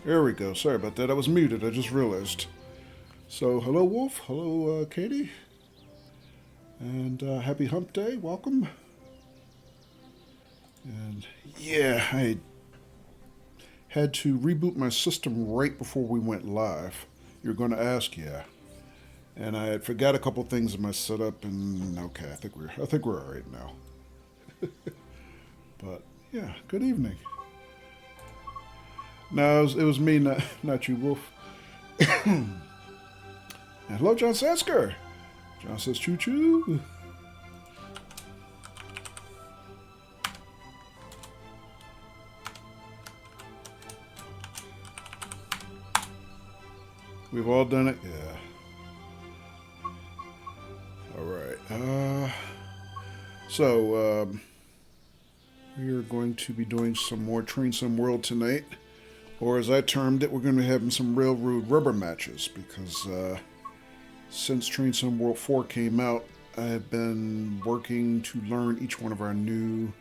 There we go. Sorry about that. I was muted. I just realized. So, hello, Wolf. Hello, Katie. And happy hump day. Welcome. And yeah, I had to reboot my system right before we went live. You're going to ask, yeah. And I had forgot a couple things in my setup, and okay, I think we're all right now. But yeah, good evening. No, it was me, not you, Wolf. And hello, John Sasker. John says choo choo. We've all done it, yeah. All right. So we are going to be doing some more Train Sim World tonight, or as I termed it, we're going to be having some railroad rubber matches because since Train Sim World 4 came out, I have been working to learn each one of our new,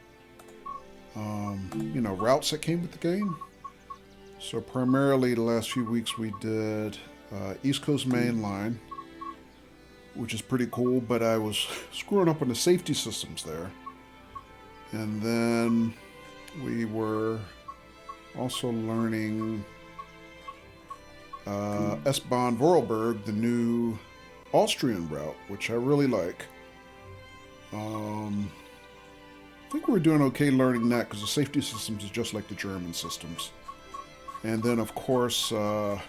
routes that came with the game. So primarily the last few weeks we did East Coast Main Line, which is pretty cool, but I was screwing up on the safety systems there. And then we were also learning S-Bahn-Vorarlberg, the new Austrian route, which I really like. I think we're doing okay learning that because the safety systems is just like the German systems. And then, of course, the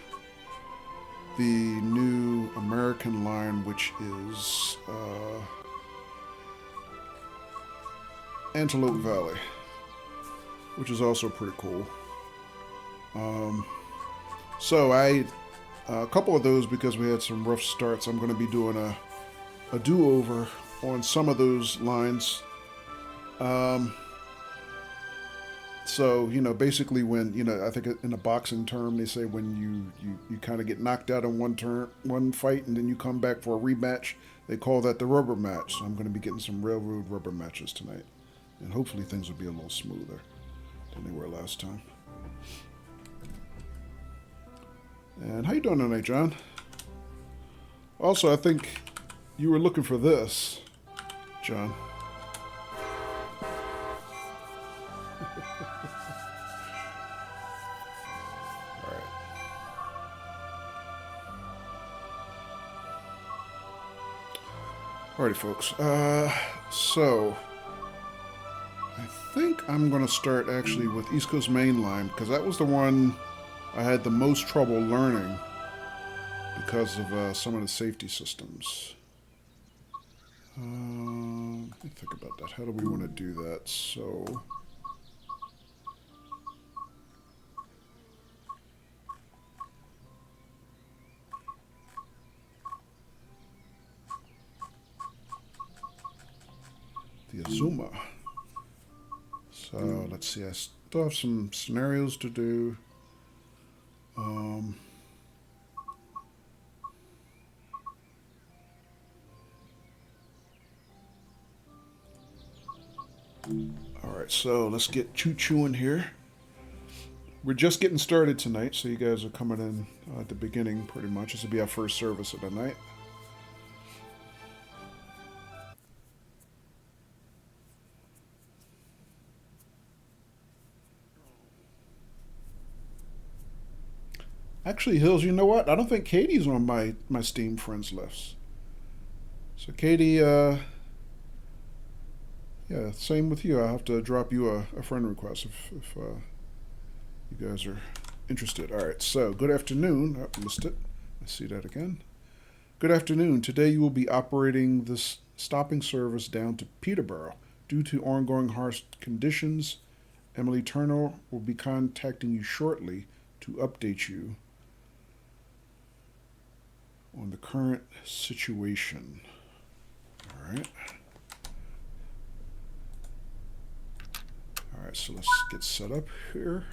new American line, which is Antelope Valley, which is also pretty cool. So a couple of those, because we had some rough starts, I'm going to be doing a do-over on some of those lines. So, basically when, I think in a boxing term, they say when you kind of get knocked out in one fight and then you come back for a rematch, they call that the rubber match. So I'm going to be getting some railroad rubber matches tonight. And hopefully things will be a little smoother than they were last time. And how you doing tonight, John? Also, I think you were looking for this, John. Alrighty, folks. So I think I'm going to start actually with East Coast Main Line because that was the one I had the most trouble learning because of some of the safety systems. Let me think about that. How do we want to do that? So the Azuma. So let's see. I still have some scenarios to do. Alright, so let's get choo-choo in here. We're just getting started tonight, so you guys are coming in at the beginning pretty much. This will be our first service of the night. Actually, Hills, you know what? I don't think Katie's on my Steam friends list. So Katie, yeah, same with you. I'll have to drop you a friend request if you guys are interested. All right, so good afternoon. I missed it. I see that again. Good afternoon. Today you will be operating this stopping service down to Peterborough. Due to ongoing harsh conditions, Emily Turner will be contacting you shortly to update you on the current situation. All right. All right, so let's get set up here.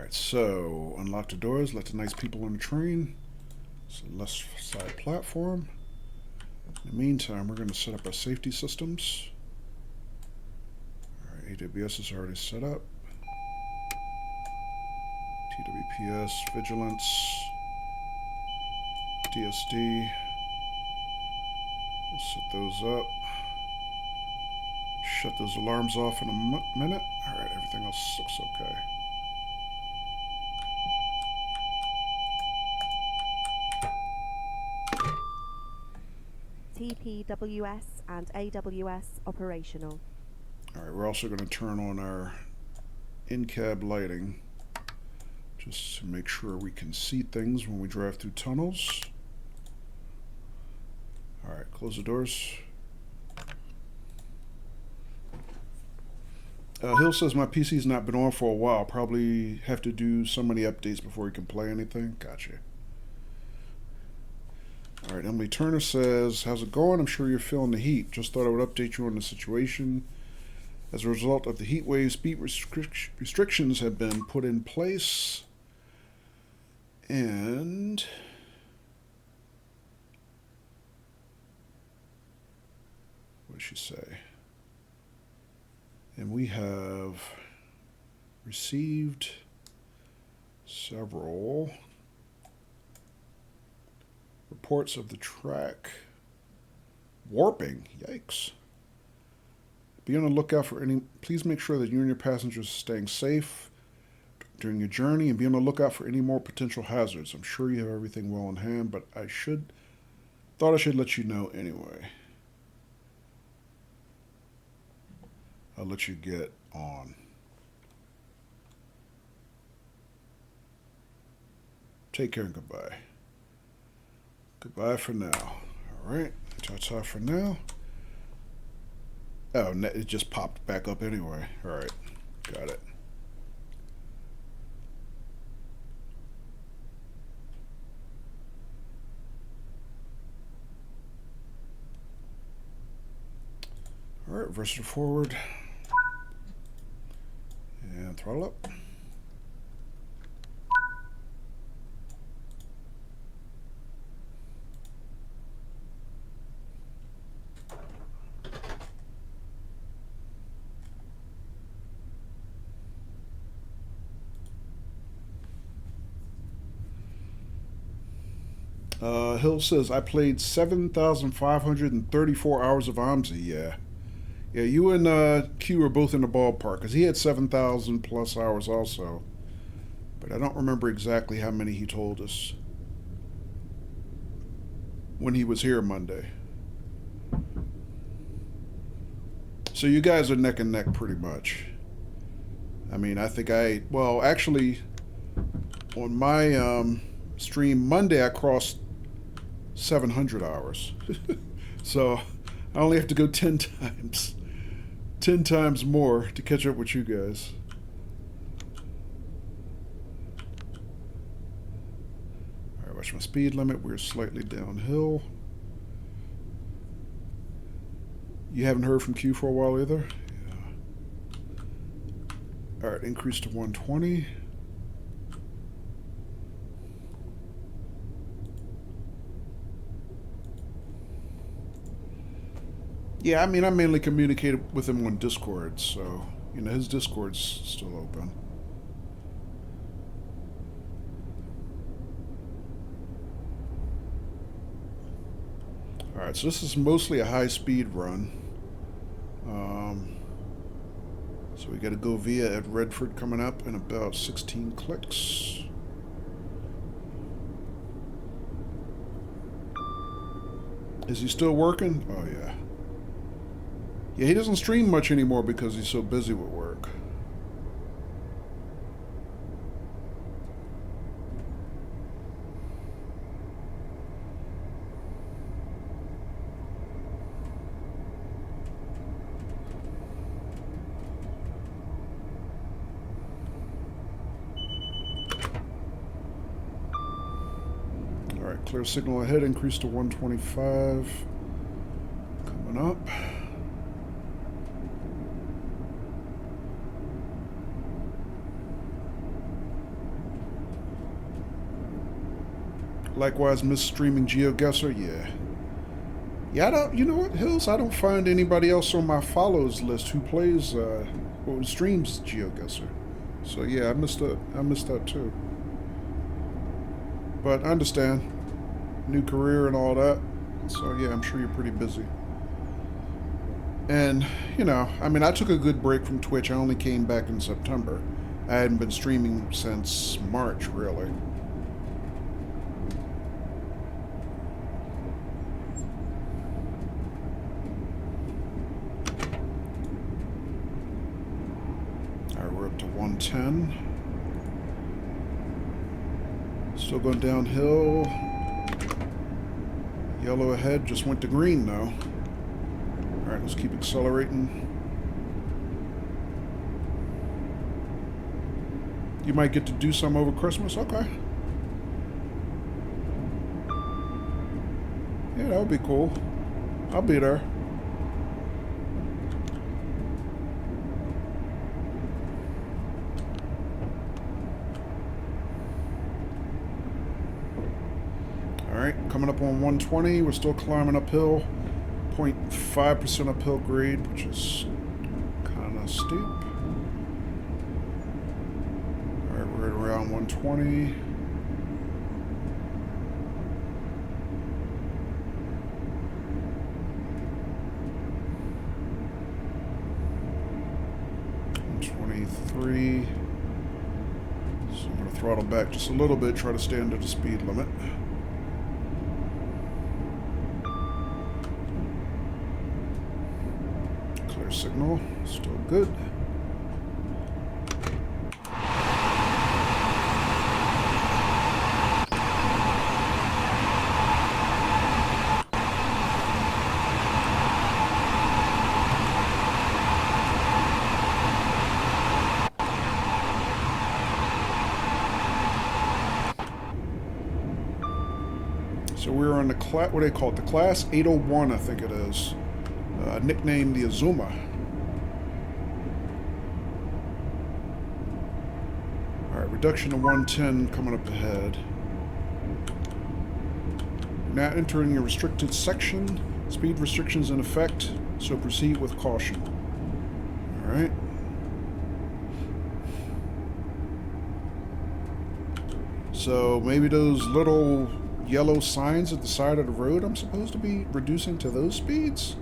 Alright, so unlock the doors, let the nice people on the train. So left side platform. In the meantime, we're going to set up our safety systems. Alright, AWS is already set up. TWPS, Vigilance, DSD. We'll set those up. Shut those alarms off in a minute. Alright, everything else looks okay. TPWS and AWS operational. Alright, we're also going to turn on our in-cab lighting just to make sure we can see things when we drive through tunnels. Alright, close the doors. Hill says my PC's not been on for a while. Probably have to do so many updates before he can play anything. Gotcha. Alright, Emily Turner says, how's it going? I'm sure you're feeling the heat. Just thought I would update you on the situation. As a result of the heat wave, speed restrictions have been put in place. And what did she say? And we have received several reports of the track warping. Yikes. Be on the lookout for any. Please make sure that you and your passengers are staying safe during your journey, and be on the lookout for any more potential hazards. I'm sure you have everything well in hand, but thought I should let you know anyway. I'll let you get on. Take care and goodbye. Goodbye for now. All right. Ta-ta for now. Oh, it just popped back up anyway. All right. Got it. All right. Versatile forward. And throttle up. Hill says, I played 7,534 hours of OMSI. Yeah. Yeah, you and Q are both in the ballpark, because he had 7,000 plus hours also. But I don't remember exactly how many he told us when he was here Monday. So you guys are neck and neck pretty much. I mean, I think actually, on my stream Monday, I crossed 700 hours. So I only have to go 10 times. 10 times more to catch up with you guys. Alright, watch my speed limit. We're slightly downhill. You haven't heard from Q for a while either? Yeah. Alright, increase to 120. Yeah, I mean, I mainly communicated with him on Discord, so, his Discord's still open. Alright, so this is mostly a high-speed run. So we got to go via at Redford coming up in about 16 clicks. Is he still working? Oh, yeah. Yeah, he doesn't stream much anymore because he's so busy with work. Alright, clear signal ahead, increase to 125. Coming up. Likewise, miss streaming GeoGuessr. Yeah. Yeah, I don't. You know what, Hills? I don't find anybody else on my follows list who plays or streams GeoGuessr. So yeah, I missed that. I missed that too. But I understand. New career and all that. So yeah, I'm sure you're pretty busy. And, you know, I mean, I took a good break from Twitch. I only came back in September. I hadn't been streaming since March, really. Alright, we're up to 110. Still going downhill. Yellow ahead, just went to green now. Alright, let's keep accelerating. You might get to do some over Christmas? Okay. Yeah, that would be cool. I'll be there. Alright, coming up on 120. We're still climbing uphill. 0.5% uphill grade, which is kind of steep. Alright, we're at around 120. .23. So I'm going to throttle back just a little bit, try to stay under the speed limit. Clear signal, still good. So we're on the what do they call it? The class 801, I think it is. Nicknamed the Azuma. Alright, reduction to 110 coming up ahead. Now entering a restricted section. Speed restrictions in effect, so proceed with caution. Alright. So maybe those little yellow signs at the side of the road, I'm supposed to be reducing to those speeds?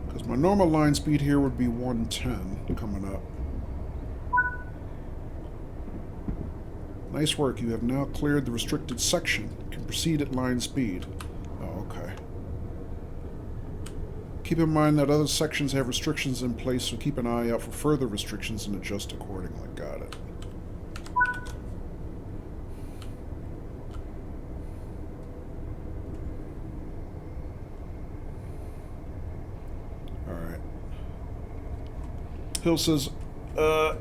Because my normal line speed here would be 110 coming up. Nice work, you have now cleared the restricted section. You can proceed at line speed. Oh, okay. Keep in mind that other sections have restrictions in place, so keep an eye out for further restrictions and adjust accordingly. Got it. Alright. Hill says,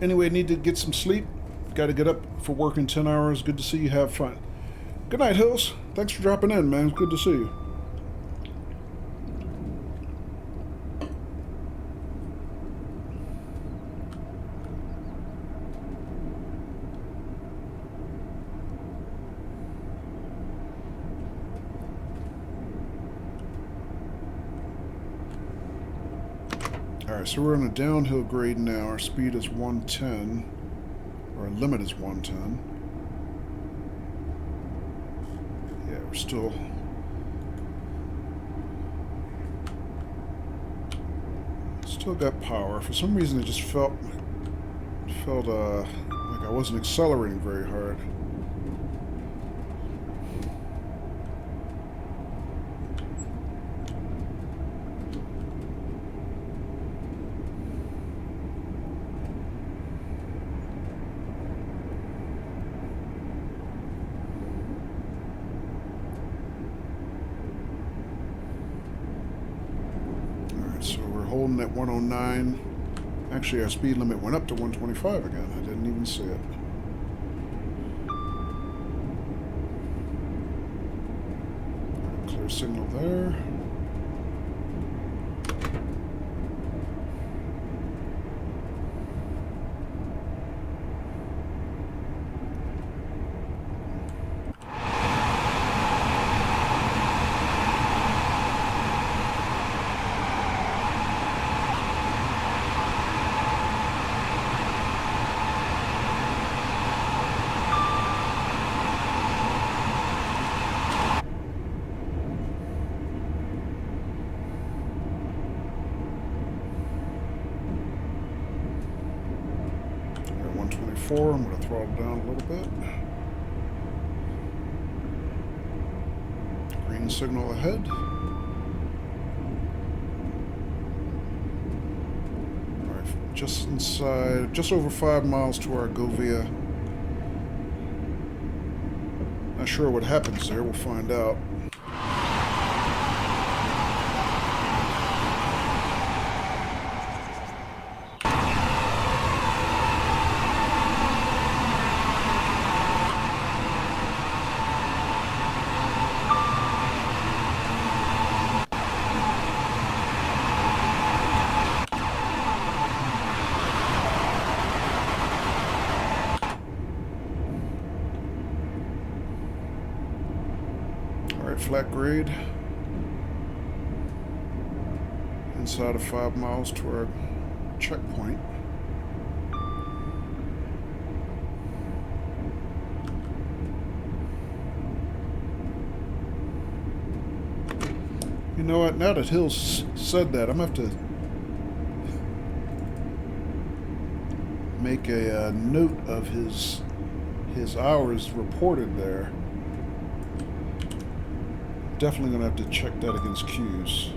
anyway, need to get some sleep. Got to get up for work in 10 hours. Good to see you. Have fun. Good night, Hills. Thanks for dropping in, man. It's good to see you. Alright, so we're on a downhill grade now. Our speed is 110. Our limit is 110. Yeah, we're still... Still got power. For some reason it just felt like I wasn't accelerating very hard. Holding at 109. Actually, our speed limit went up to 125 again. I didn't even see it. Clear signal there. 4. I'm going to throttle down a little bit. Green signal ahead. Alright, just inside, just over 5 miles to our Govia. Not sure what happens there, we'll find out. Flat grade. Inside of 5 miles to our checkpoint. You know what? Now that Hills said that, I'm going to have to make a note of his hours reported there. Definitely going to have to check that against Q's.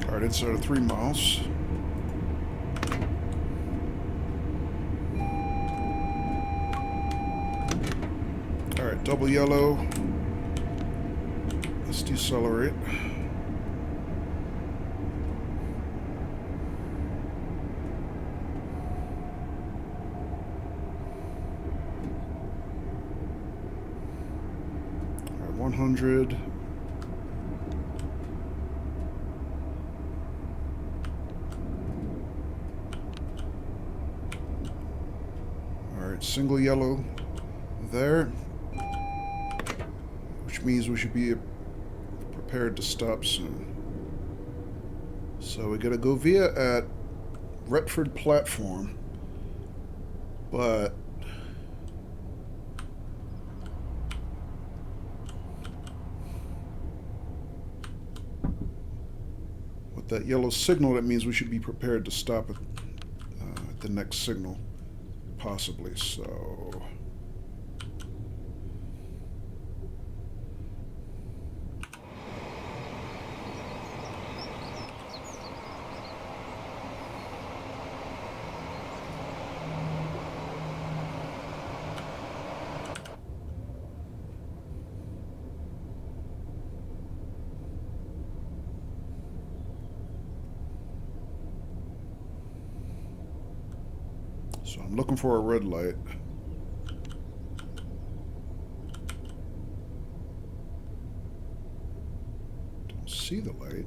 Alright, inside of 3 miles. Alright, double yellow. Let's decelerate. Alright, 100. Alright, single yellow there. Which means we should be prepared to stop soon. So we gotta go via at Retford platform, but with that yellow signal, that means we should be prepared to stop at the next signal, possibly. So. So I'm looking for a red light. Don't see the light.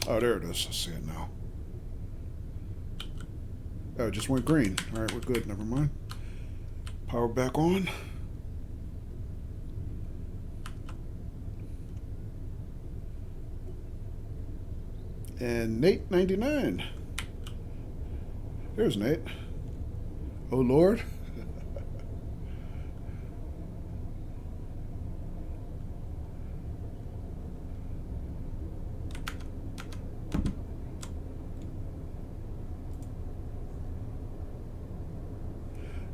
Oh, there it is. I see it now. Oh, it just went green. All right, we're good. Never mind. Power back on. And Nate 99. There's Nate. Oh Lord.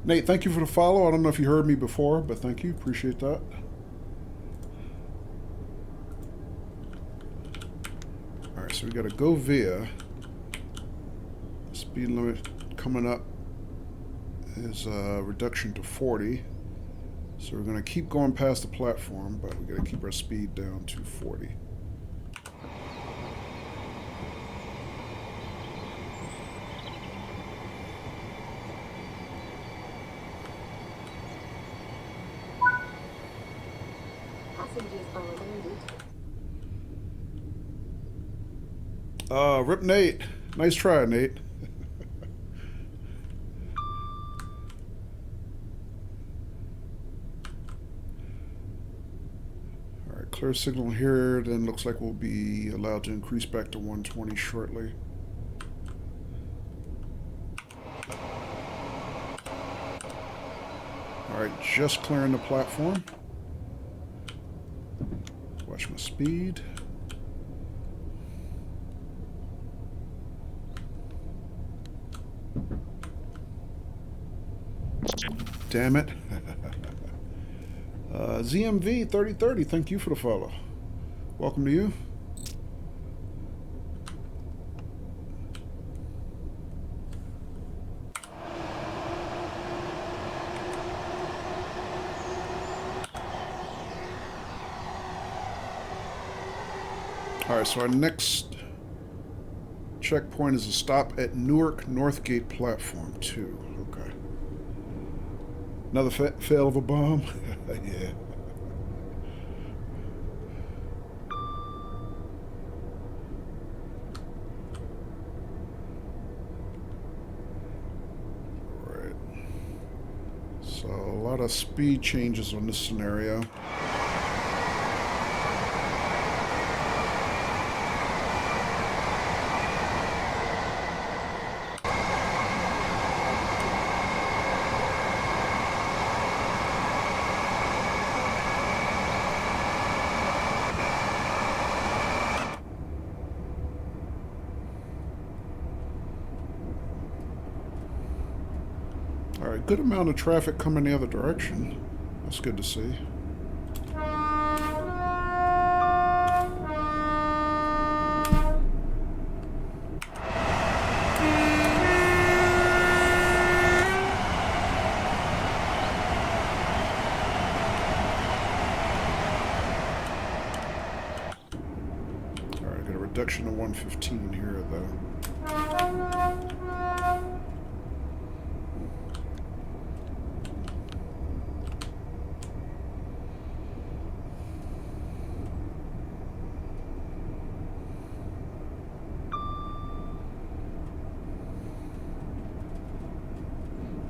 Nate, thank you for the follow. I don't know if you heard me before, but thank you. Appreciate that. Alright, so we got to go via. Speed limit coming up is a reduction to 40. So we're going to keep going past the platform, but we got to keep our speed down to 40. Rip Nate. Nice try, Nate. Clear signal here, then looks like we'll be allowed to increase back to 120 shortly. Alright, just clearing the platform. Watch my speed. Damn it. ZMV 3030, thank you for the follow. Welcome to you. Alright, so our next checkpoint is a stop at Newark Northgate Platform 2. Okay. Another fail of a bomb? Yeah. Alright. So, a lot of speed changes on this scenario. Alright, good amount of traffic coming the other direction. That's good to see. Alright, got a reduction to 115 here though.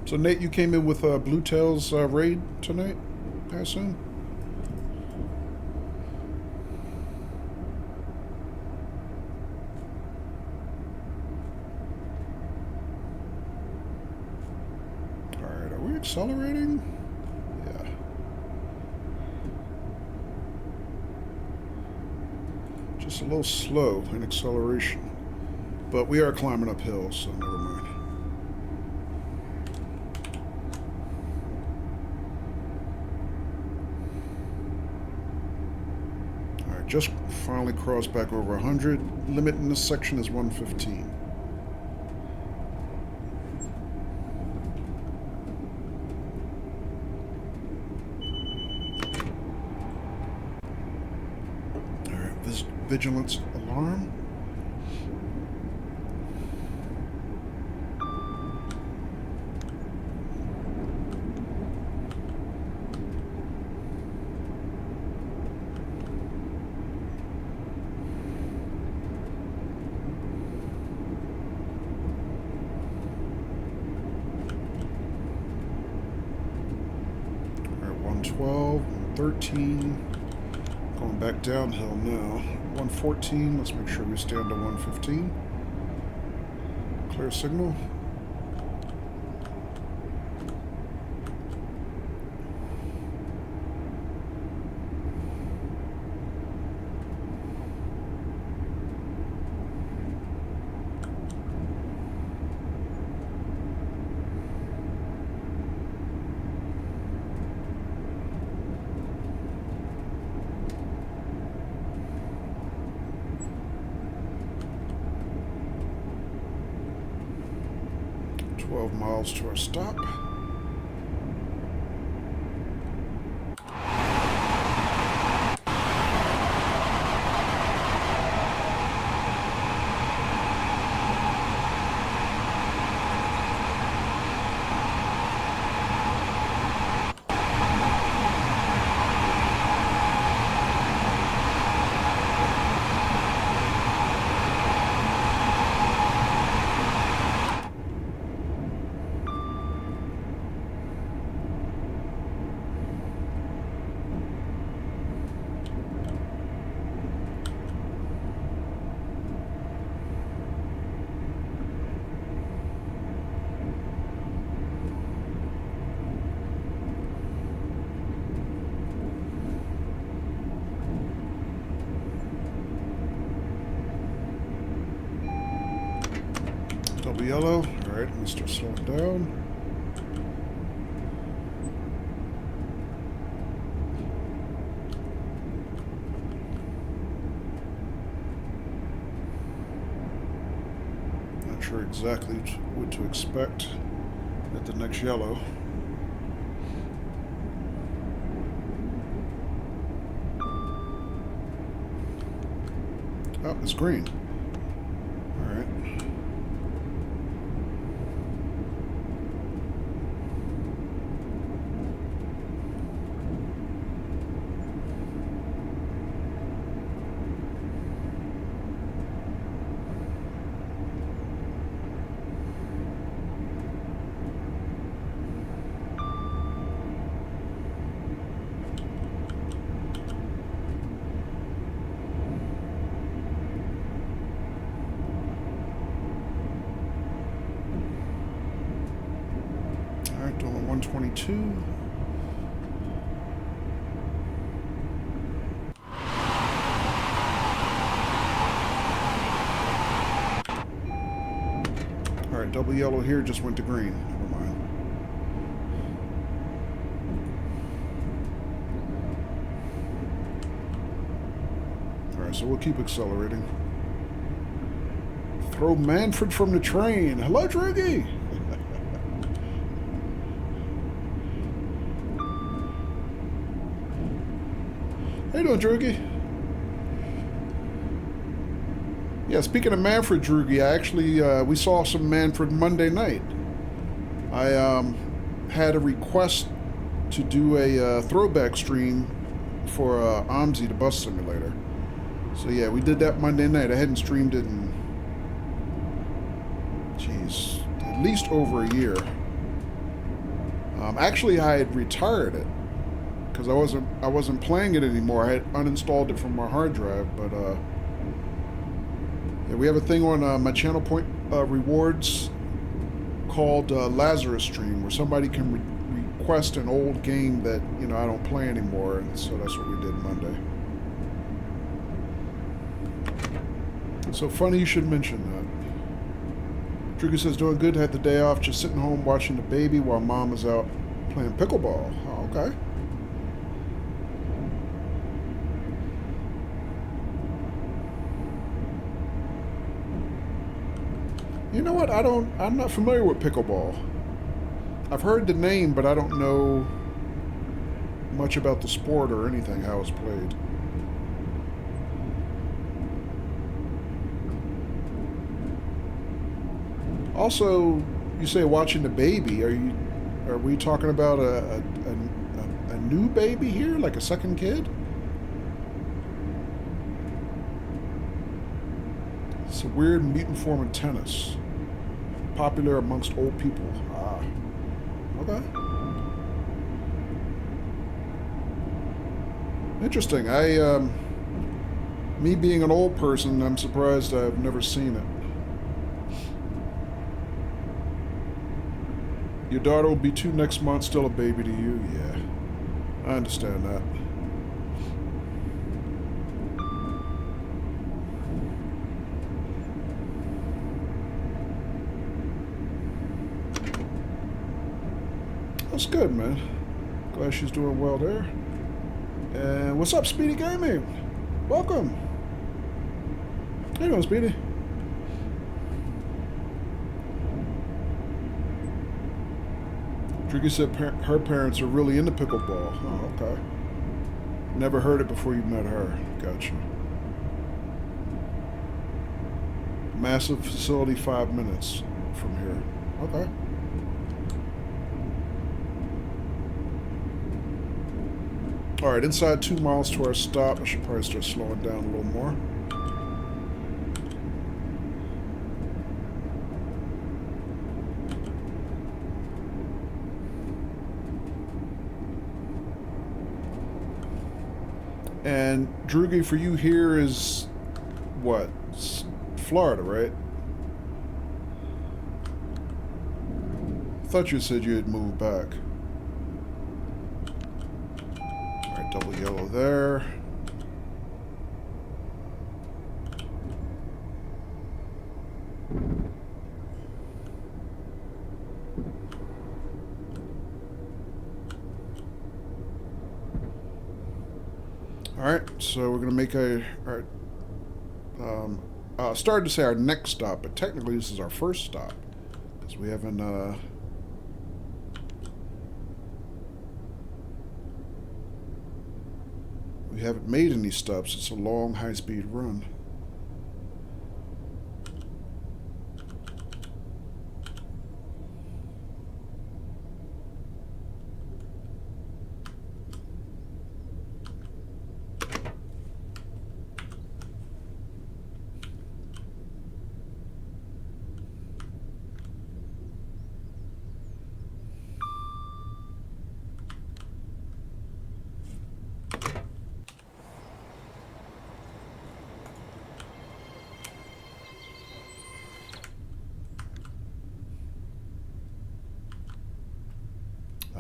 So Nate, you came in with Blue Tail's raid tonight, I assume? Alright, are we accelerating? Yeah. Just a little slow in acceleration. But we are climbing uphill, so never mind. Just finally crossed back over 100. Limit in this section is 115. Alright, vigilance alarm. Alright, 112, 113. Going back downhill now. 114, let's make sure we stand to 115. Clear signal. Miles to our stop. yellow. Alright, let me start slowing down. Not sure exactly what to expect at the next yellow. Oh, it's green. Alright. Alright, doing 122. Alright, double yellow here just went to green. Never mind. Alright, so we'll keep accelerating. Throw Manfred from the train. Hello, Driggy! How you doing, Droogie? Yeah, speaking of Manfred, Droogie, I actually, we saw some Manfred Monday night. I had a request to do a throwback stream for OMSI, the bus simulator. So yeah, we did that Monday night. I hadn't streamed it in, geez, at least over a year. Actually, I had retired it because I wasn't playing it anymore. I had uninstalled it from my hard drive, but yeah, we have a thing on my channel point rewards called Lazarus Stream, where somebody can request an old game that I don't play anymore, and so that's what we did Monday. So funny you should mention that. Trigger says doing good. Had the day off, just sitting home watching the baby while mom is out playing pickleball. Oh, okay. You know what? I'm not familiar with pickleball. I've heard the name, but I don't know much about the sport or anything, how it's played. Also, you say watching the baby. Are we talking about a new baby here, like a second kid? It's a weird mutant form of tennis. Popular amongst old people. Ah. Okay. Interesting. Me being an old person, I'm surprised I've never seen it. Your daughter will be 2 next month, still a baby to you? Yeah. I understand that. That's good, man. Glad she's doing well there. And what's up, Speedy Gaming? Welcome. How you doing, Speedy? Driggy said her parents are really into pickleball. Oh, okay. Never heard it before you met her. Gotcha. Massive facility, 5 minutes from here. Okay. Alright, inside 2 miles to our stop. I should probably start slowing down a little more. And Droogie, for you here is what? It's Florida, right? I thought you said you had moved back. Alright, double yellow there. Alright, so we're going to make started to say our next stop, but technically this is our first stop. Because we haven't, made any stops. It's a long, high-speed run.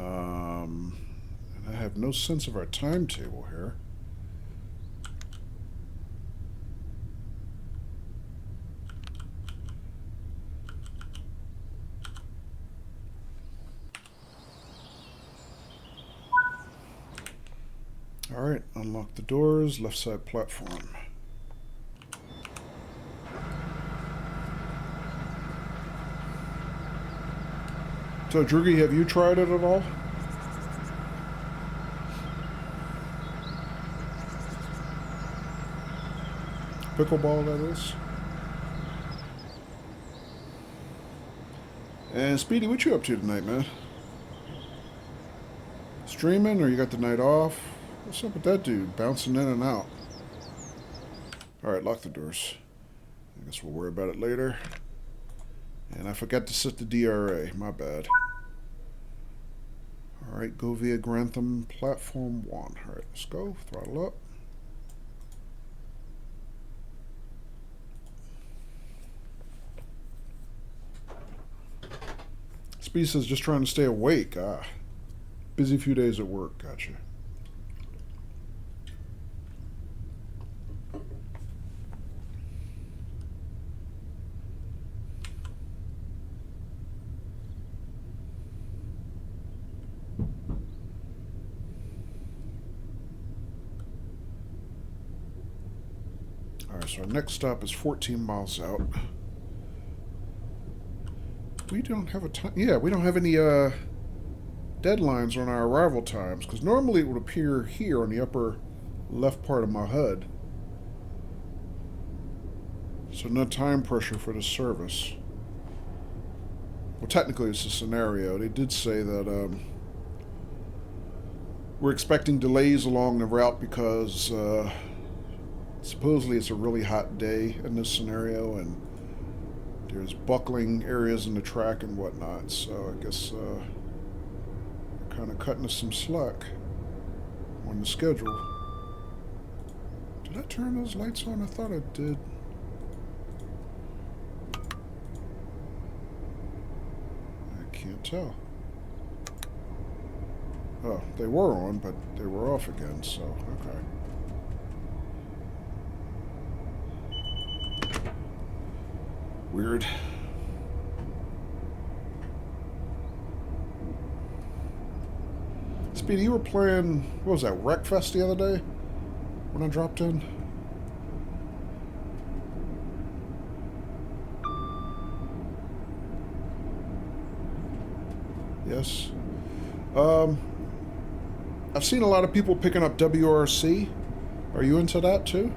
And I have no sense of our timetable here. Alright, unlock the doors, left side platform. So, Drugi, have you tried it at all? Pickleball, that is. And Speedy, what you up to tonight, man? Streaming, or you got the night off? What's up with that dude? Bouncing in and out. Alright, lock the doors. I guess we'll worry about it later. And I forgot to set the DRA. My bad. Alright, go via Grantham Platform 1. Alright, let's go. Throttle up. Speed says just trying to stay awake. Ah. Busy few days at work. Gotcha. Alright, so our next stop is 14 miles out. We don't have a time. Yeah, we don't have any deadlines on our arrival times, because normally it would appear here on the upper left part of my HUD. So no time pressure for the service. Well, technically it's a scenario. They did say that we're expecting delays along the route because supposedly it's a really hot day in this scenario, and there's buckling areas in the track and whatnot, so I guess kind of cutting us some slack on the schedule. Did I turn those lights on? I thought I did. I can't tell. Oh, they were on, but they were off again, so okay. Weird. Speedy, you were playing, what was that, Wreckfest the other day? When I dropped in? Yes. I've seen a lot of people picking up WRC. Are you into that too?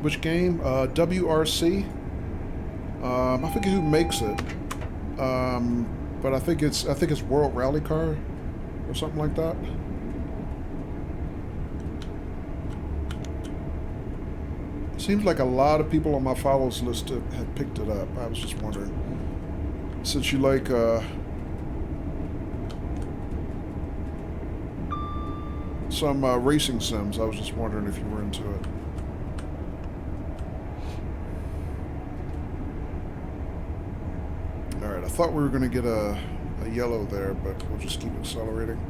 Which game? WRC. I forget who makes it, but I think it's World Rally Car or something like that. Seems like a lot of people on my follows list have picked it up. I was just wondering, since you like some racing sims. I was just wondering if you were into it. Alright, I thought we were going to get a yellow there, but we'll just keep accelerating.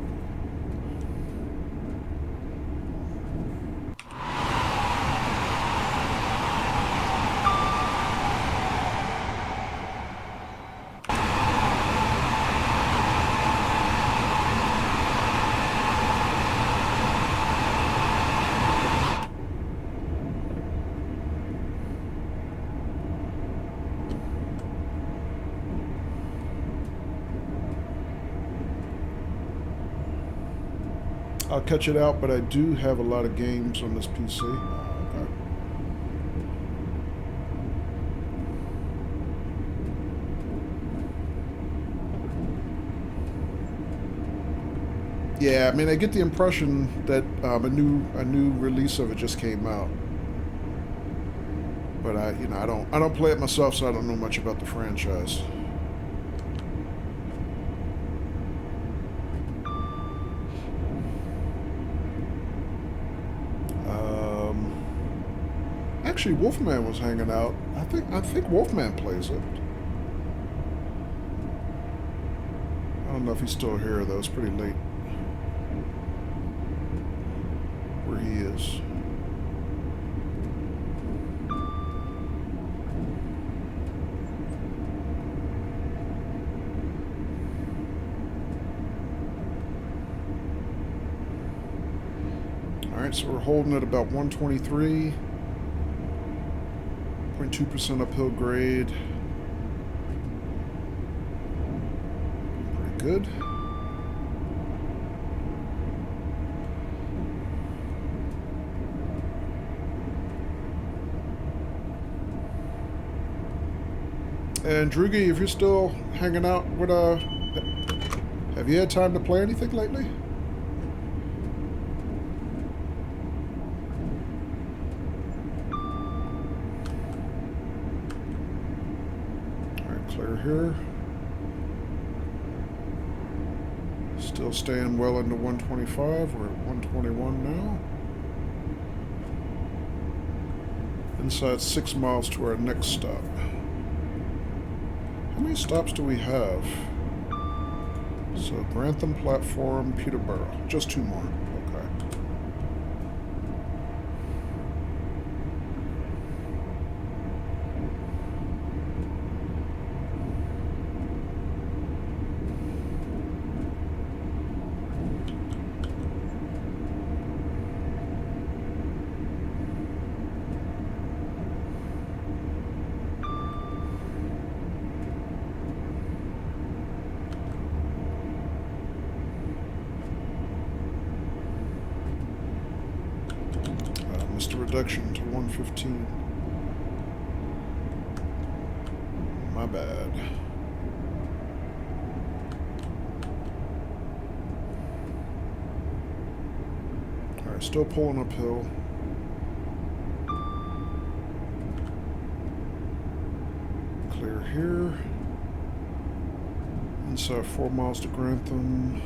I'll catch it out, but I do have a lot of games on this PC. Okay. Yeah, I mean, I get the impression that a new release of it just came out, but I don't play it myself, so I don't know much about the franchise. Actually, Wolfman was hanging out. I think Wolfman plays it. I don't know if he's still here though. It's pretty late where he is. All right, so we're holding at about 123. 0.2% uphill grade. Pretty good. And Drugi, if you're still hanging out with have you had time to play anything lately? Clear here. Still staying well into 125. We're at 121 now. Inside 6 miles to our next stop. How many stops do we have? So Grantham Platform, Peterborough. Just 2 more. Okay. Missed a reduction to 115. My bad. Alright, still pulling uphill. Clear here. Inside 4 miles to Grantham.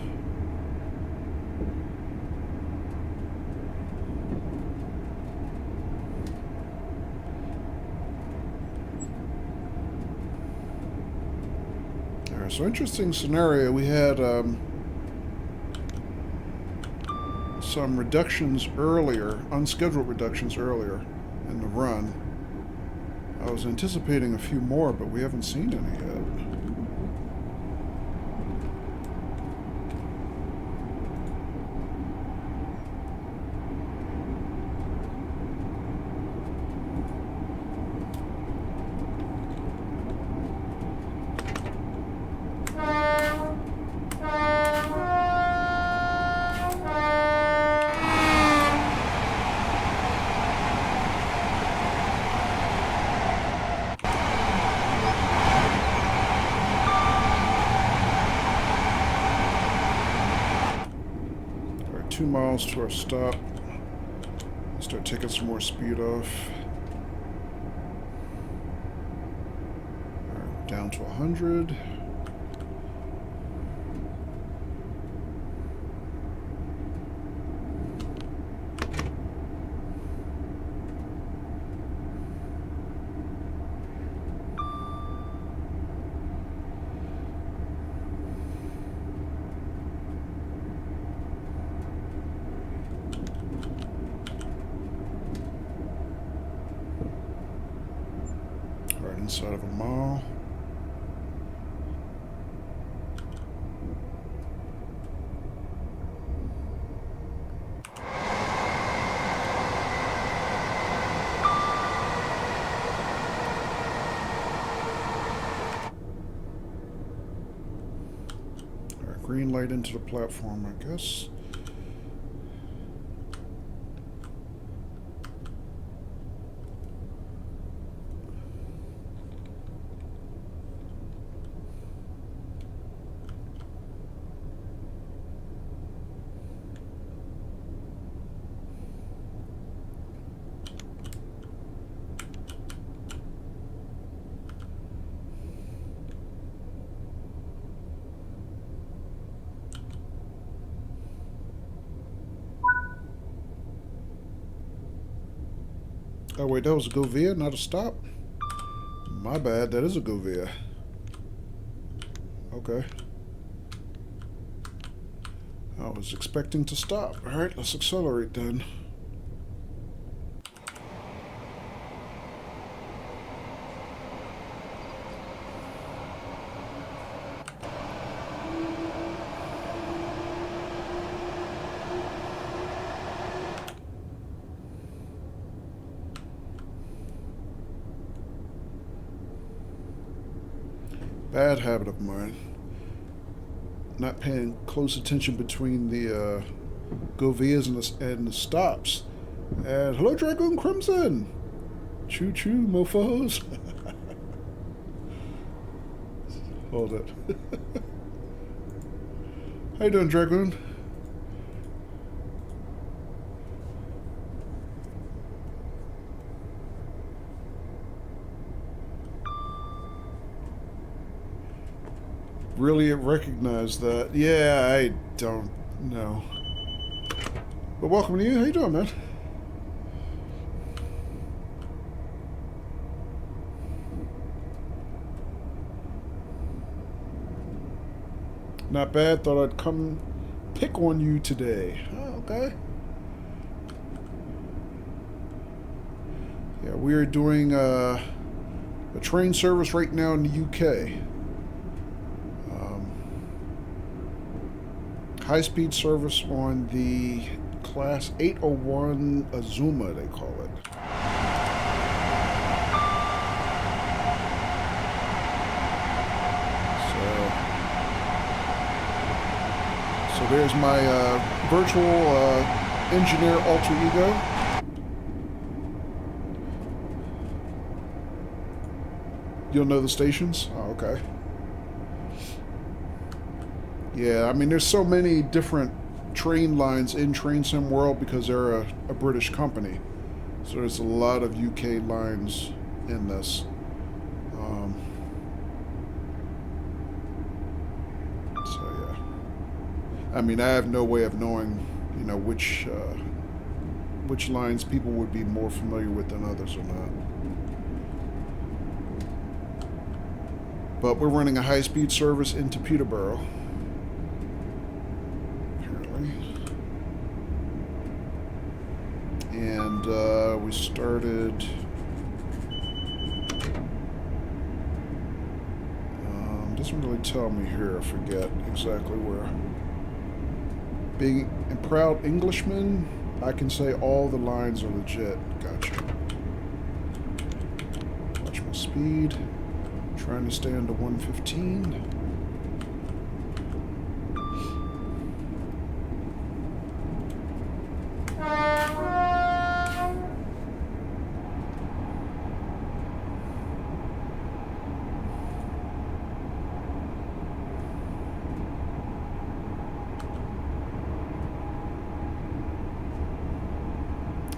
So interesting scenario. We had some reductions earlier, unscheduled reductions earlier in the run. I was anticipating a few more, but we haven't seen any yet. All right, 2 miles to our stop. Start taking some more speed off. All right, down to 100. inside of a mile. Alright, green light into the platform, I guess. Oh wait, that was a go via, not a stop? My bad, that is a go via. Okay. I was expecting to stop. Alright, let's accelerate then. Bad habit of mine. Not paying close attention between the go vias and the stops. And hello, Dragoon Crimson! Choo choo, mofos! Hold it. How you doing, Dragoon? Really recognize that. Yeah, I don't know. But welcome to you. How you doing, man? Not bad. Thought I'd come pick on you today. Oh, okay. Yeah, we are doing a train service right now in the UK. High-speed service on the Class 801 Azuma, they call it. So there's my virtual engineer alter ego. You'll know the stations? Oh, okay. Yeah, I mean, there's so many different train lines in Train Sim World because they're a British company. So there's a lot of UK lines in this. So yeah. I mean, I have no way of knowing, you know, which lines people would be more familiar with than others or not. But we're running a high-speed service into Peterborough. And we started doesn't really tell me here. I forget exactly where. Being a proud Englishman, I can say all the lines are legit. Gotcha. Watch my speed. Trying to stay under 115.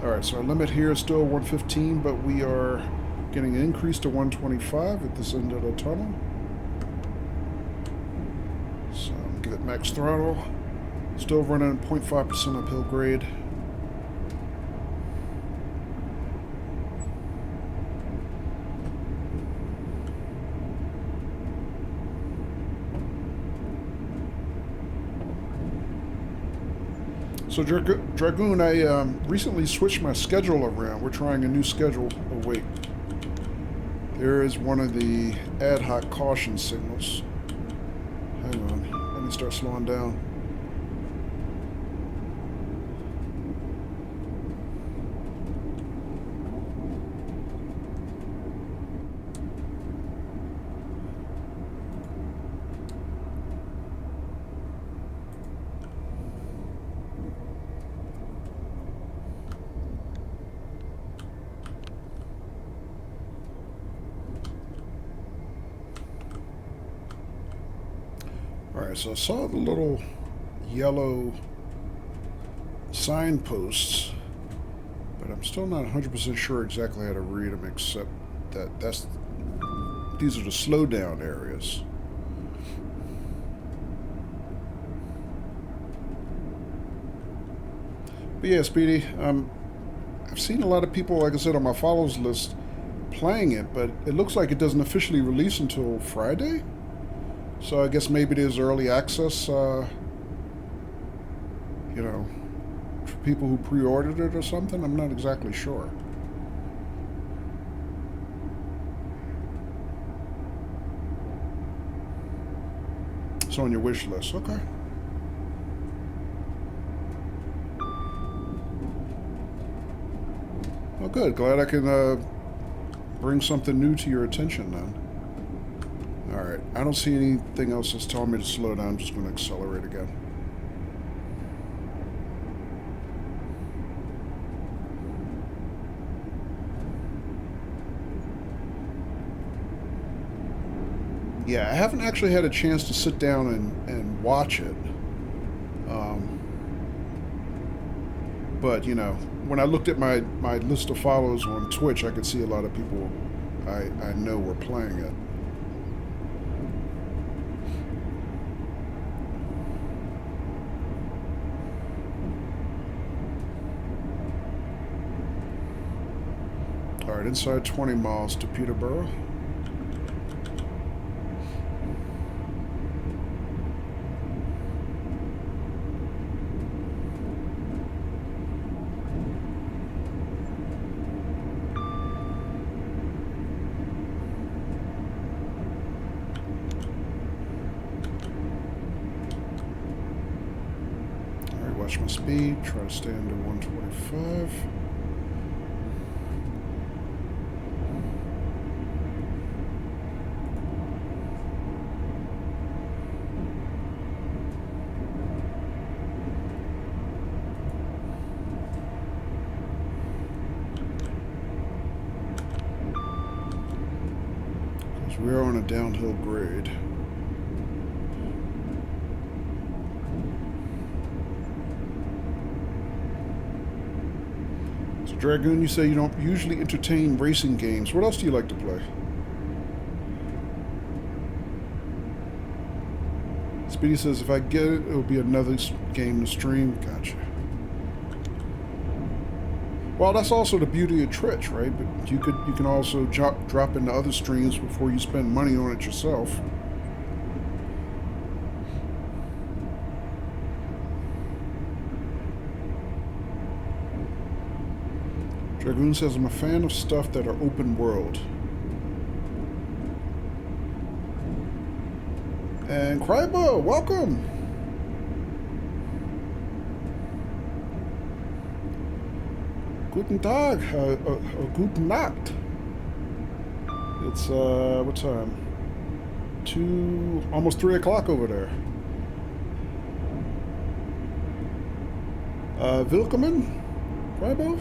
Alright, so our limit here is still 115, but we are getting an increase to 125 at this end of the tunnel. So give it max throttle. Still running 0.5% uphill grade. So Dragoon, I recently switched my schedule around. We're trying a new schedule. Oh wait. There is one of the ad hoc caution signals. Hang on. Let me start slowing down. Alright, so I saw the little yellow signposts, but I'm still not 100% sure exactly how to read them, except that these are the slowdown areas. But yeah, Speedy, I've seen a lot of people, like I said, on my follows list playing it, but it looks like it doesn't officially release until Friday. So I guess maybe there's early access, for people who pre-ordered it or something. I'm not exactly sure. It's on your wish list. Okay. Well, good. Glad I can bring something new to your attention then. Alright, I don't see anything else that's telling me to slow down. I'm just going to accelerate again. Yeah, I haven't actually had a chance to sit down and watch it. But, when I looked at my list of followers on Twitch, I could see a lot of people I know were playing it. Alright, inside 20 miles to Peterborough. Alright, watch my speed. Try to stay under 125. We're on a downhill grade. So Dragoon, you say you don't usually entertain racing games. What else do you like to play? Speedy says if I get it, it'll be another game to stream. Gotcha. Well, that's also the beauty of Twitch, right? But you can also drop into other streams before you spend money on it yourself. Dragoon says I'm a fan of stuff that are open world. And Krybo, welcome. Guten Tag, guten Nacht. It's, what time? Almost 3 o'clock over there. Willkommen, Krybo?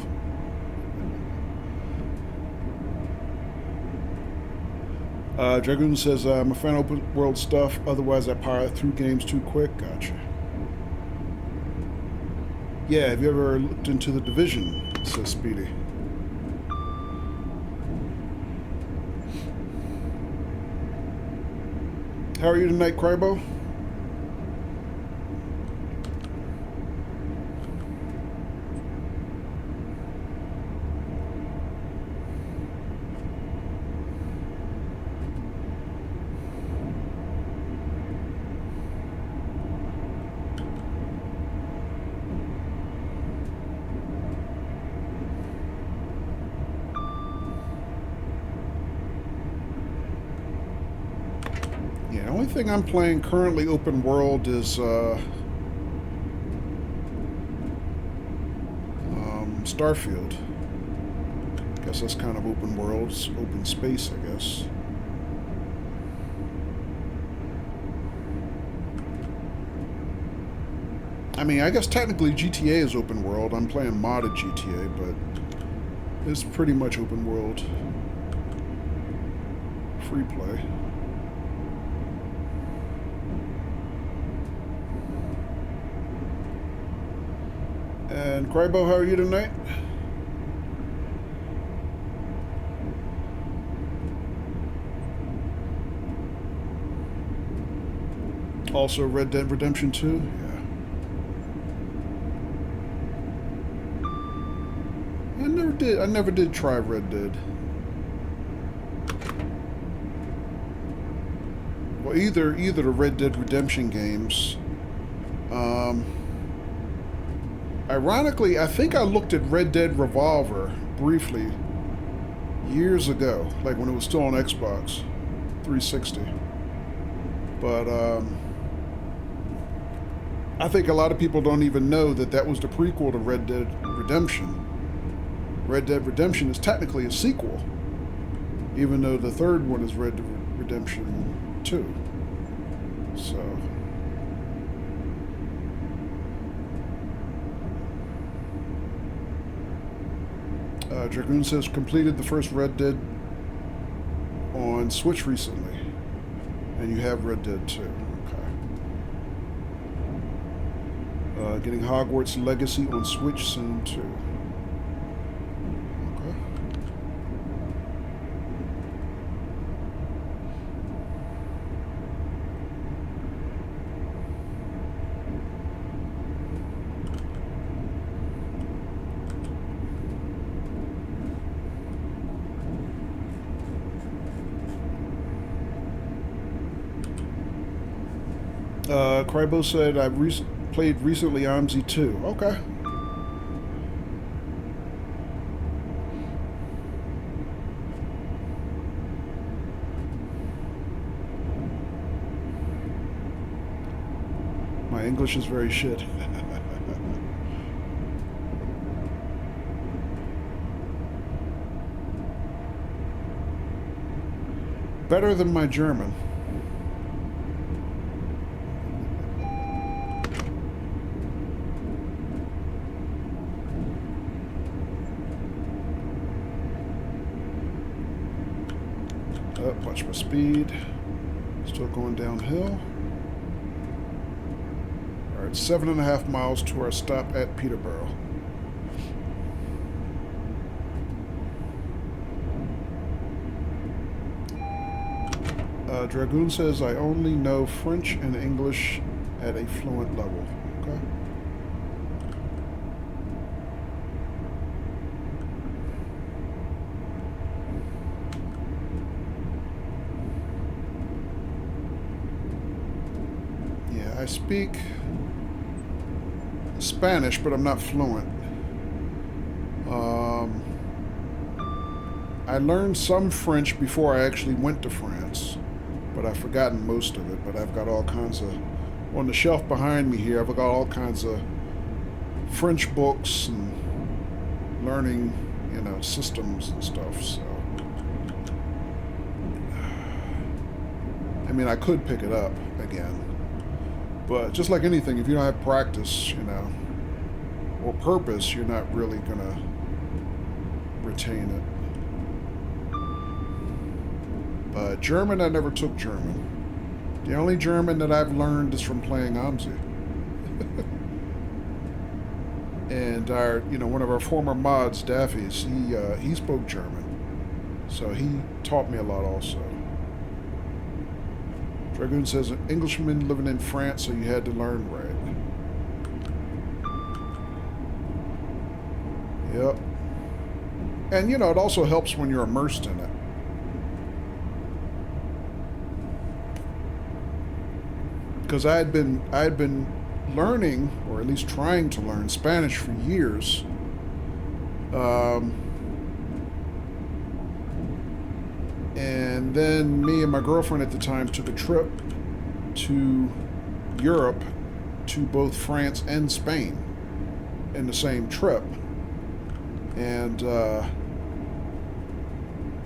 Dragoon says, I'm a fan of open world stuff, otherwise I power through games too quick. Gotcha. Yeah, have you ever looked into The Division? Says Speedy. How are you tonight, Krybo? Yeah, the only thing I'm playing currently open world is Starfield. Guess that's kind of open world, it's open space, I guess. I mean, I guess technically GTA is open world. I'm playing modded GTA, but it's pretty much open world. Free play. And Crybo, how are you tonight? Also Red Dead Redemption 2? Yeah. I never did try Red Dead. Well, either the Red Dead Redemption games. Ironically, I think I looked at Red Dead Revolver briefly years ago, like when it was still on Xbox 360. But I think a lot of people don't even know that that was the prequel to Red Dead Redemption. Red Dead Redemption is technically a sequel, even though the third one is Red Dead Redemption 2. So... Dragoon says completed the first Red Dead on Switch recently, and you have Red Dead 2. Okay. Getting Hogwarts Legacy on Switch soon too. Crybo said I played recently OMSI 2. Okay. My English is very shit. Better than my German. Watch my speed. Still going downhill. Alright, 7.5 miles to our stop at Peterborough. Dragoon says I only know French and English at a fluent level. Okay. I speak Spanish, but I'm not fluent. I learned some French before I actually went to France, but I've forgotten most of it. But I've got all kinds of... On the shelf behind me here, I've got all kinds of French books and learning, systems and stuff, so... I mean, I could pick it up again. But just like anything, if you don't have practice, or purpose, you're not really going to retain it. German, I never took German. The only German that I've learned is from playing OMSI. And one of our former mods, Daffy's, he spoke German. So he taught me a lot also. Dragoon says an Englishman living in France, so you had to learn right. Yep. And it also helps when you're immersed in it. Because I had been learning, or at least trying to learn Spanish for years. And And then me and my girlfriend at the time took a trip to Europe, to both France and Spain in the same trip. And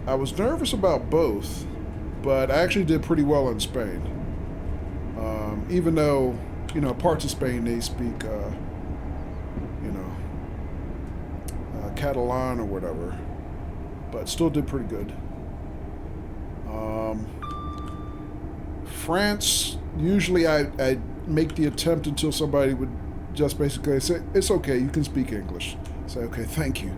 I was nervous about both, but I actually did pretty well in Spain. Even though, parts of Spain they speak, Catalan or whatever, but still did pretty good. France, usually I make the attempt until somebody would just basically say, it's okay, you can speak English. Say, okay, thank you.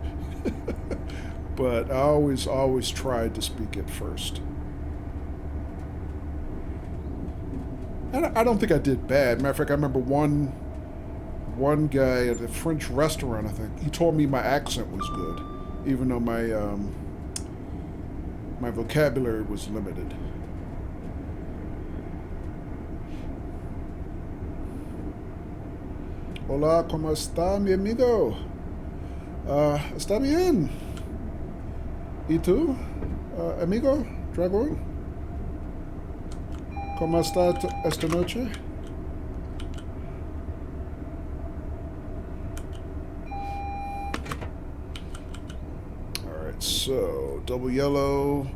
But I always tried to speak it first. And I don't think I did bad. Matter of fact, I remember one guy at a French restaurant, I think, he told me my accent was good, even though my vocabulary was limited. Hola, ¿cómo está, mi amigo? ¿Está bien? ¿Y tú, amigo, dragón? ¿Cómo está esta noche? Alright, so, double yellow.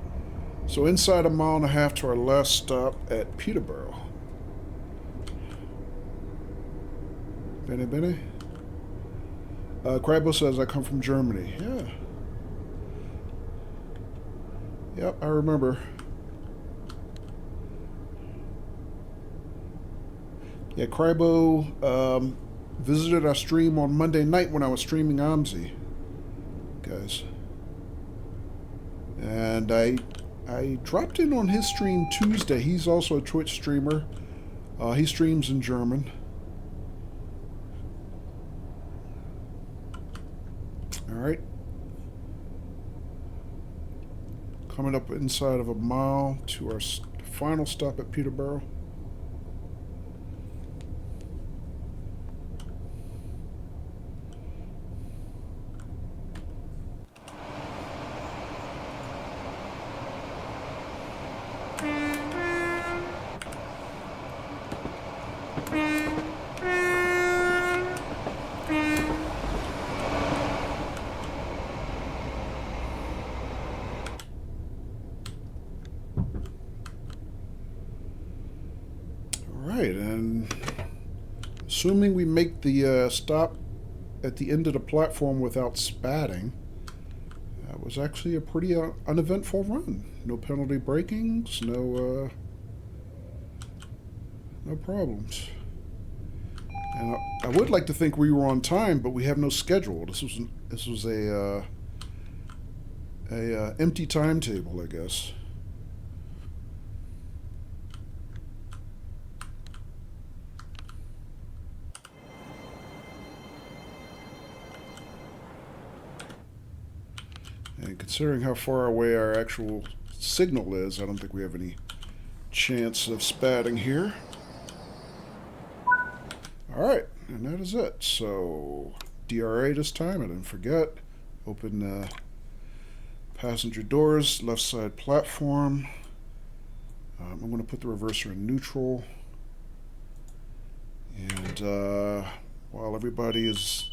So inside a mile and a half to our last stop at Peterborough. Bene. Crabo says, I come from Germany. Yeah. Yep, I remember. Yeah, Crabo visited our stream on Monday night when I was streaming AMZ, guys. And I dropped in on his stream Tuesday. He's also a Twitch streamer. He streams in German. Alright. Coming up inside of a mile to our final stop at Peterborough. And assuming we make the stop at the end of the platform without spatting, that was actually a pretty uneventful run. No penalty breakings, no problems. And I would like to think we were on time, but we have no schedule. This was a empty timetable, I guess. And considering how far away our actual signal is, I don't think we have any chance of spatting here. Alright, and that is it. So, DRA this time, I didn't forget. Open passenger doors, left side platform. I'm going to put the reverser in neutral. And while everybody is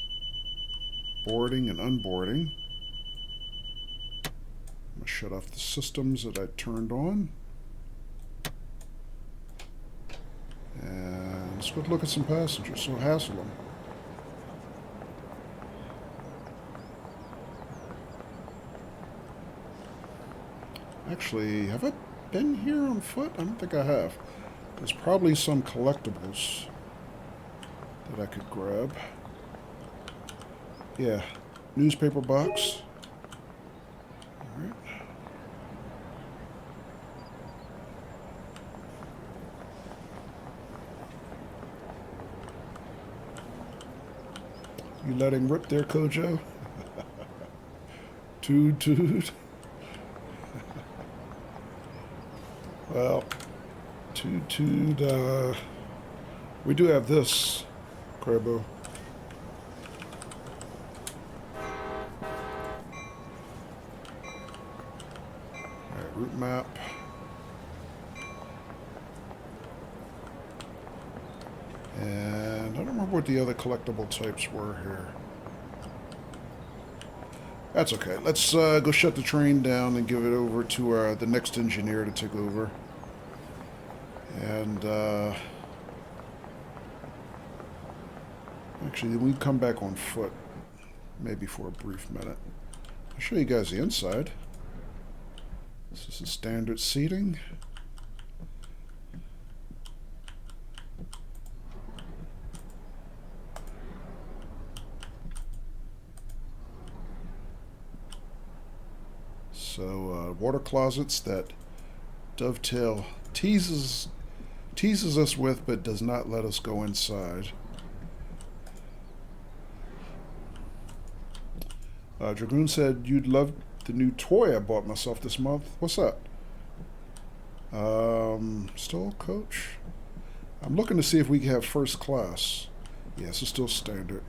boarding and unboarding, I'm going to shut off the systems that I turned on. And let's go look at some passengers. So Haslam. Actually, have I been here on foot? I don't think I have. There's probably some collectibles that I could grab. Yeah, newspaper box. Alright. You letting rip there, Kojo? Toot. Well, toot. We do have this, Crabo. Alright, route map. And I don't remember what the other collectible types were here. That's okay. Let's go shut the train down and give it over to the next engineer to take over. And actually, we come back on foot, maybe for a brief minute. I'll show you guys the inside. This is the standard seating. So water closets that Dovetail teases us with, but does not let us go inside. Dragoon said you'd love the new toy I bought myself this month. What's that? Still coach? I'm looking to see if we can have first class. Yes, it's still standard.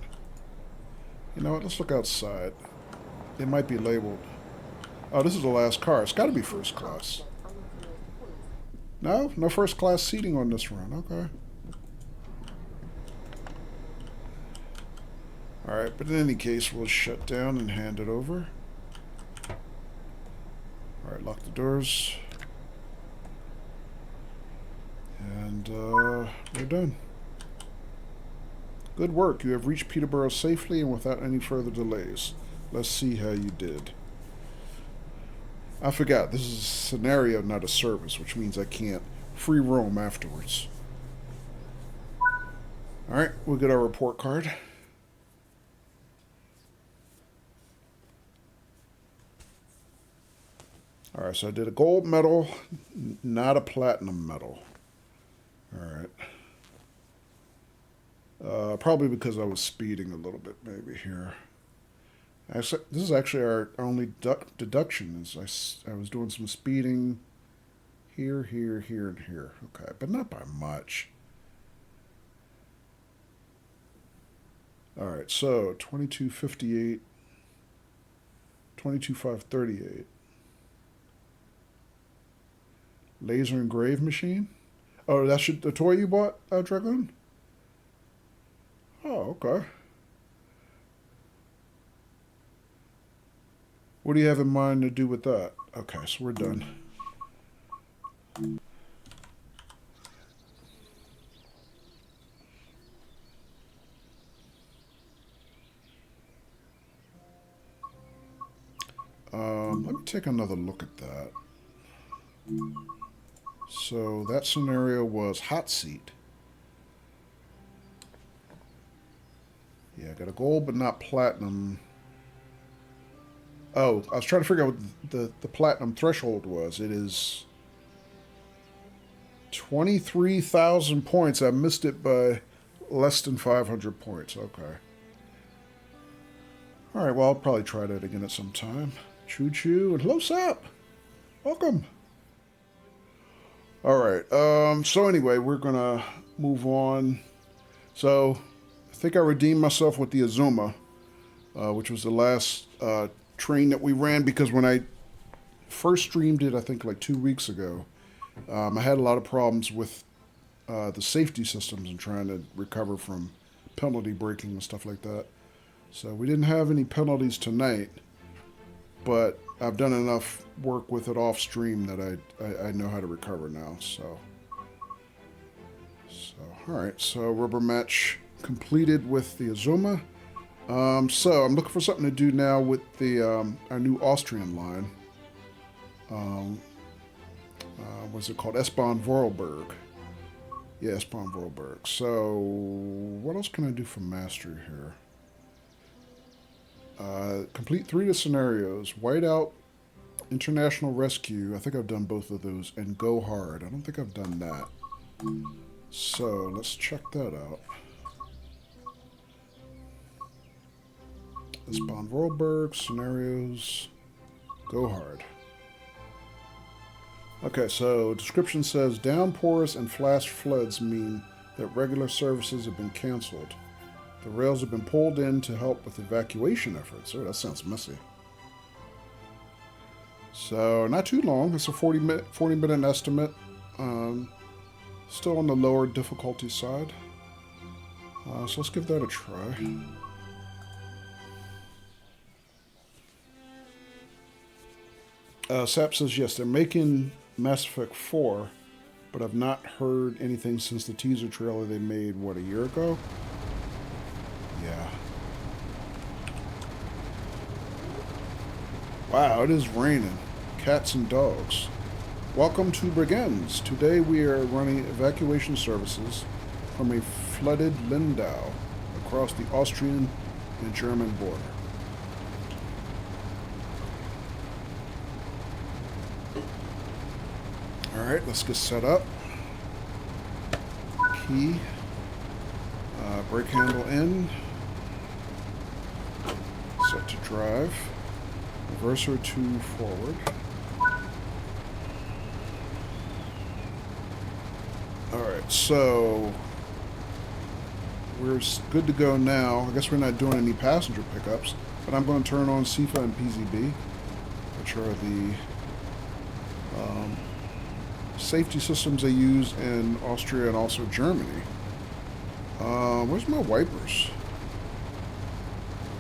You know what? Let's look outside. It might be labeled. Oh, this is the last car. It's got to be first class. No? No first class seating on this run. Okay. Alright, but in any case, we'll shut down and hand it over. Alright, lock the doors. And we're done. Good work. You have reached Peterborough safely and without any further delays. Let's see how you did. I forgot, this is a scenario, not a service, which means I can't free roam afterwards. Alright, we'll get our report card. Alright, so I did a gold medal, not a platinum medal. Alright. Probably because I was speeding a little bit, maybe here. This is actually our only deduction. I was doing some speeding here, here, here, and here. Okay, but not by much. Alright, so 2258, 22538. Laser engrave machine? Oh, that's the toy you bought, Dragoon? Oh, okay. What do you have in mind to do with that? Okay, so we're done. Let me take another look at that. So that scenario was hot seat. Yeah, I got a gold but not platinum. Oh, I was trying to figure out what the platinum threshold was. It is 23,000 points. I missed it by less than 500 points. Okay. All right, well, I'll probably try that again at some time. Choo-choo and hello, Sap. Welcome. All right. So anyway, we're going to move on. So I think I redeemed myself with the Azuma, which was the last train that we ran, because when I first streamed it, I think like 2 weeks ago, I had a lot of problems with the safety systems and trying to recover from penalty braking and stuff like that. So we didn't have any penalties tonight, but I've done enough work with it off stream that I know how to recover now. So all right, so rubber match completed with the Azuma. So I'm looking for something to do now with the our new Austrian line. What's it called? S-Bahn Vorarlberg. Yeah, S-Bahn Vorarlberg. So what else can I do for mastery here? Complete 3 of the scenarios. Whiteout, International Rescue. I think I've done both of those. And Go Hard. I don't think I've done that. So let's check that out. S-Bahn Vorarlberg, scenarios, Go Hard. Okay, so description says downpours and flash floods mean that regular services have been canceled. The rails have been pulled in to help with evacuation efforts. Oh, that sounds messy. So not too long. It's a 40-minute estimate. Still on the lower difficulty side. So let's give that a try. Sap says yes, they're making Mass Effect 4, but I've not heard anything since the teaser trailer they made, what, a year ago? Yeah. Wow, it is raining. Cats and dogs. Welcome to Brigands. Today we are running evacuation services from a flooded Lindau across the Austrian and German border. Alright, let's get set up. Key. Brake handle in. Set to drive. Reverser to forward. Alright, so we're good to go now. I guess we're not doing any passenger pickups, but I'm going to turn on CIFA and PZB, which are the safety systems they use in Austria and also Germany. Where's my wipers?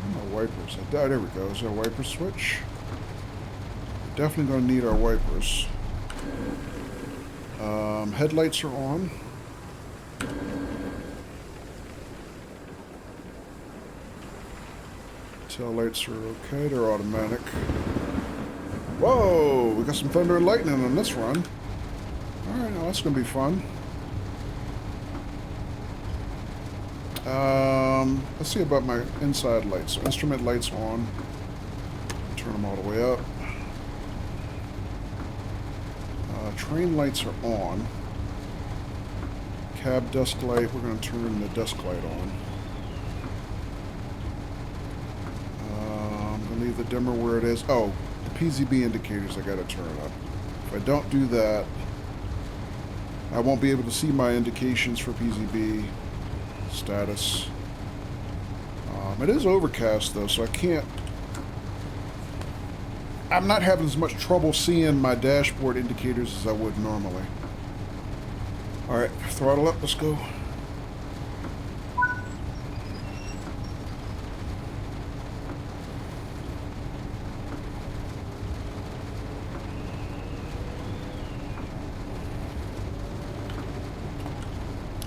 Where are my wipers? There we go. Is there a wiper switch? Definitely going to need our wipers. Headlights are on. Tail lights are okay. They're automatic. Whoa! We got some thunder and lightning on this run. Alright, now that's going to be fun. Let's see about my inside lights. So instrument lights on. Turn them all the way up. Train lights are on. Cab desk light, we're going to turn the desk light on. I'm going to leave the dimmer where it is. Oh, the PZB indicators I got to turn up. If I don't do that, I won't be able to see my indications for PZB status. It is overcast though, so I can't... I'm not having as much trouble seeing my dashboard indicators as I would normally. Alright, throttle up, let's go.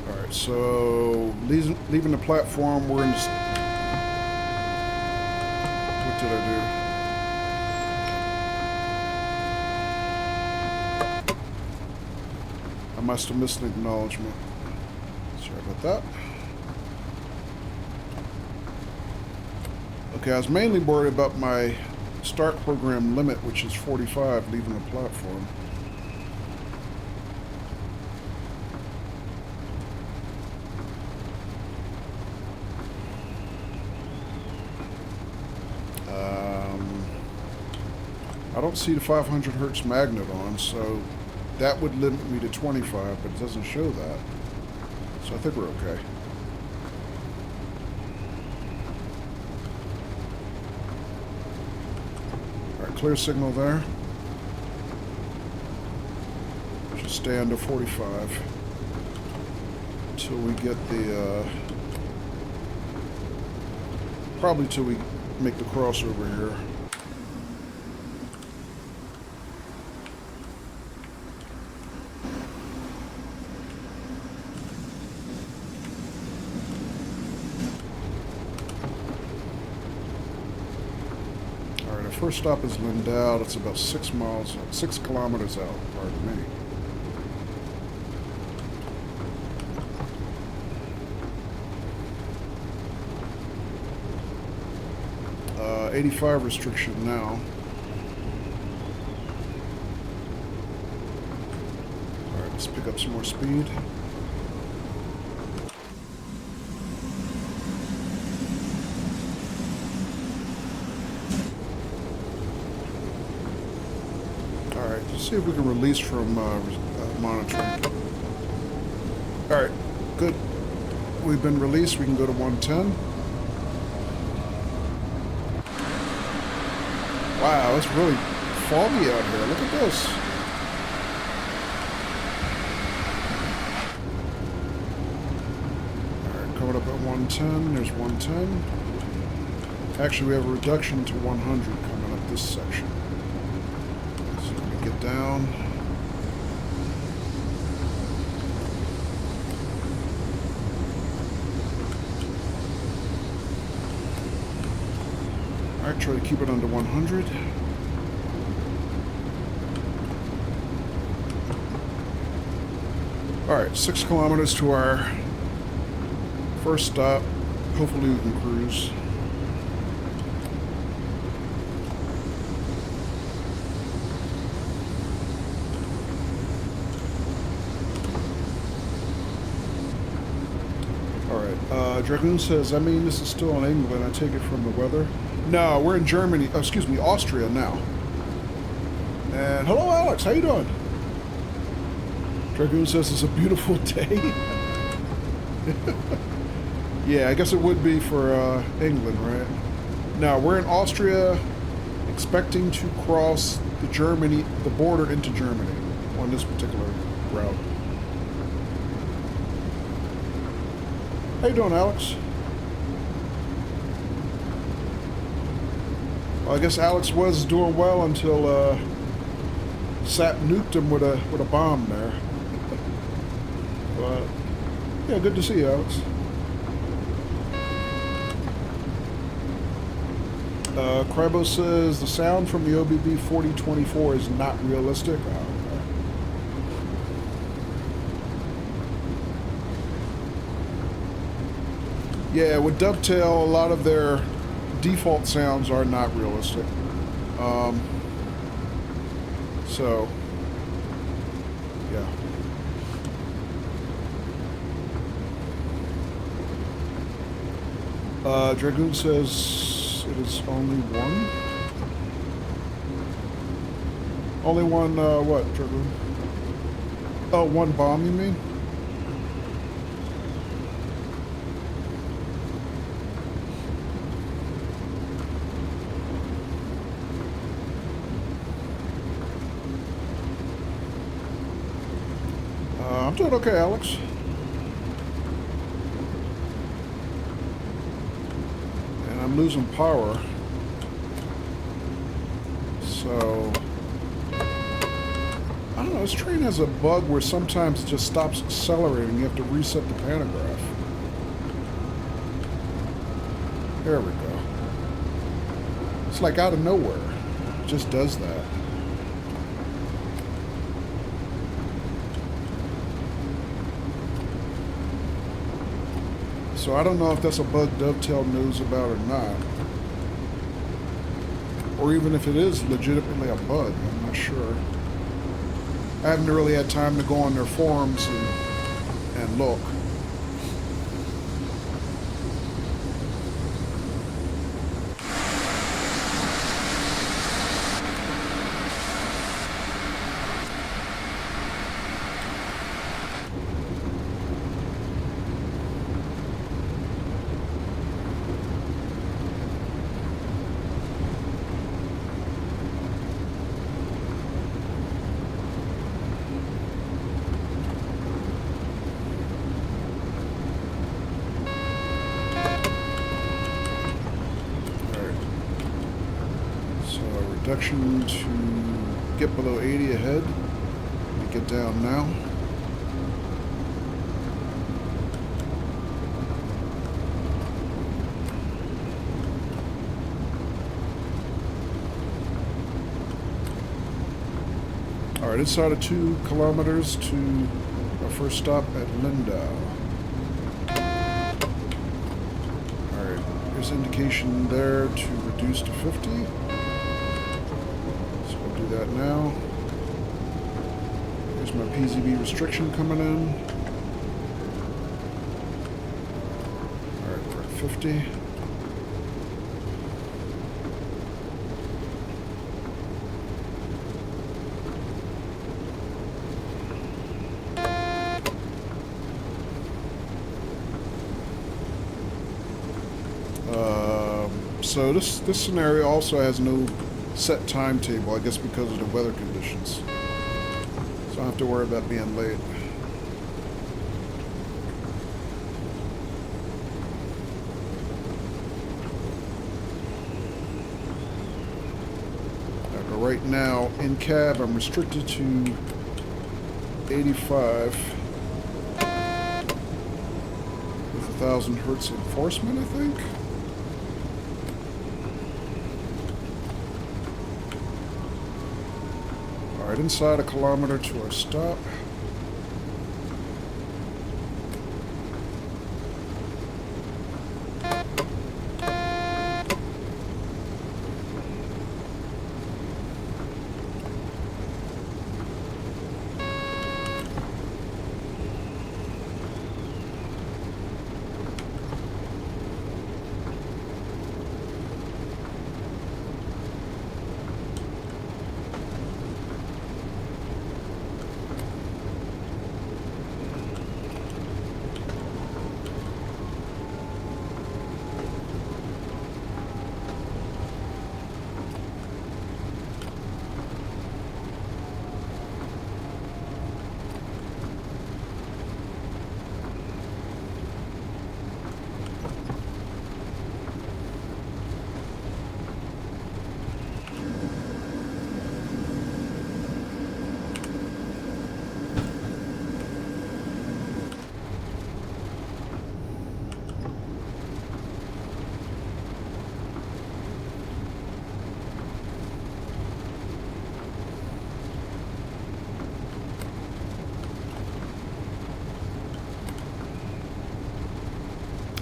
Alright, so leaving the platform, we're in the... What did I do? I must have missed an acknowledgement. Sorry about that. Okay, I was mainly worried about my start program limit, which is 45, leaving the platform. I don't see the 500 hertz magnet on, so that would limit me to 25, but it doesn't show that. So I think we're okay. Alright, clear signal there. Should stay under 45 until we get the, probably till we make the crossover here. First stop is Lindau. That's about 6 kilometers out, pardon me. Uh, 85 restriction now. Alright, let's pick up some more speed. See if we can release from monitoring. Alright, good. We've been released. We can go to 110. Wow, that's really foggy out here. Look at this. Alright, coming up at 110. There's 110. Actually, we have a reduction to 100 coming up this section. So let me get down. Alright, try to keep it under 100. Alright, 6 kilometers to our first stop. Hopefully we can cruise. Dragoon says, I mean, this is still in England. I take it from the weather. No, we're in Germany. Oh, excuse me, Austria now. And hello, Alex. How you doing? Dragoon says it's a beautiful day. Yeah, I guess it would be for England, right? No, we're in Austria, expecting to cross the border into Germany on this particular route. How you doing, Alex? Well, I guess Alex was doing well until Sap nuked him with a bomb there. But yeah, good to see you, Alex. Krybo says the sound from the OBB 4024 is not realistic. Oh, okay. Yeah, with Dovetail, a lot of their default sounds are not realistic. So, yeah. Dragoon says it is only one. Only one, what, Dragoon? Oh, one bomb, you mean? I'm doing okay, Alex. And I'm losing power. So, I don't know, this train has a bug where sometimes it just stops accelerating. You have to reset the pantograph. There we go. It's like out of nowhere. It just does that. So I don't know if that's a bug Dovetail knows about or not. Or even if it is legitimately a bug, I'm not sure. I haven't really had time to go on their forums and look. Reduction to get below 80 ahead. Let me get down now. Alright, inside of 2 kilometers to our first stop at Lindau. Alright, there's indication there to reduce to 50. That now. There's my PZB restriction coming in. Alright, we're at 50. So this scenario also has no set timetable, I guess because of the weather conditions. So I don't have to worry about being late. Right now, in cab, I'm restricted to 85 with 1,000 hertz enforcement, I think. Alright, inside a kilometer to our stop.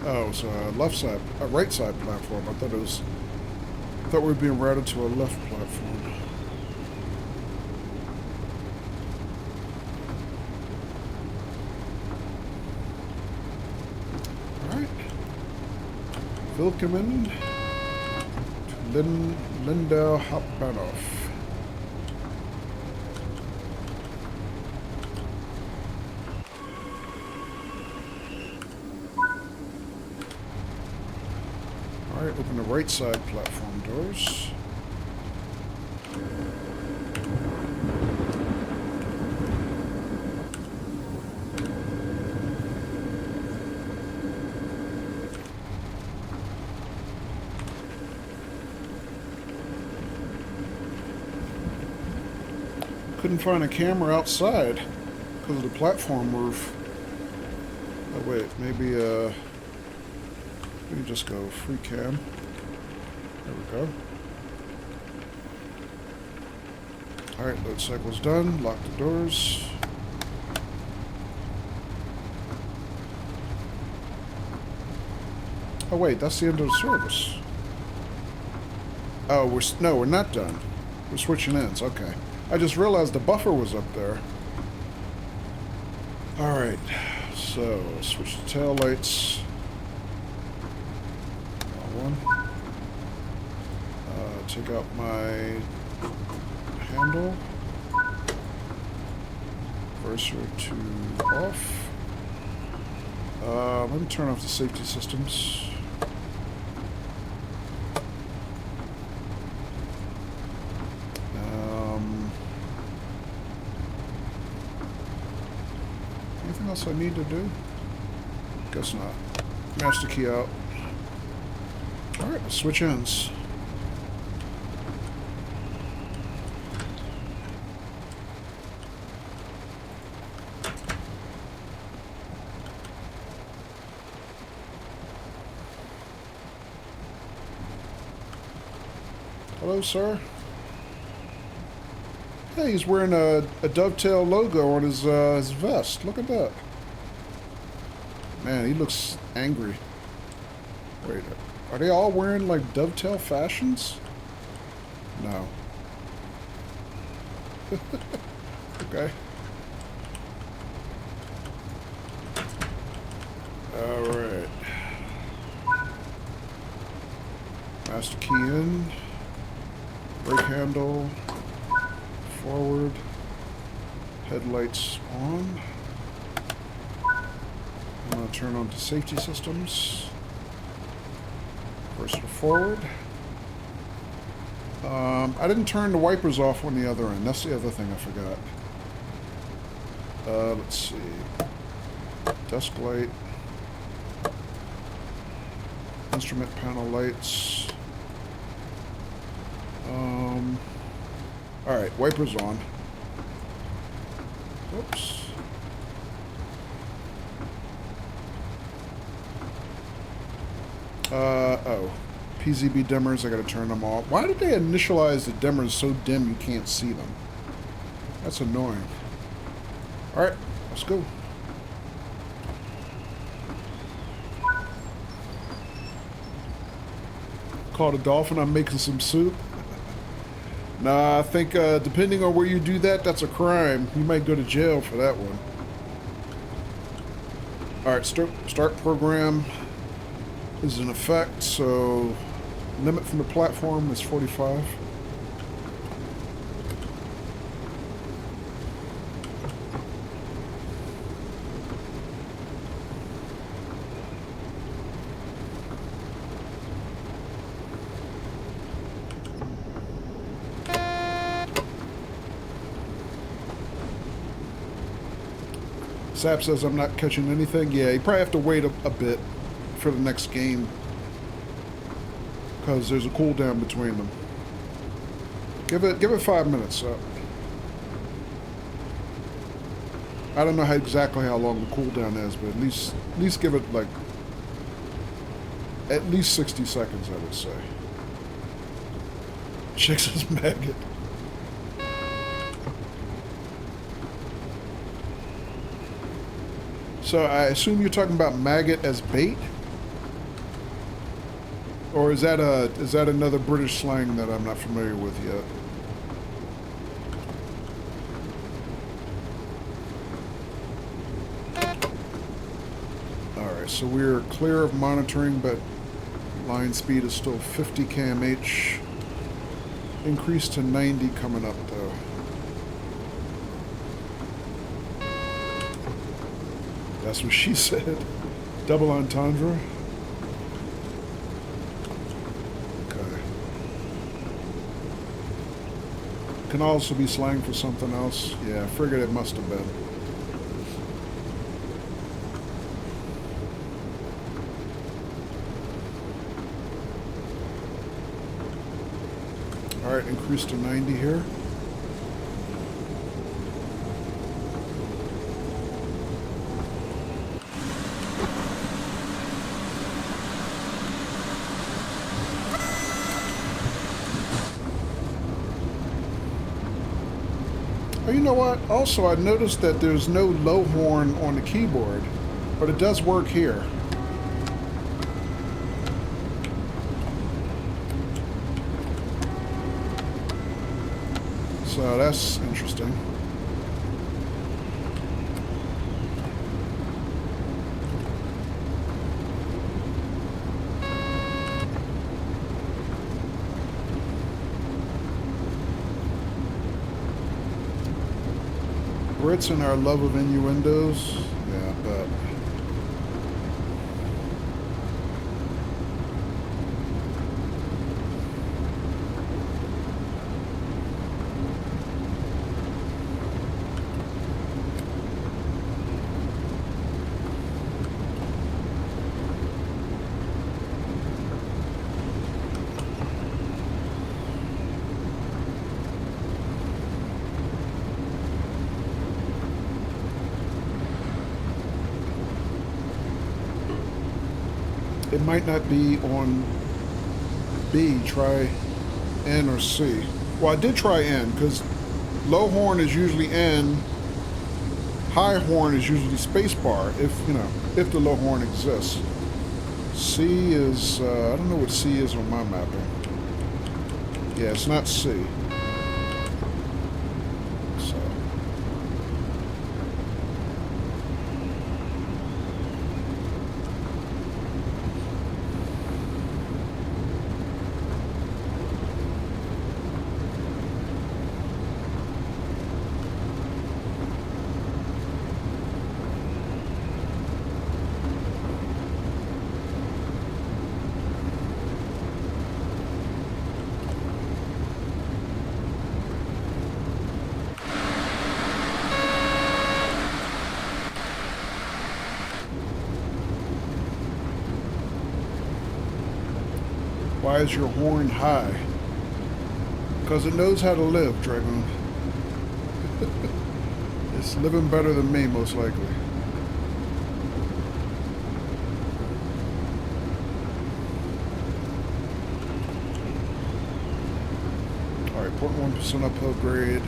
Oh, so a left side, a right side platform. I thought we were being routed to a left platform. All right. Willkommen to Lindau Hauptbahnhof. Alright, open the right side platform doors. Couldn't find a camera outside because of the platform roof. Oh wait, maybe we can just go free cam. There we go. Alright, load cycle's done. Lock the doors. Oh wait, that's the end of the service. Oh, we're not done. We're switching ends, okay. I just realized the buffer was up there. Alright, so switch the tail lights. Take out my handle. Cursor to off. Let me turn off the safety systems. Anything else I need to do? Guess not. Master key out. Alright, let's switch ends. Hello, sir. Hey, he's wearing a dovetail logo on his vest. Look at that. Man, he looks angry. Wait, are they all wearing like dovetail fashions? No. Okay. Alright. Master key in. Brake handle. Forward. Headlights on. I'm going to turn on to safety systems. Cursor forward. I didn't turn the wipers off on the other end. That's the other thing I forgot. Let's see. Desk light. Instrument panel lights. Alright, wipers on. Oops. Oh. PZB dimmers, I gotta turn them off. Why did they initialize the dimmers so dim you can't see them? That's annoying. Alright, let's go. Caught a dolphin, I'm making some soup. Nah, I think depending on where you do that, that's a crime. You might go to jail for that one. Alright, start program is in effect, so limit from the platform is 45. Sap says I'm not catching anything. Yeah, you probably have to wait a bit for the next game because there's a cooldown between them. Give it 5 minutes up. I don't know exactly how long the cooldown is, but at least give it like at least 60 seconds, I would say. Chicks is maggot. So I assume you're talking about maggot as bait? Or is that another British slang that I'm not familiar with yet? Alright, so we're clear of monitoring, but line speed is still 50 kmh. Increase to 90 coming up though. That's what she said. Double entendre. Okay. Can also be slang for something else. Yeah, I figured it must have been. Alright, increase to 90 here. Oh, you know what? Also, I noticed that there's no low horn on the keyboard, but it does work here. So that's interesting. Brits and our love of innuendos. Yeah, I bet. It might not be on B. Try N or C. Well, I did try N because low horn is usually N. High horn is usually spacebar if the low horn exists. C is I don't know what C is on my mapping. Yeah, it's not C. So. Why is your horn high? Because it knows how to live, Dragoon. It's living better than me, most likely. Alright, 0.1% uphill grade.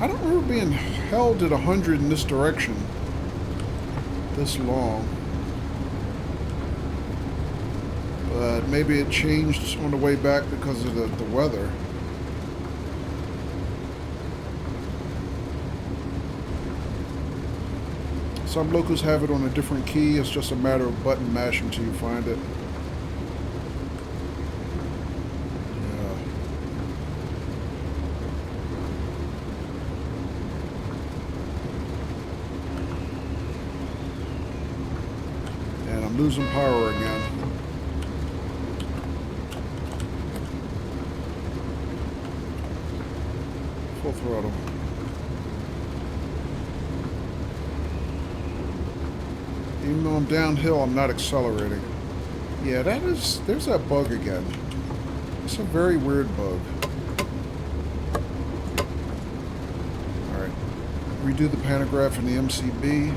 I don't remember being held at 100 in this direction this long. But maybe it changed on the way back because of the weather. Some locals have it on a different key. It's just a matter of button mashing until you find it. Yeah. And I'm losing power again. Full throttle. Even though I'm downhill, I'm not accelerating. Yeah, there's that bug again. It's a very weird bug. Alright. Redo the pantograph in the MCB.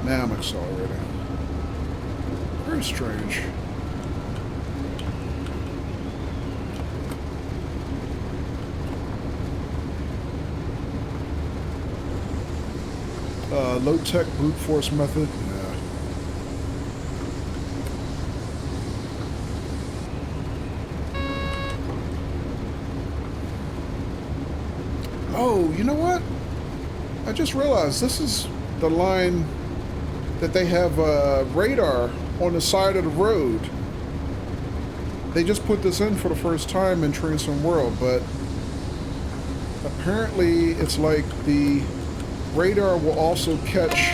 Now I'm accelerating. Very strange. Low-tech brute force method. Yeah. Oh, you know what? I just realized this is the line that they have radar on the side of the road. They just put this in for the first time in Train Sim World, but apparently it's like the radar will also catch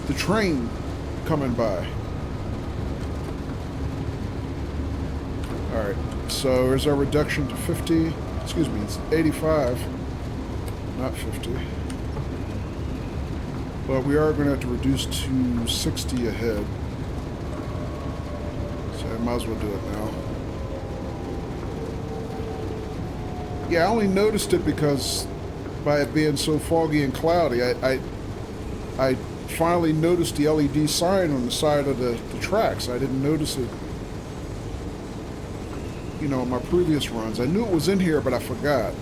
the train coming by. Alright, so here's our reduction to 50. Excuse me, it's 85, not 50. But we are going to have to reduce to 60 ahead. So I might as well do it now. Yeah, I only noticed it because by it being so foggy and cloudy, I finally noticed the LED sign on the side of the tracks. I didn't notice it, you know, in my previous runs. I knew it was in here, but I forgot.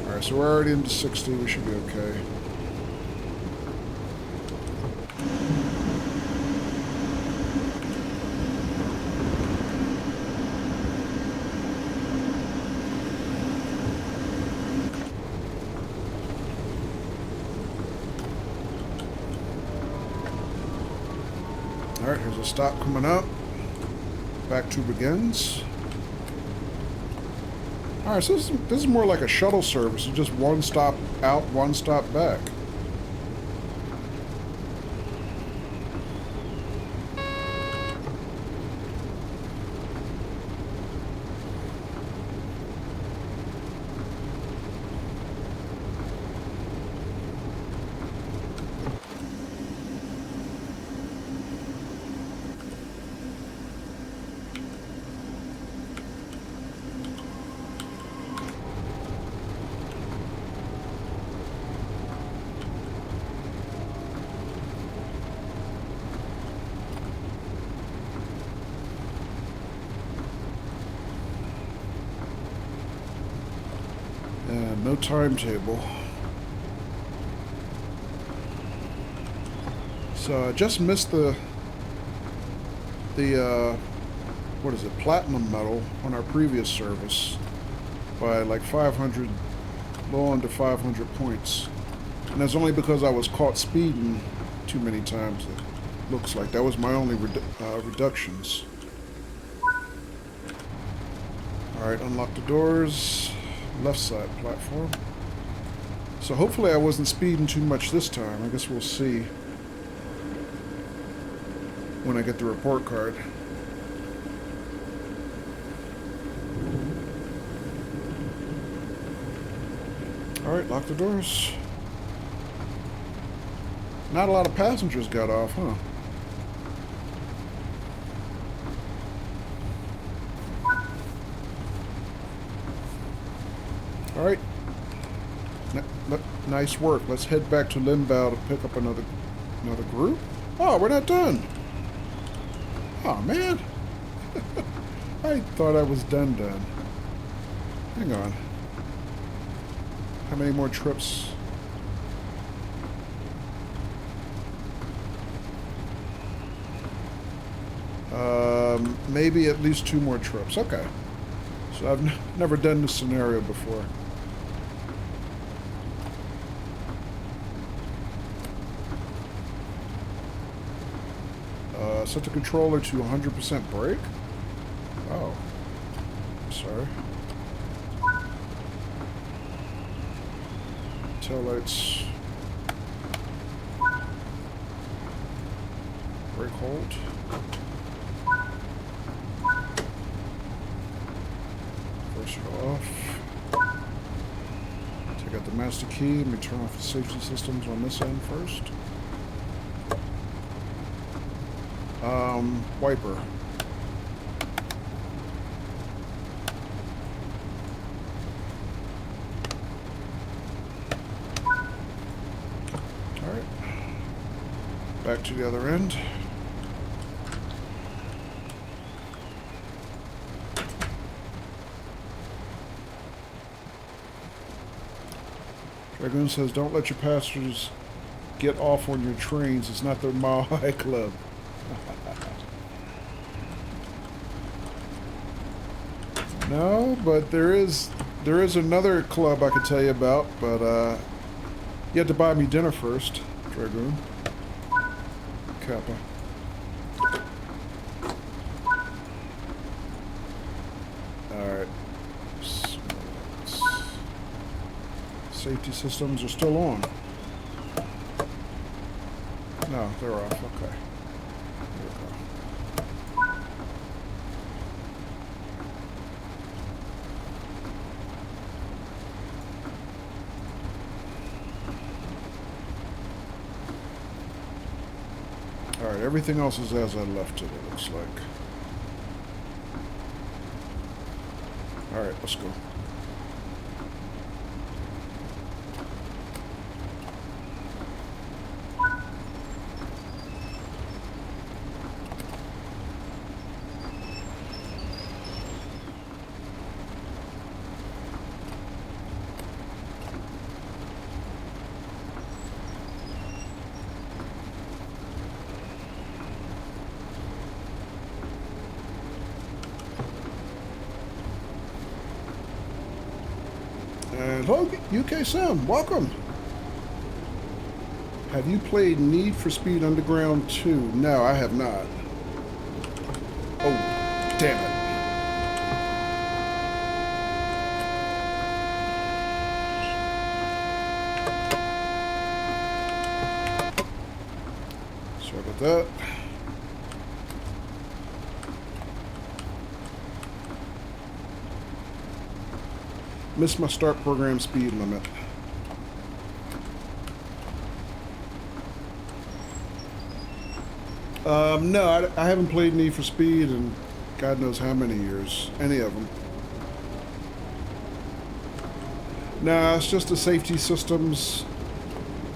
Alright, so we're already into 60. We should be okay. Alright, here's a stop coming up. Back to begins. Alright, so this is more like a shuttle service. It's just one stop out, one stop back. And no timetable. So I just missed the what is it, platinum medal on our previous service by like 500, low under 500 points. And that's only because I was caught speeding too many times. It looks like that was my only reductions. Alright, unlock the doors. Left side platform. So hopefully I wasn't speeding too much this time. I guess we'll see when I get the report card. Alright, lock the doors. Not a lot of passengers got off, huh? Alright. Nice work. Let's head back to Limbow to pick up another group. Oh, we're not done. Oh, man. I thought I was done. Hang on. How many more trips? Maybe at least 2 more trips. Okay. So I've never done this scenario before. Set the controller to 100% brake. Oh. Sorry. Taillights. Brake hold. First off. Take out the master key. Let me turn off the safety systems on this end first. Wiper. Alright. Back to the other end. Dragoon says, don't let your passengers get off on your trains. It's not the Mile High Club. No, but there is another club I could tell you about, but you have to buy me dinner first, Dragoon. Kappa. Alright. Safety systems are still on. No, they're off. Okay. There we go. Alright, everything else is as I left it, it looks like. Alright, let's go. And hello, UK Sam, welcome. Have you played Need for Speed Underground 2? No, I have not. Oh, damn it. Sorry about that. Missed my start program speed limit. No, I haven't played Need for Speed in God knows how many years. Any of them. No, it's just the safety systems.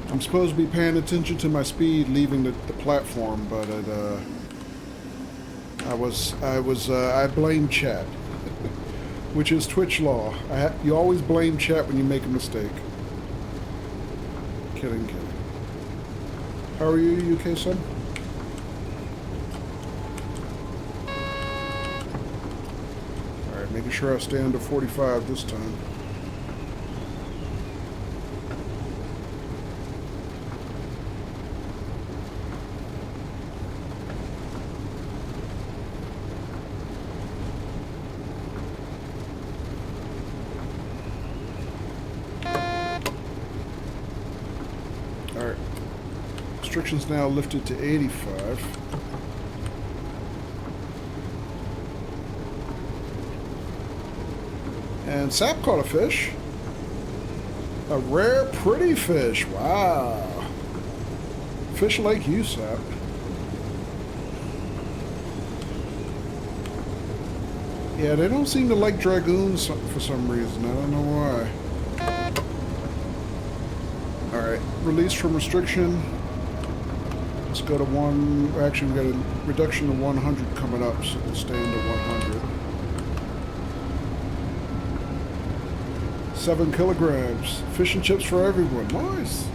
I'm supposed to be paying attention to my speed leaving the platform, but it, I blame chat. Which is Twitch law. You always blame chat when you make a mistake. Kidding. How are you, UK son? Alright, making sure I stay under 45 this time. Restrictions now lifted to 85. And Sap caught a fish. A rare pretty fish. Wow. Fish like you, Sap. Yeah, they don't seem to like dragoons for some reason. I don't know why. Alright, release from restriction. Let's go to one. Actually, we got a reduction to 100 coming up, so we'll stay into 100. 7 kilograms. Fish and chips for everyone. Nice.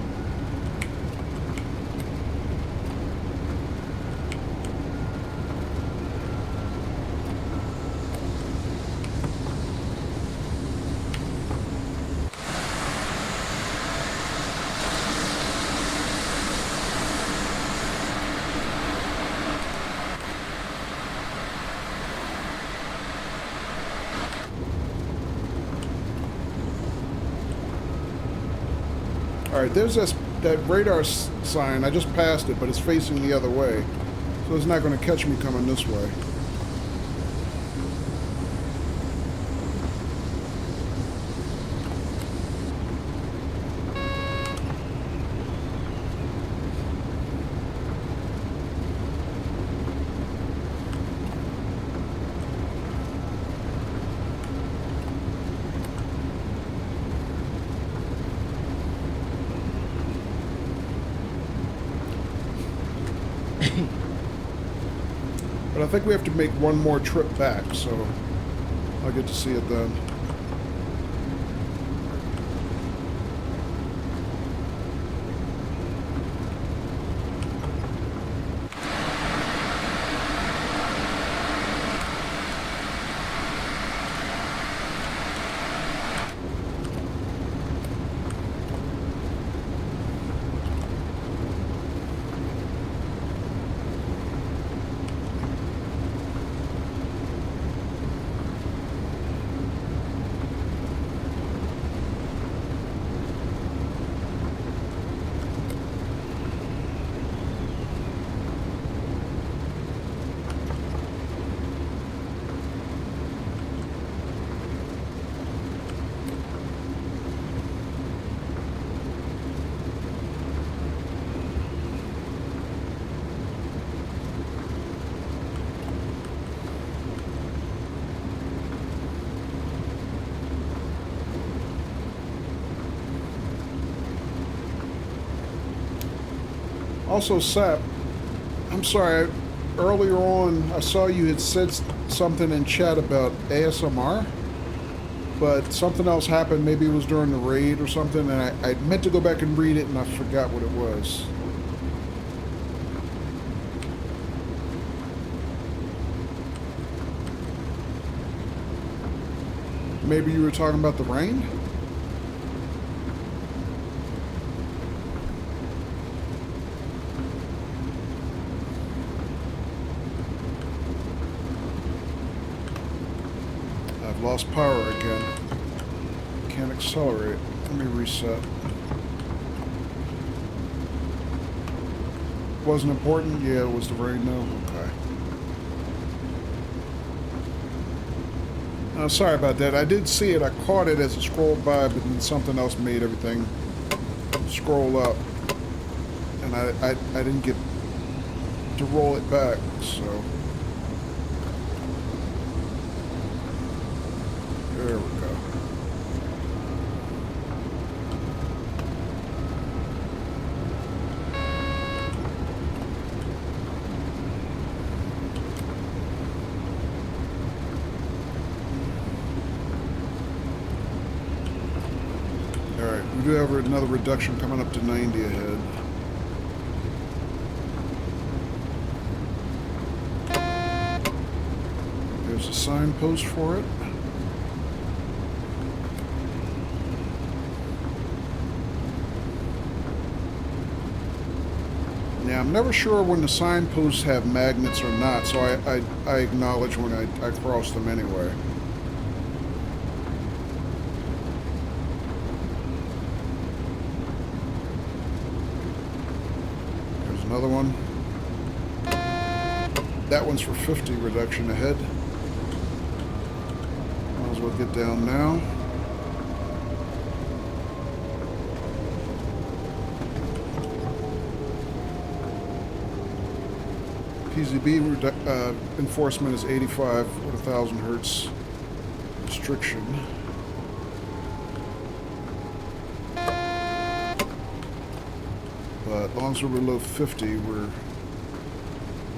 Alright, there's that radar sign. I just passed it, but it's facing the other way. So it's not going to catch me coming this way. But I think we have to make one more trip back, so I'll get to see it then. Also, Sap, I'm sorry, earlier on I saw you had said something in chat about ASMR, but something else happened. Maybe it was during the raid or something, and I meant to go back and read it, and I forgot what it was. Maybe you were talking about the rain? I've lost power again. Can't accelerate. Let me reset. Wasn't important? Yeah, it was the rain. No? Okay. Sorry about that. I did see it. I caught it as it scrolled by, but then something else made everything scroll up. And I didn't get to roll it back, so... There we go. Alright, we do have another reduction coming up to 90 ahead. There's a signpost for it. Yeah, I'm never sure when the signposts have magnets or not, so I acknowledge when I cross them anyway. There's another one. That one's for 50 reduction ahead. Might as well get down now. PZB enforcement is 85 with 1,000 hertz restriction. But as long as we're below 50, we're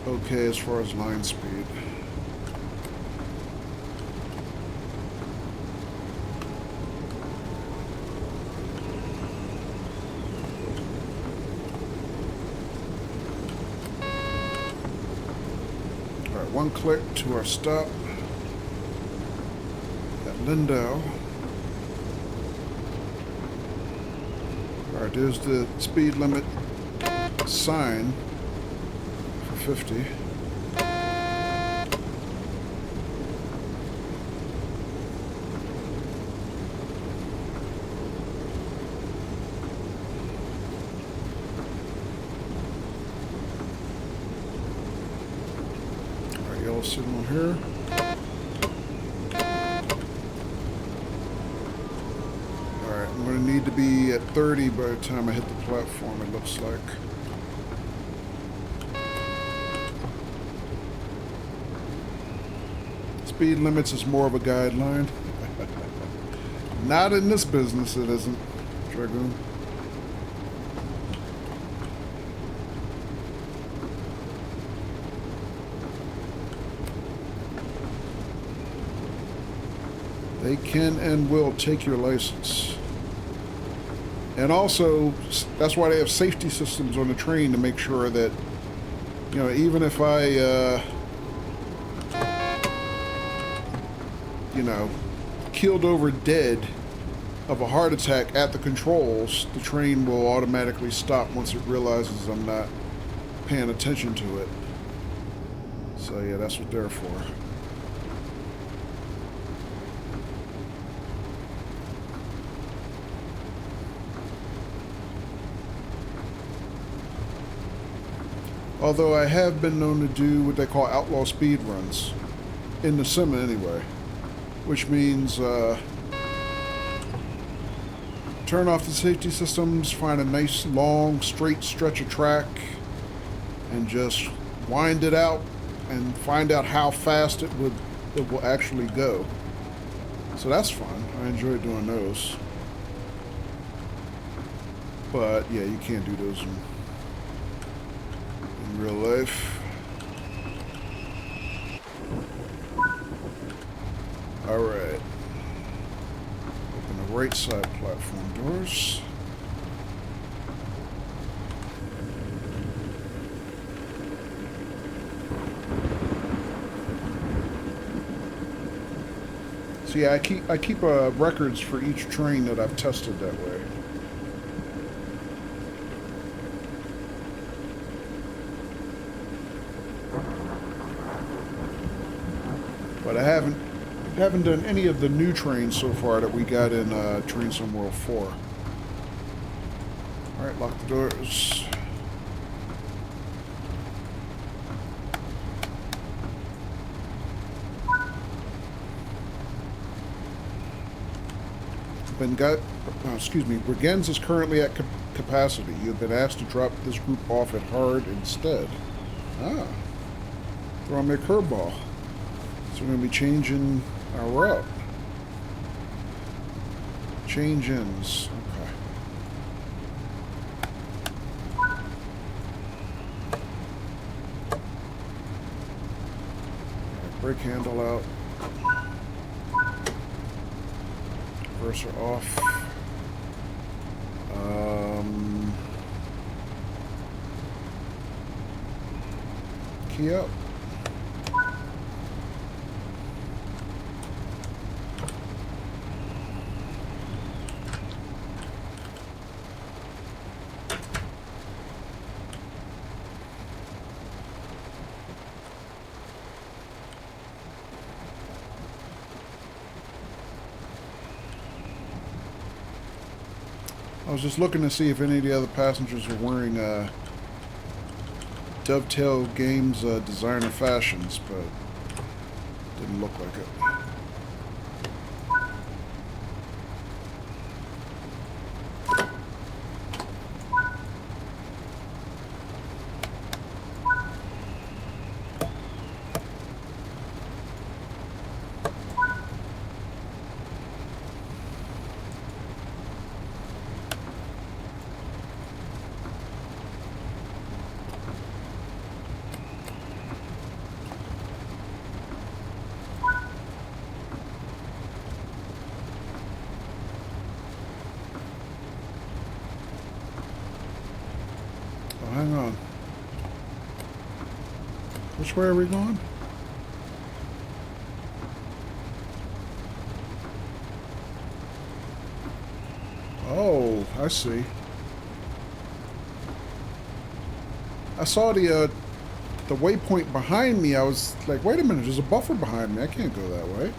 okay as far as line speed. Alright, one click to our stop at Lindau. Alright, there's the speed limit sign for 50. Alright, yellow signal here. Alright, I'm going to need to be at 30 by the time I hit the platform, it looks like. Speed limits is more of a guideline. Not in this business, it isn't, Dragoon. They can and will take your license. And also, that's why they have safety systems on the train to make sure that, you know, even if I, you know, keeled over dead of a heart attack at the controls, the train will automatically stop once it realizes I'm not paying attention to it. So yeah, that's what they're for. Although I have been known to do what they call outlaw speed runs. In the sim anyway. Which means turn off the safety systems, find a nice long straight stretch of track, and just wind it out and find out how fast it will actually go. So that's fun. I enjoy doing those. But yeah, you can't do those in real life. Alright. Open the right side platform doors. So yeah, I keep records for each train that I've tested that way. But I haven't done any of the new trains so far that we got in Train Sim World 4. Alright, lock the doors. Brigands is currently at capacity. You have been asked to drop this group off at Hard instead. Ah. Throw me a curveball. So we're going to be changing our route. Change ins. Okay. Right, brake handle out. Reverser off. Key up. I was just looking to see if any of the other passengers were wearing Dovetail Games designer fashions, but didn't look like it. Which way are we going? Oh, I see. I saw the waypoint behind me. I was like, wait a minute, there's a buffer behind me. I can't go that way.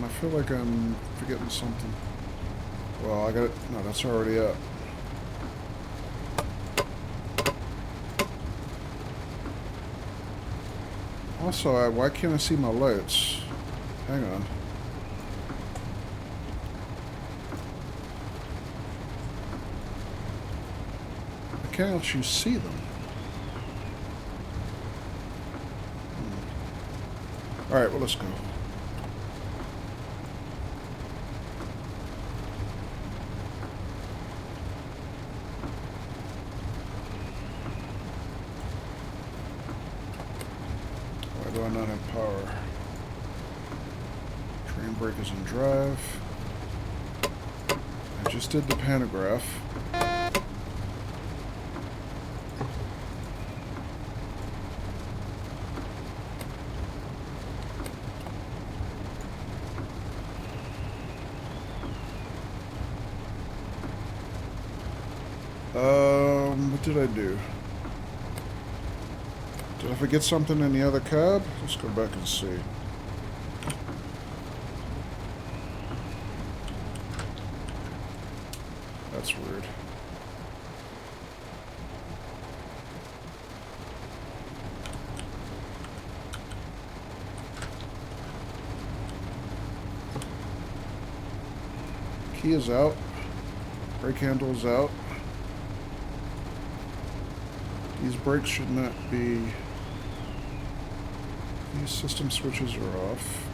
I feel like I'm forgetting something. Well, I got it. No, that's already up. Also, why can't I see my lights? Hang on. Why can't you see them? Alright, well, let's go. Why do I not have power? Train brake is in drive. I just did the pantograph. What did I do? Did I forget something in the other cab? Let's go back and see. That's weird. Key is out. Brake handle is out. These brakes should not be... These system switches are off.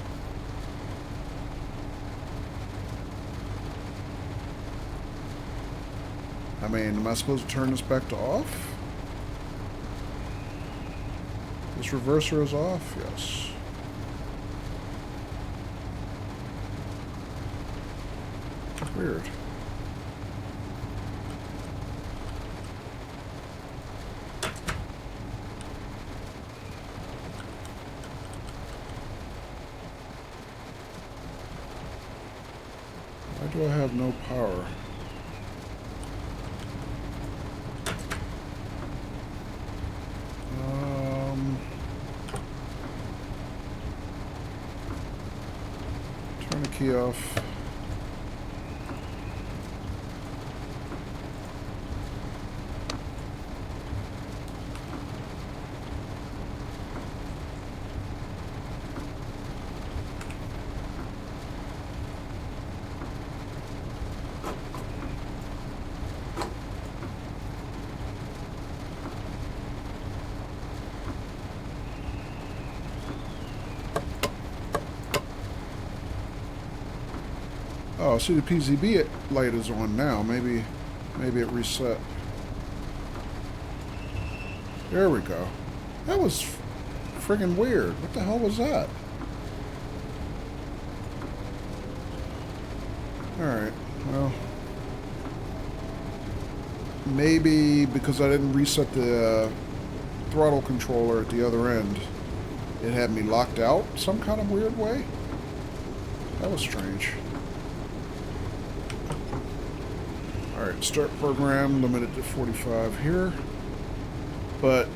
I mean, am I supposed to turn this back to off? This reverser is off? Yes. Weird. Why do I have no power? Turn the key off. Oh, see the PCB light is on now. Maybe it reset. There we go. That was friggin' weird. What the hell was that? Alright, well. Maybe because I didn't reset the throttle controller at the other end, it had me locked out some kind of weird way. That was strange. Alright, start program, limited to 45 here. But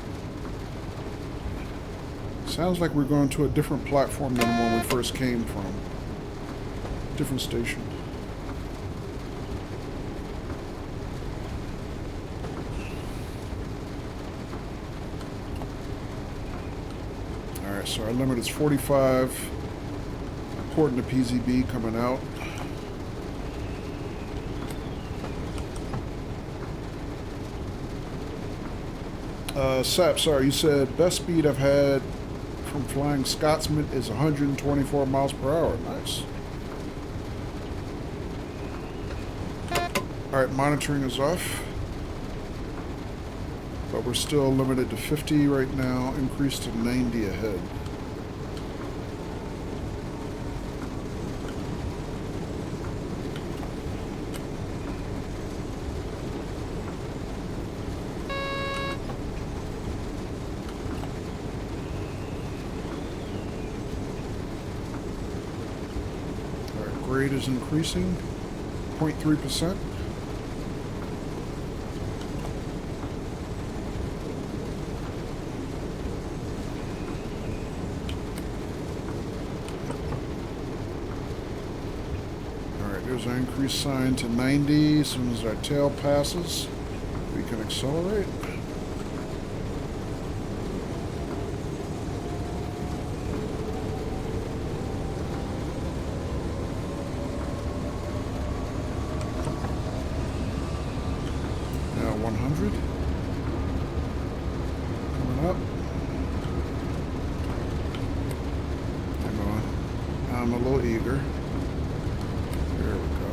sounds like we're going to a different platform than when we first came from. Different station. Alright, so our limit is 45. Porting the PCB coming out. Sap, sorry, you said best speed I've had from flying Scotsman is 124 miles per hour. Nice. Alright, monitoring is off. But we're still limited to 50 right now, increased to 90 ahead. rate is increasing, 0.3%. Alright, there's our increase sign to 90. As soon as our tail passes, we can accelerate. Now 100. Coming up. Hang on. I'm a little eager. There we go.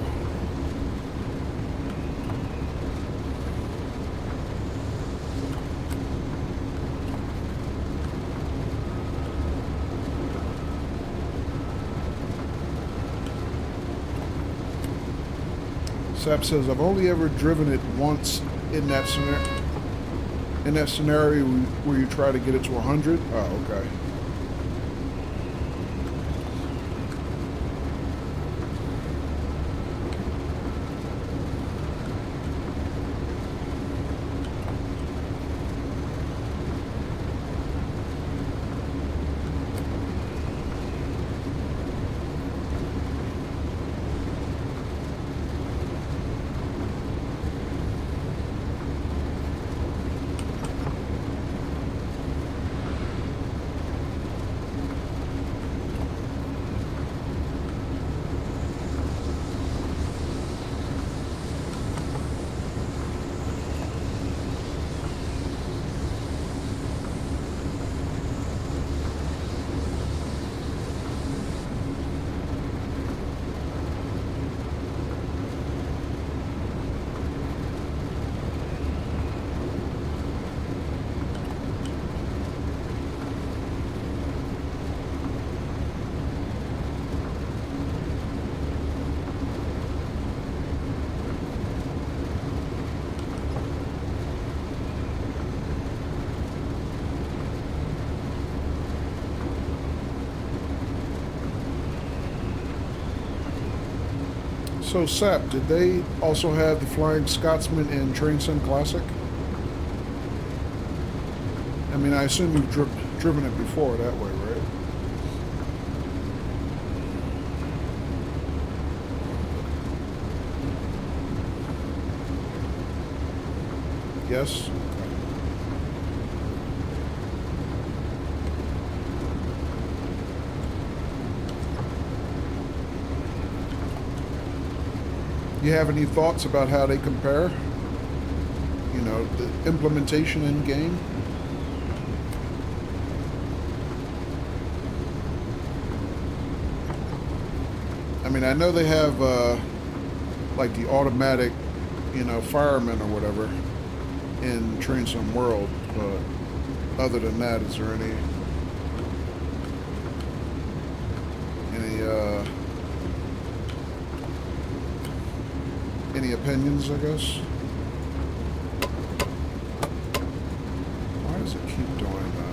Sap says, I've only ever driven it once in that scenario where you try to get it to 100. Oh, okay. So, Sap, did they also have the Flying Scotsman in Train Sim Classic? I mean, I assume you've driven it before that way, right? Yes? You have any thoughts about how they compare? You know, the implementation in game? I mean, I know they have, like the automatic, you know, firemen or whatever in Train Sim World, but other than that, is there any opinions, I guess? Why does it keep doing that?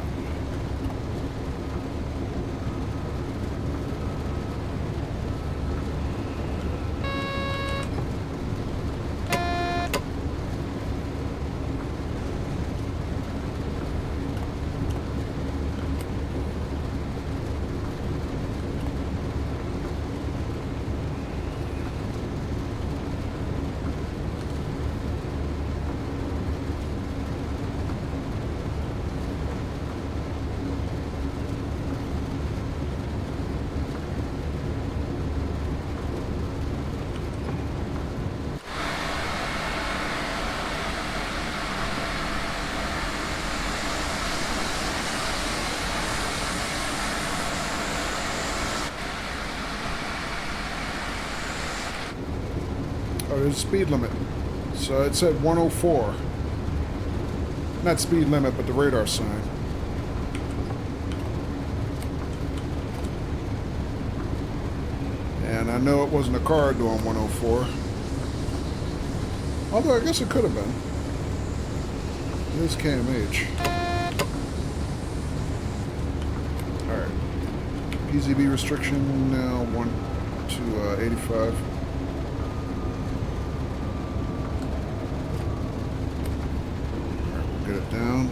Oh, there's a speed limit. So it said 104. Not speed limit, but the radar sign. And I know it wasn't a car doing 104. Although I guess it could have been. It is KMH. Alright. PZB restriction now 1. to 85. Alright, we'll get it down.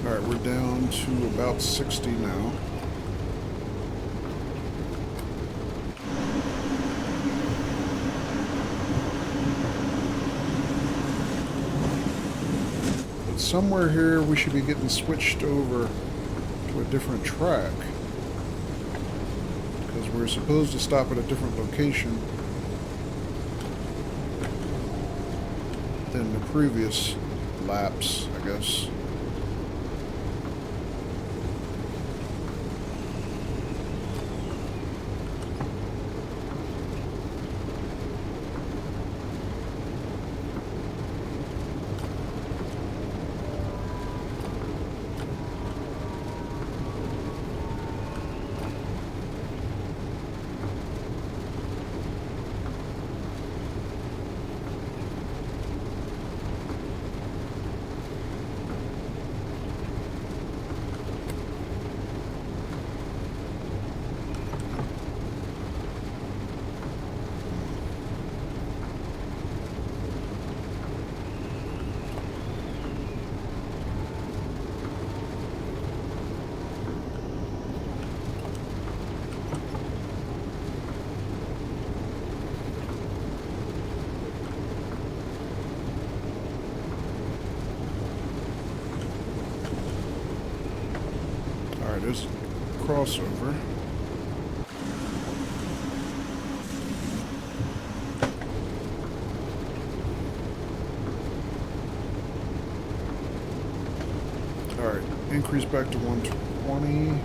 Alright, we're down to about 60 now. But somewhere here we should be getting switched over to a different track. Because we're supposed to stop at a different location than the previous laps, I guess. There's crossover. Alright, increase back to 120.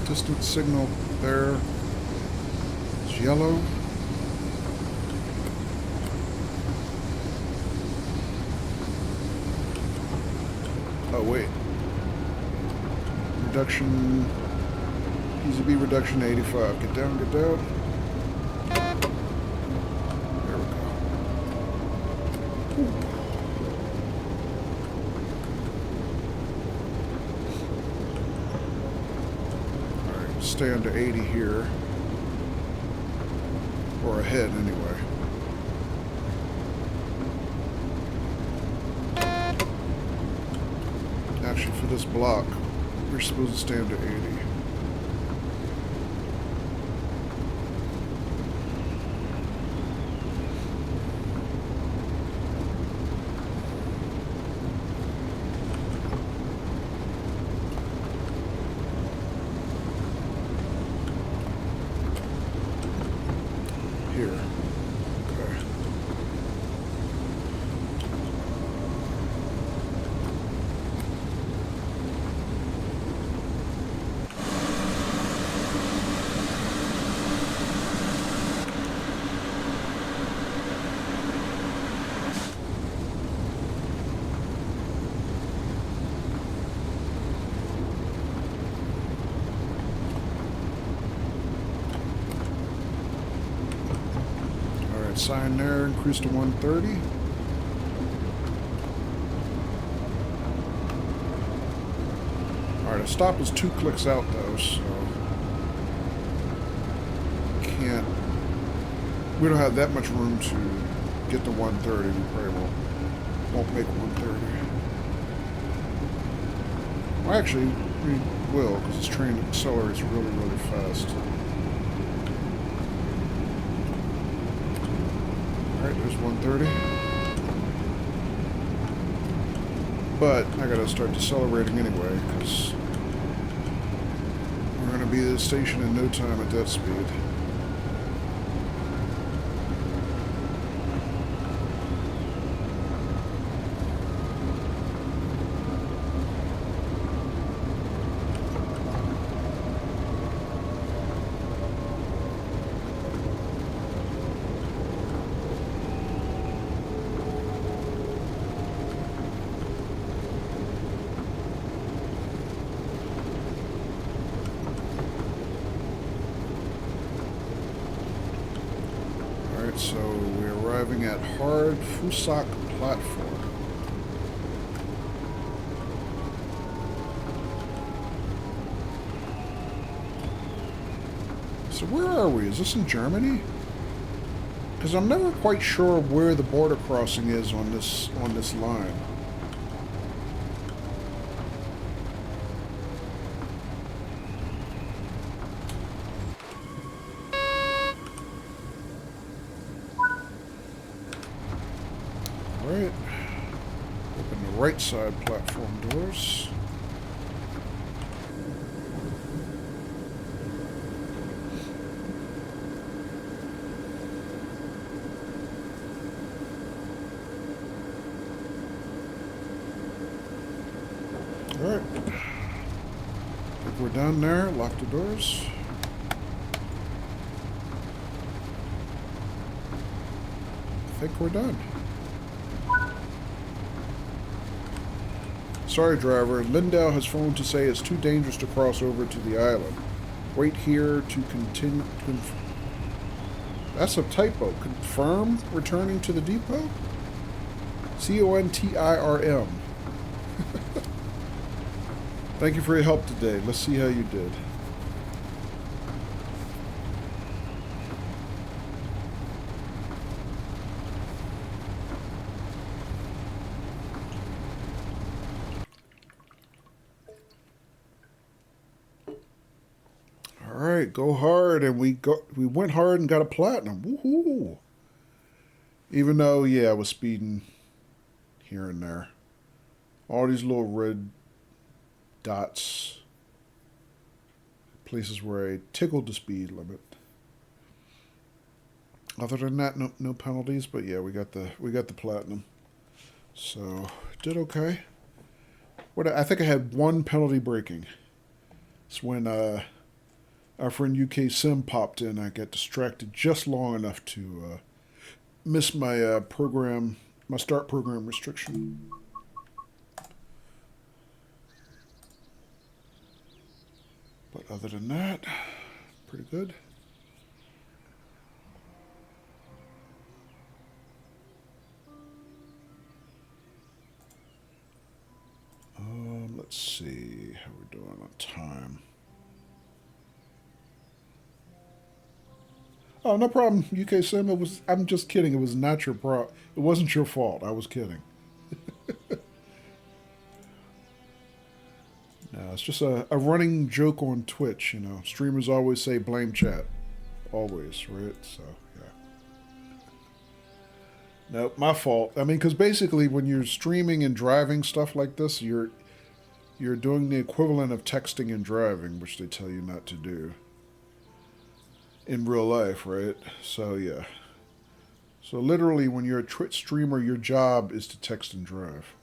Distant signal there is yellow. Oh wait. Reduction, easy B reduction to 85. Get down, get down. There we go. Ooh. Stay under 80 here, or ahead anyway. Actually, for this block, we're supposed to stay under 80. Here. Okay. Sign there, increase to 130. Alright, a stop is 2 clicks out though, so can't, we don't have that much room to get to 130. We probably won't make 130. Well, actually, I mean, will, because this train accelerates really, really fast. Alright, there's 130. But I gotta start decelerating anyway, because we're gonna be at the station in no time at that speed. So we're arriving at Hard Fusak platform. So where are we? Is this in Germany? Because I'm never quite sure where the border crossing is on this line. Alright. Open the right side platform doors. Alright. If we're down there, lock the doors. I think we're done. Sorry, driver. Lindau has phoned to say it's too dangerous to cross over to the island. Wait here to continue. That's a typo. Confirm returning to the depot? CONTIRM. Thank you for your help today. Let's see how you did. Alright, go hard, and we went hard and got a platinum. Woohoo! Even though, yeah, I was speeding here and there. All these little red dots. Places where I tickled the speed limit. Other than that, no penalties, but yeah, we got the platinum. So, did okay. I think I had one penalty braking. It's when our friend UK Sim popped in. I got distracted just long enough to miss my my start program restriction. But other than that, pretty good. Let's see how we're doing on time. Oh, no problem, UK Sim. I'm just kidding. It was not your It wasn't your fault. I was kidding. No, it's just a running joke on Twitch. You know, streamers always say blame chat. Always, right? So, yeah. Nope, my fault. I mean, because basically when you're streaming and driving stuff like this, you're doing the equivalent of texting and driving, which they tell you not to do in real life, right? So, yeah. So literally, when you're a Twitch streamer, your job is to text and drive.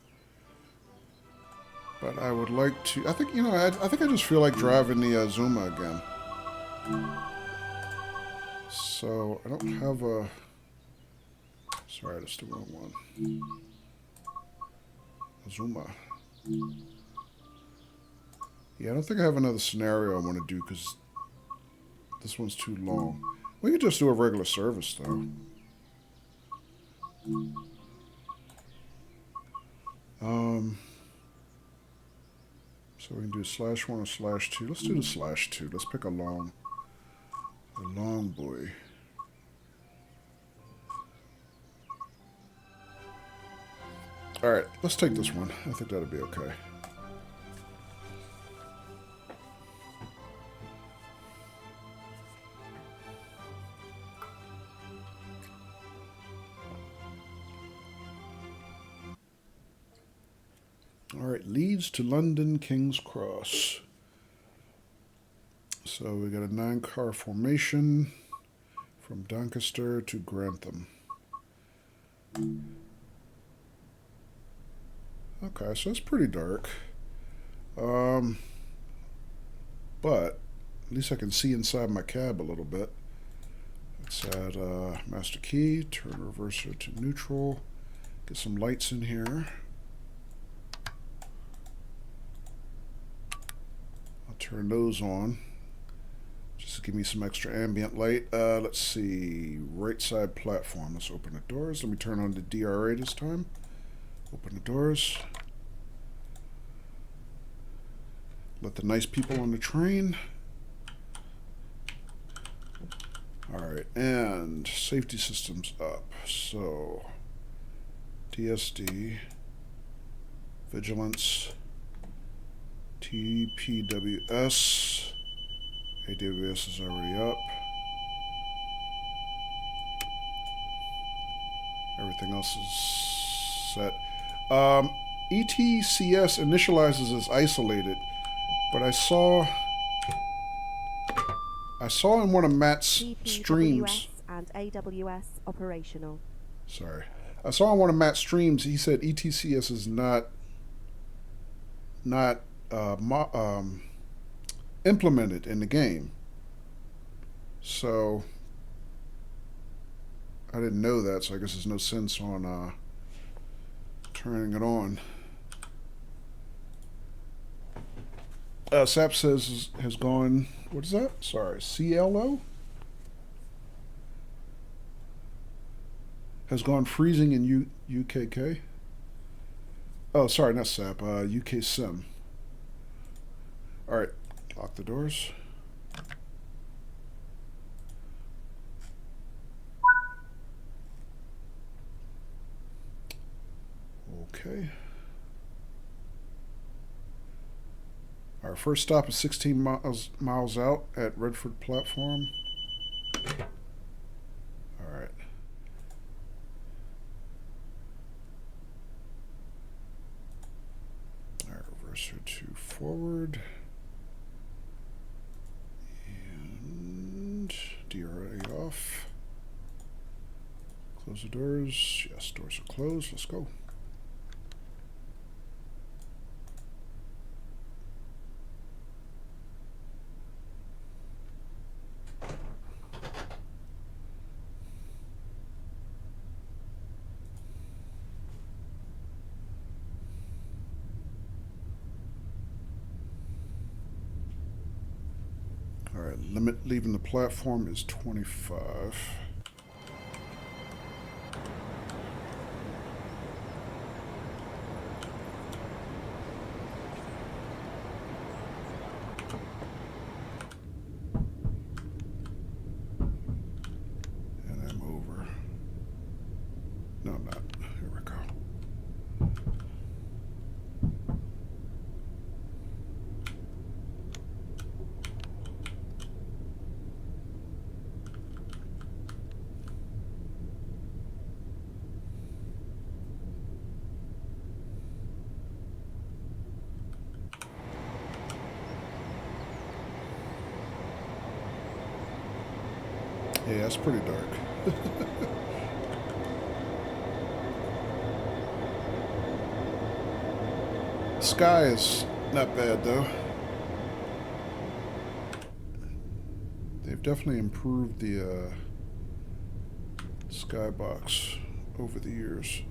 But I would like to... I think, I think I just feel like driving the Zuma again. So, I don't have a... Sorry, that's the wrong one. Zuma. Yeah, I don't think I have another scenario I want to do, because this one's too long. We could just do a regular service, though. So we can do /1 or /2. Let's do the /2. Let's pick a long boy. Alright, let's take this one. I think that'll be okay. Alright, leads to London King's Cross. So we got a 9-car formation from Doncaster to Grantham. Okay, so it's pretty dark. But at least I can see inside my cab a little bit. Let's add master key, turn reverser to neutral, get some lights in here. I'll turn those on just to give me some extra ambient light. Let's see, right side platform. Let's open the doors. Let me turn on the DRA this time. Open the doors. Let the nice people on the train. Alright, and safety systems up. So, TSD, vigilance, TPWS, AWS is already up. Everything else is set. ETCS initializes as isolated, but I saw in one of Matt's streams. and AWS operational. Sorry, I saw in one of Matt's streams. He said ETCS is not implemented in the game. So I didn't know that. So I guess there's no sense on turning it on. SAP says has gone. What is that? Sorry, CLO has gone freezing in UKK. Oh, sorry, not SAP. UK Sim. All right, lock the doors. Okay. Our first stop is 16 miles out at Redford platform. All right. All right, reverser to forward. And DRA off. Close the doors. Yes, doors are closed. Let's go. All right, limit leaving the platform is 25. And I'm over. No, I'm not. Here we go. Yeah, it's pretty dark. Sky is not bad though. They've definitely improved the skybox over the years.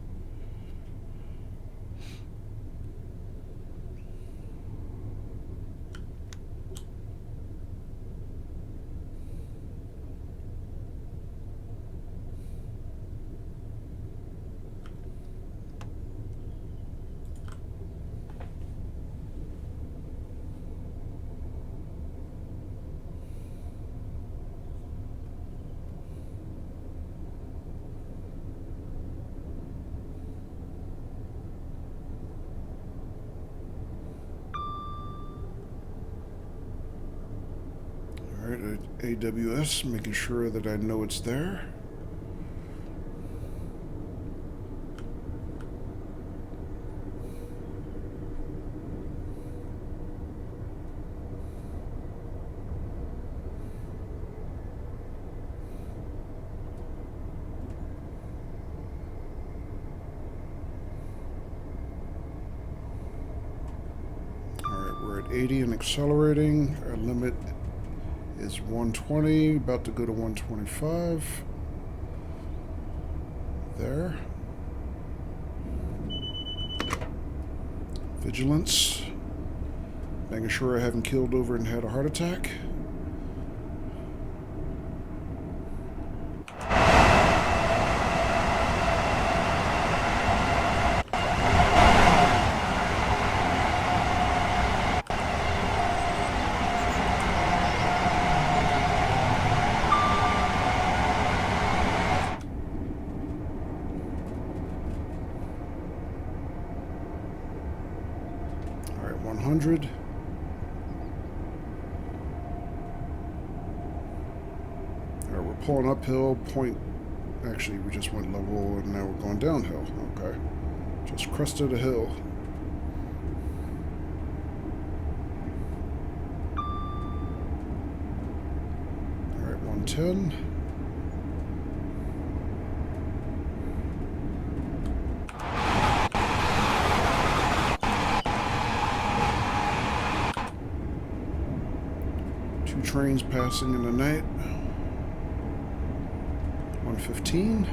Alright, AWS, making sure that I know it's there. 80 and accelerating. Our limit is 120, about to go to 125. There. Vigilance. Making sure I haven't killed over and had a heart attack. All right, 100. We're pulling uphill. Actually, we just went level and now we're going downhill. Okay. Just crested a hill. Alright, 110. Two trains passing in the night. 115.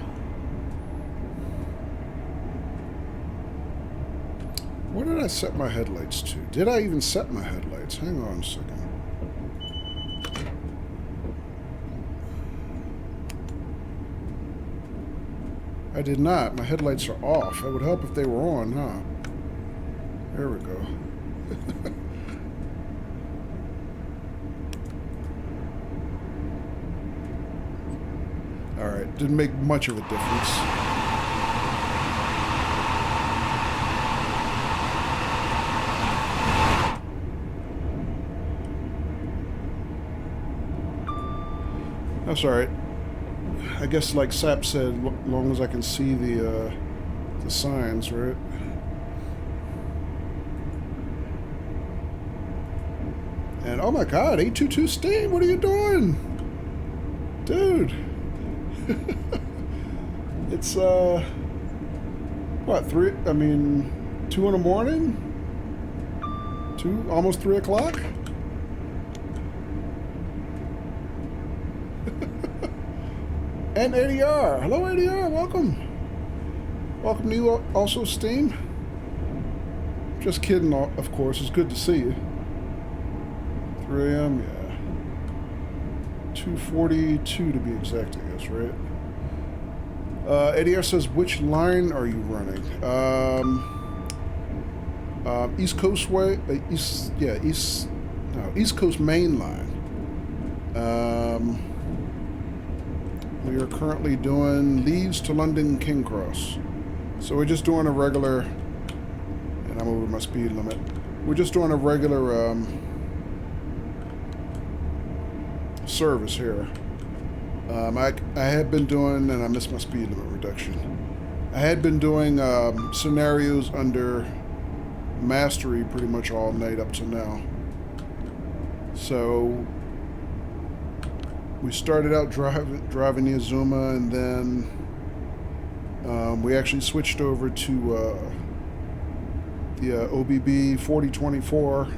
What did I set my headlights to? Did I even set my headlights? Hang on a second. I did not. My headlights are off. It would help if they were on, huh? There we go. Alright, didn't make much of a difference. That's alright. I guess like Sap said, as long as I can see the signs, right? And oh my god, 822 Steam, what are you doing? Dude. It's what, 2 in the morning? Almost 3 o'clock? And ADR. Hello ADR, welcome. Welcome to you also, Steam. Just kidding, of course, it's good to see you. 3 a.m., yeah. 2:42 to be exact, I guess, right? ADR says, which line are you running? East Coast way, East Coast main line. We are currently doing Leeds to London King Cross. So we're just doing a regular, and I'm over my speed limit. We're just doing a regular service here. I had been doing, and I missed my speed limit reduction. I had been doing scenarios under Mastery pretty much all night up to now. So we started out driving the Azuma, and then we actually switched over to the OBB 4024,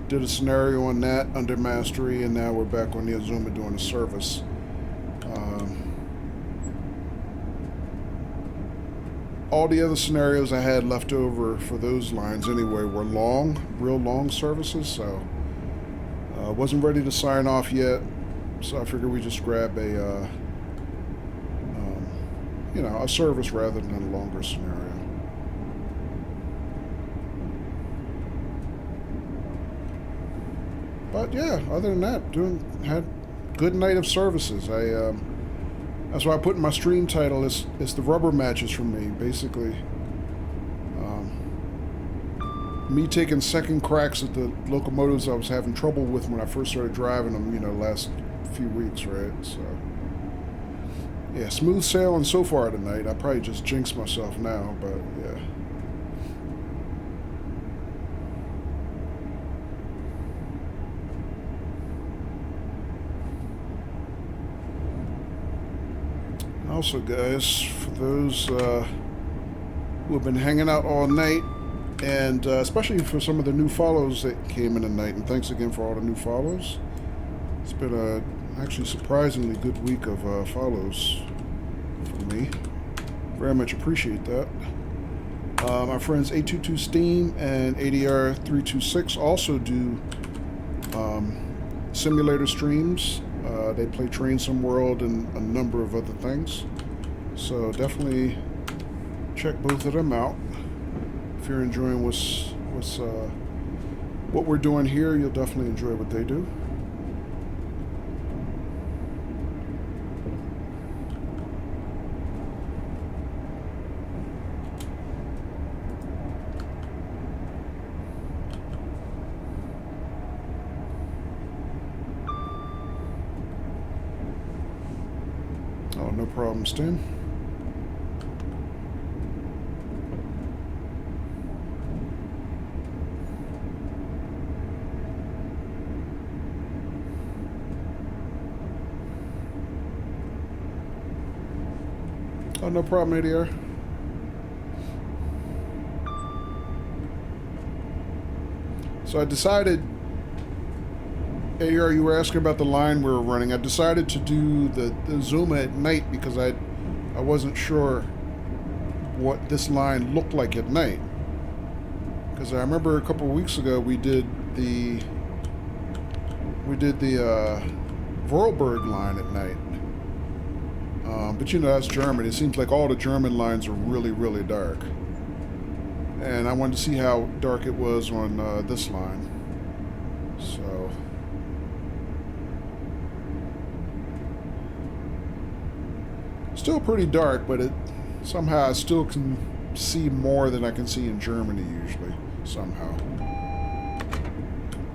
did a scenario on that under Mastery, and now we're back on the Azuma doing a service. All the other scenarios I had left over for those lines anyway were real long services, so wasn't ready to sign off yet. So I figured we just grab a service rather than a longer scenario. But yeah, other than that, had good night of services. That's why I put in my stream title. It's the rubber matches for me, basically. Me taking second cracks at the locomotives I was having trouble with when I first started driving them, last few weeks, right? So yeah, smooth sailing so far tonight. I probably just jinxed myself now, but yeah. Also, guys, for those who have been hanging out all night, And especially for some of the new follows that came in tonight. And thanks again for all the new follows. It's been a actually surprisingly good week of follows for me. Very much appreciate that. My friends 822 Steam and ADR 326 also do simulator streams. They play Train Some World and a number of other things. So definitely check both of them out. If you're enjoying what we're doing here, you'll definitely enjoy what they do. Oh, no problem, Stan. Oh, no problem, ADR. So I decided, ADR, you were asking about the line we were running. I decided to do the Zuma at night because I wasn't sure what this line looked like at night. Because I remember a couple of weeks ago we did the Vorarlberg line at night. But you know, that's German. It seems like all the German lines are really, really dark. And I wanted to see how dark it was on this line. So still pretty dark, but it somehow I still can see more than I can see in Germany usually, somehow.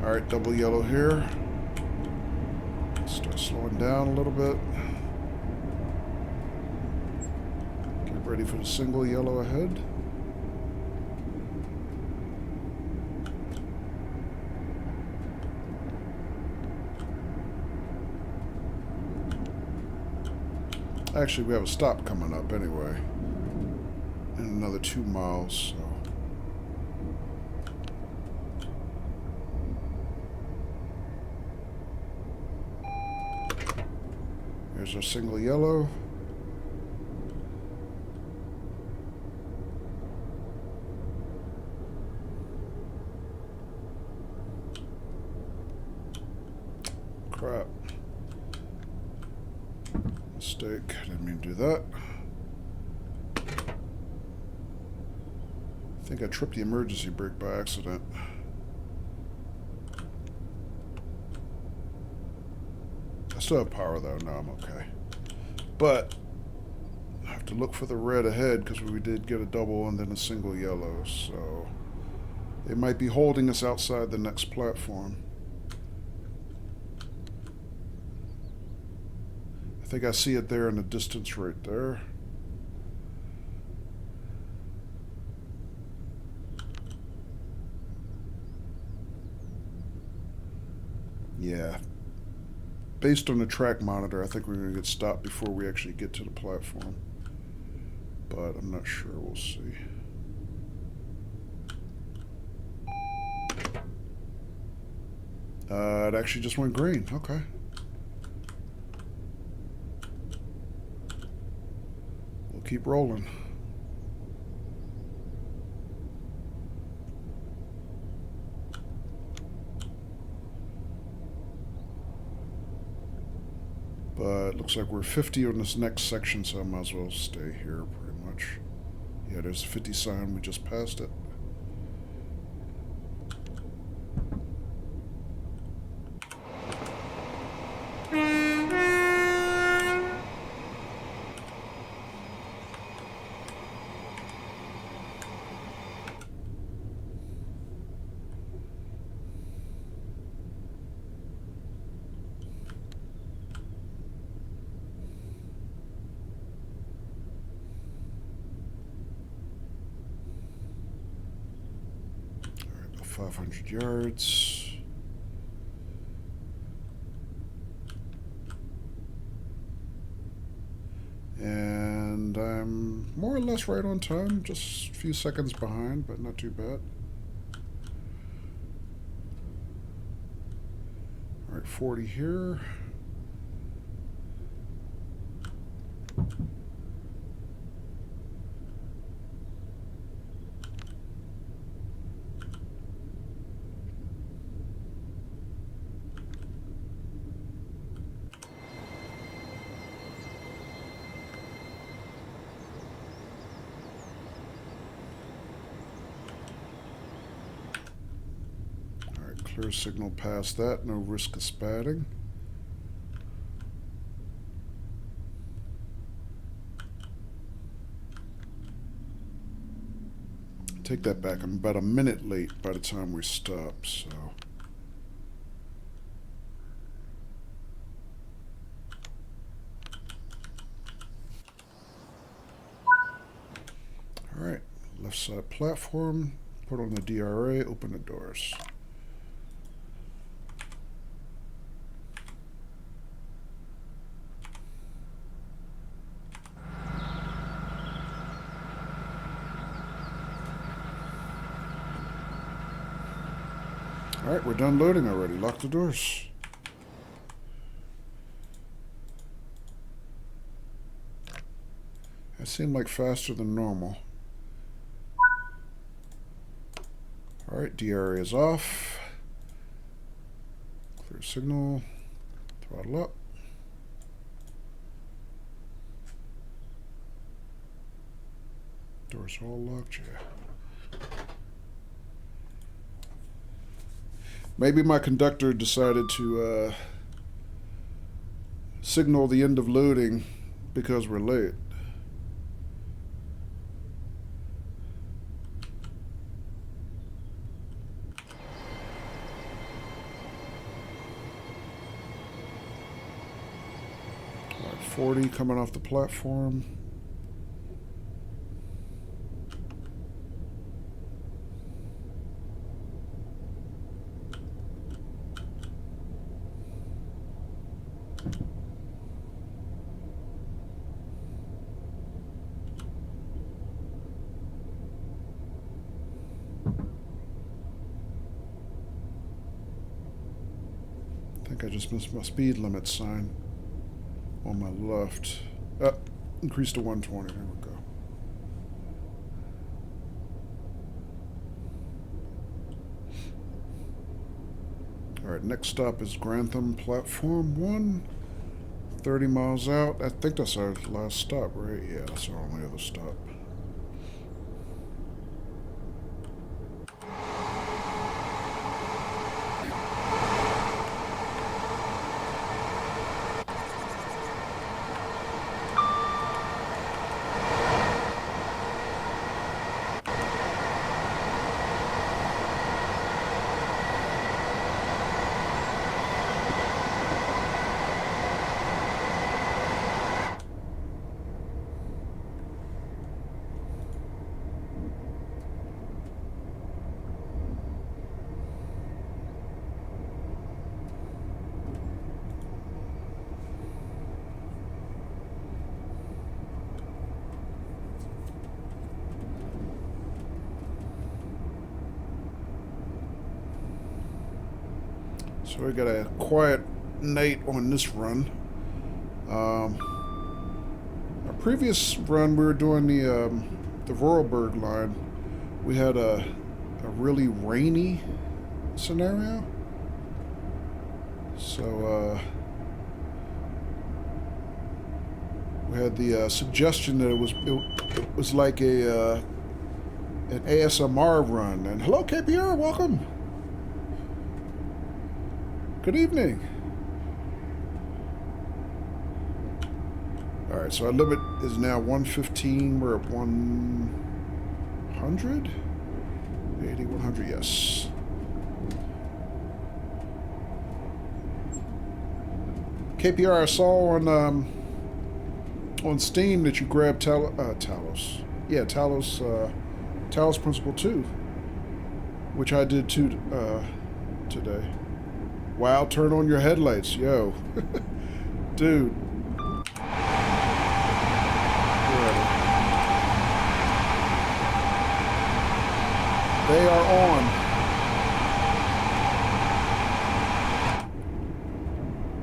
Alright, double yellow here. Start slowing down a little bit. Get ready for the single yellow ahead. Actually, we have a stop coming up anyway. In another 2 miles, so. Here's our single yellow. Crap. Mistake. Didn't mean to do that. I think I tripped the emergency brake by accident. I still have power though. No, I'm okay. But I have to look for the red ahead because we did get a double and then a single yellow. So they might be holding us outside the next platform. I think I see it there in the distance right there. Yeah. Based on the track monitor, I think we're going to get stopped before we actually get to the platform. But I'm not sure. We'll see. It actually just went green. Okay. We'll keep rolling. But looks like we're 50 on this next section, so I might as well stay here pretty much. Yeah, there's a 50 sign. We just passed it. All right, about 500 yards. And I'm more or less right on time. Just a few seconds behind, but not too bad. All right, 40 here. Clear signal past that, no risk of spatting. Take that back, I'm about a minute late by the time we stop, so. Alright, left side platform, put on the DRA, open the doors. Alright, we're done loading already. Lock the doors. That seemed like faster than normal. Alright, DRA is off. Clear signal. Throttle up. Doors all locked, yeah. Maybe my conductor decided to signal the end of loading because we're late. All right, 40 coming off the platform. I think I just missed my speed limit sign on my left. Increase to 120. There we go. All right, next stop is Grantham Platform 1. 30 miles out. I think that's our last stop, right? Yeah, that's our only other stop. So we got a quiet night on this run. Our previous run, we were doing the Vorarlberg line. We had a really rainy scenario. So we had the suggestion that it was like an ASMR run. And hello, KPR, welcome. Good evening. All right, so our limit is now 115. We're at 100? 80, 100, yes. KPR, I saw on Steam that you grabbed Talos. Yeah, Talos Principle 2, which I did too today. Wow, turn on your headlights, yo. Dude. Whatever. They are on.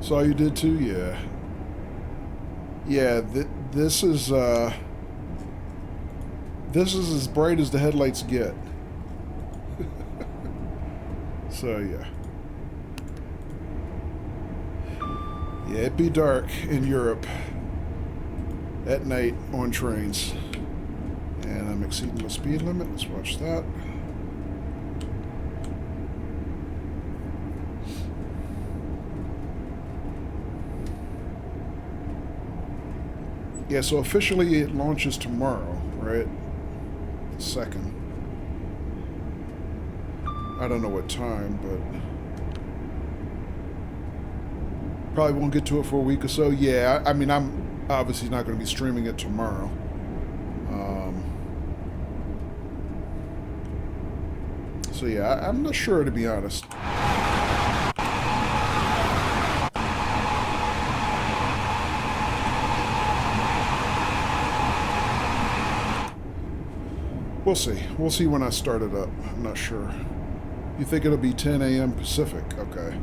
Saw you did too? Yeah. Yeah, this is as bright as the headlights get. So, yeah. Yeah, it'd be dark in Europe at night on trains. And I'm exceeding the speed limit. Let's watch that. Yeah, so officially it launches tomorrow, right? The 2nd. I don't know what time, but probably won't get to it for a week or so. Yeah, I mean, I'm obviously not going to be streaming it tomorrow. So yeah, I'm not sure, to be honest. We'll see. We'll see when I start it up. I'm not sure. You think it'll be 10 a.m. Pacific? Okay.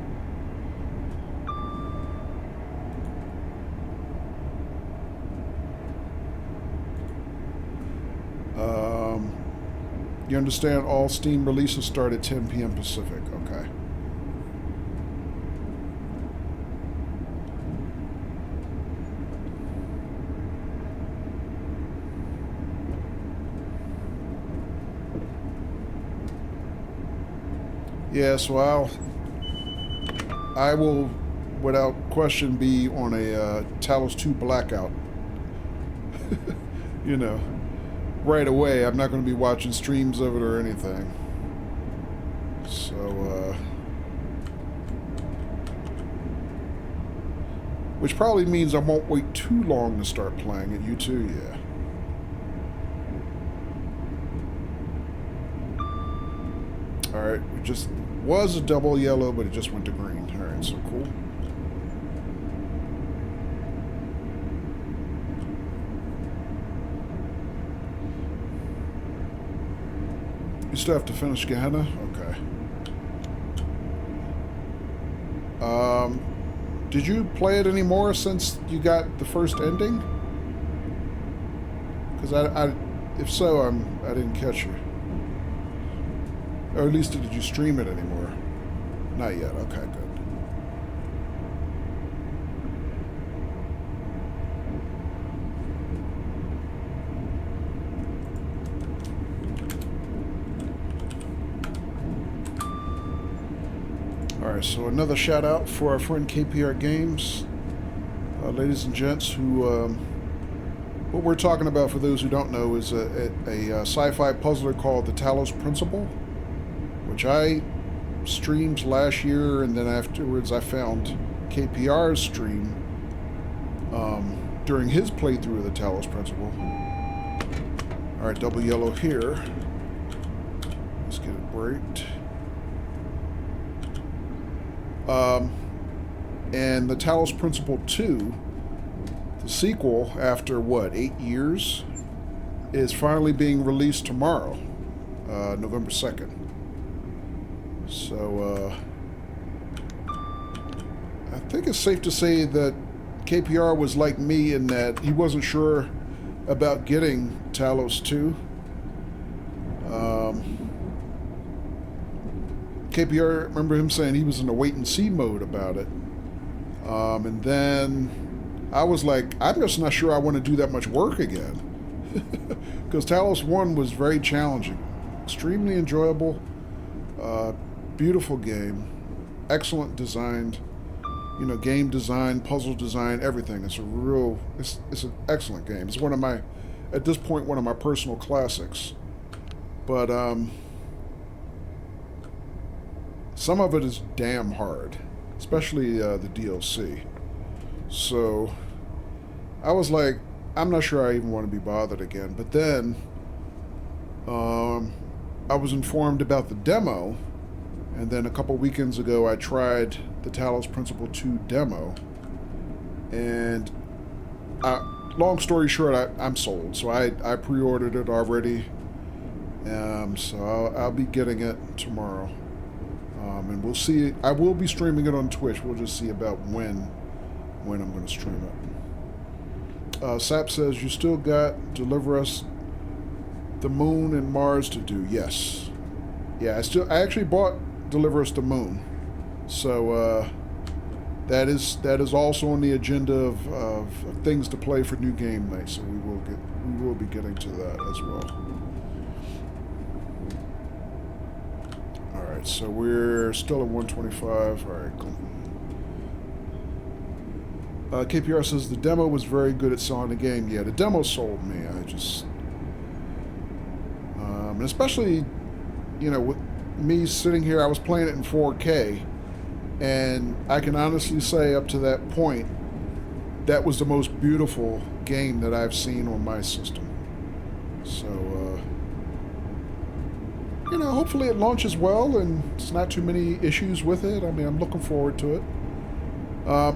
You understand all Steam releases start at 10 p.m. Pacific. Okay. Yeah, so I will, without question, be on a Talos 2 blackout. You know, right away. I'm not going to be watching streams of it or anything. So, which probably means I won't wait too long to start playing it. You too, yeah. Alright, it just was a double yellow, but it just went to green. Alright, so cool. You still have to finish Gehenna? Okay. Did you play it anymore since you got the first ending? Because if so, I didn't catch you. Or at least did you stream it anymore? Not yet. Okay, good. Alright, so another shout out for our friend KPR Games. Ladies and gents, who what we're talking about, for those who don't know, is a sci-fi puzzler called the Talos Principle, which I streamed last year, and then afterwards I found KPR's stream during his playthrough of the Talos Principle. Alright, double yellow here. Let's get it braked. And the Talos Principle 2, the sequel, after what, 8 years, is finally being released tomorrow, November 2nd. So, I think it's safe to say that KPR was like me in that he wasn't sure about getting Talos 2. KPR, remember him saying he was in a wait-and-see mode about it. And then I was like, I'm just not sure I want to do that much work again. Because Talos 1 was very challenging. Extremely enjoyable. Beautiful game. Excellent designed. You know, game design, puzzle design, everything. It's an excellent game. It's one of my, at this point, one of my personal classics. But, some of it is damn hard, especially the DLC. So I was like, I'm not sure I even want to be bothered again. But then I was informed about the demo, and then a couple weekends ago I tried the Talos Principle 2 demo, and long story short, I'm sold. So I pre-ordered it already, So I'll be getting it tomorrow. And we'll see. I will be streaming it on Twitch. We'll just see about when I'm going to stream it. Sap says, you still got Deliver Us the Moon and Mars to do. Yes. Yeah, I actually bought Deliver Us the Moon. So that is also on the agenda of things to play for new game night. So we will be getting to that as well. Alright, so we're still at 125. Alright, cool. KPR says the demo was very good at selling the game. Yeah, the demo sold me. I just... and especially, you know, with me sitting here, I was playing it in 4K. And I can honestly say up to that point, that was the most beautiful game that I've seen on my system. So, you know, hopefully it launches well and there's not too many issues with it. I mean, I'm looking forward to it.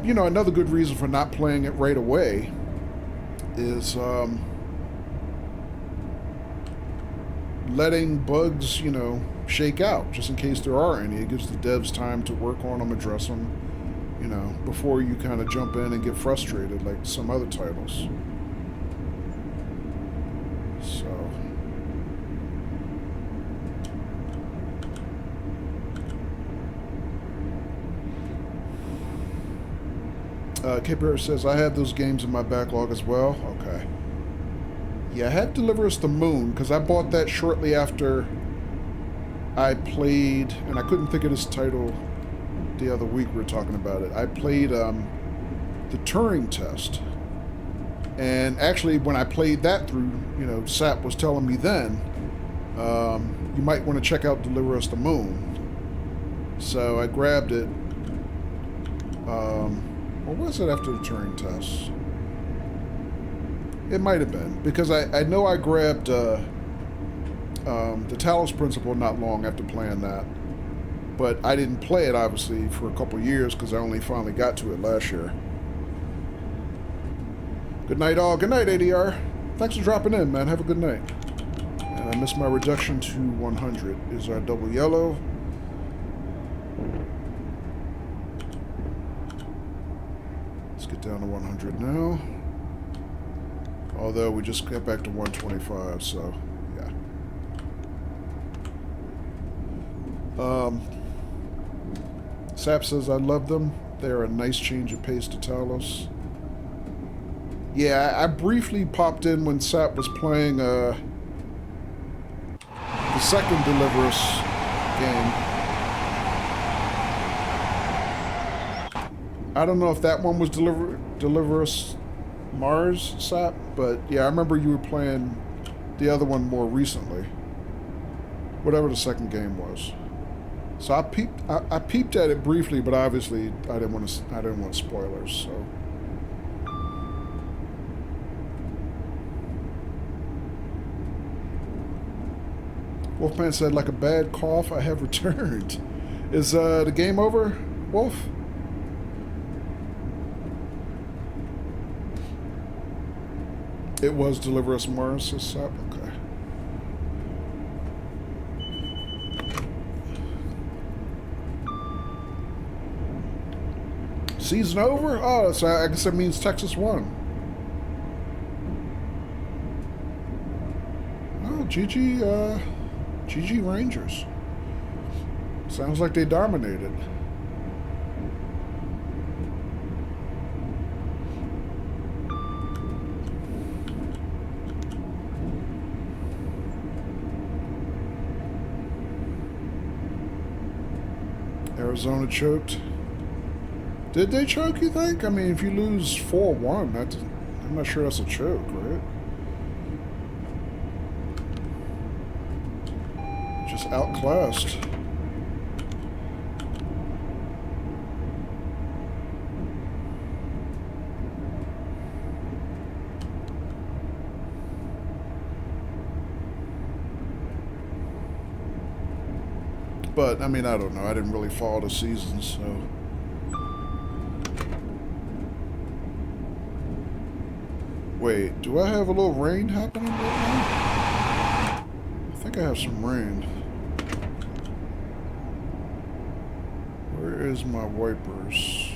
You know, another good reason for not playing it right away is letting bugs, you know, shake out, just in case there are any. It gives the devs time to work on them, address them, you know, before you kind of jump in and get frustrated like some other titles. So... K-Bear says, I have those games in my backlog as well. Okay. Yeah, I had Deliver Us the Moon, because I bought that shortly after I played, and I couldn't think of this title the other week we were talking about it. I played the Turing Test. And actually, when I played that through, you know, Sap was telling me then, you might want to check out Deliver Us the Moon. So I grabbed it. Or was it after the Turing Test? It might have been, because I know I grabbed the Talos Principle not long after playing that, but I didn't play it, obviously, for a couple years, because I only finally got to it last year. Good night, all. Good night, ADR. Thanks for dropping in, man. Have a good night. And I missed my reduction to 100. Is our double yellow? Let's get down to 100 now. Although we just got back to 125, so yeah. Sap says, I love them. They're a nice change of pace to Talos. Yeah, I briefly popped in when Sap was playing the second Deliver Us game. I don't know if that one was Deliver Us Mars, Sap, but yeah, I remember you were playing the other one more recently. Whatever the second game was. So I peeped at it briefly, but obviously I didn't want spoilers, so. Wolfman said, like a bad cough, I have returned. Is the game over, Wolf? It was Deliver Us Mars, says Sap. Okay. Season over? Oh, so I guess that means Texas won. Oh, GG Rangers. Sounds like they dominated. Arizona choked. Did they choke, you think? I mean, if you lose 4-1, I'm not sure that's a choke, right? Just outclassed. But, I mean, I don't know. I didn't really follow the season, so... Wait, do I have a little rain happening right now? I think think I have some rain. Where is my wipers?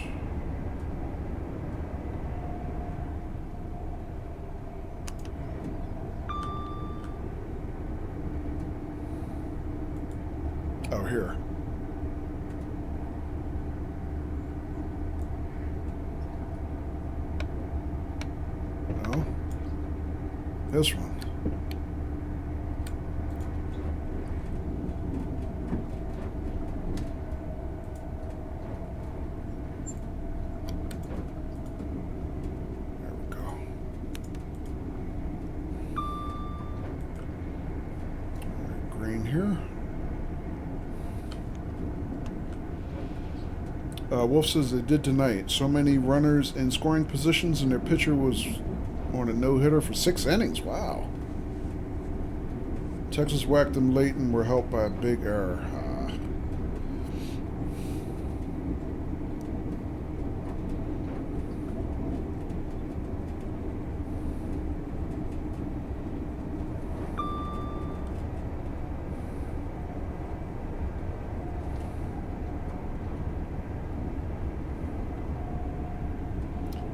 Oh, here. No. This one. There we go. All right, green here. Wolf says they did tonight. So many runners in scoring positions, and their pitcher was on a no-hitter for 6 innings. Wow. Texas whacked them late and were helped by a big error.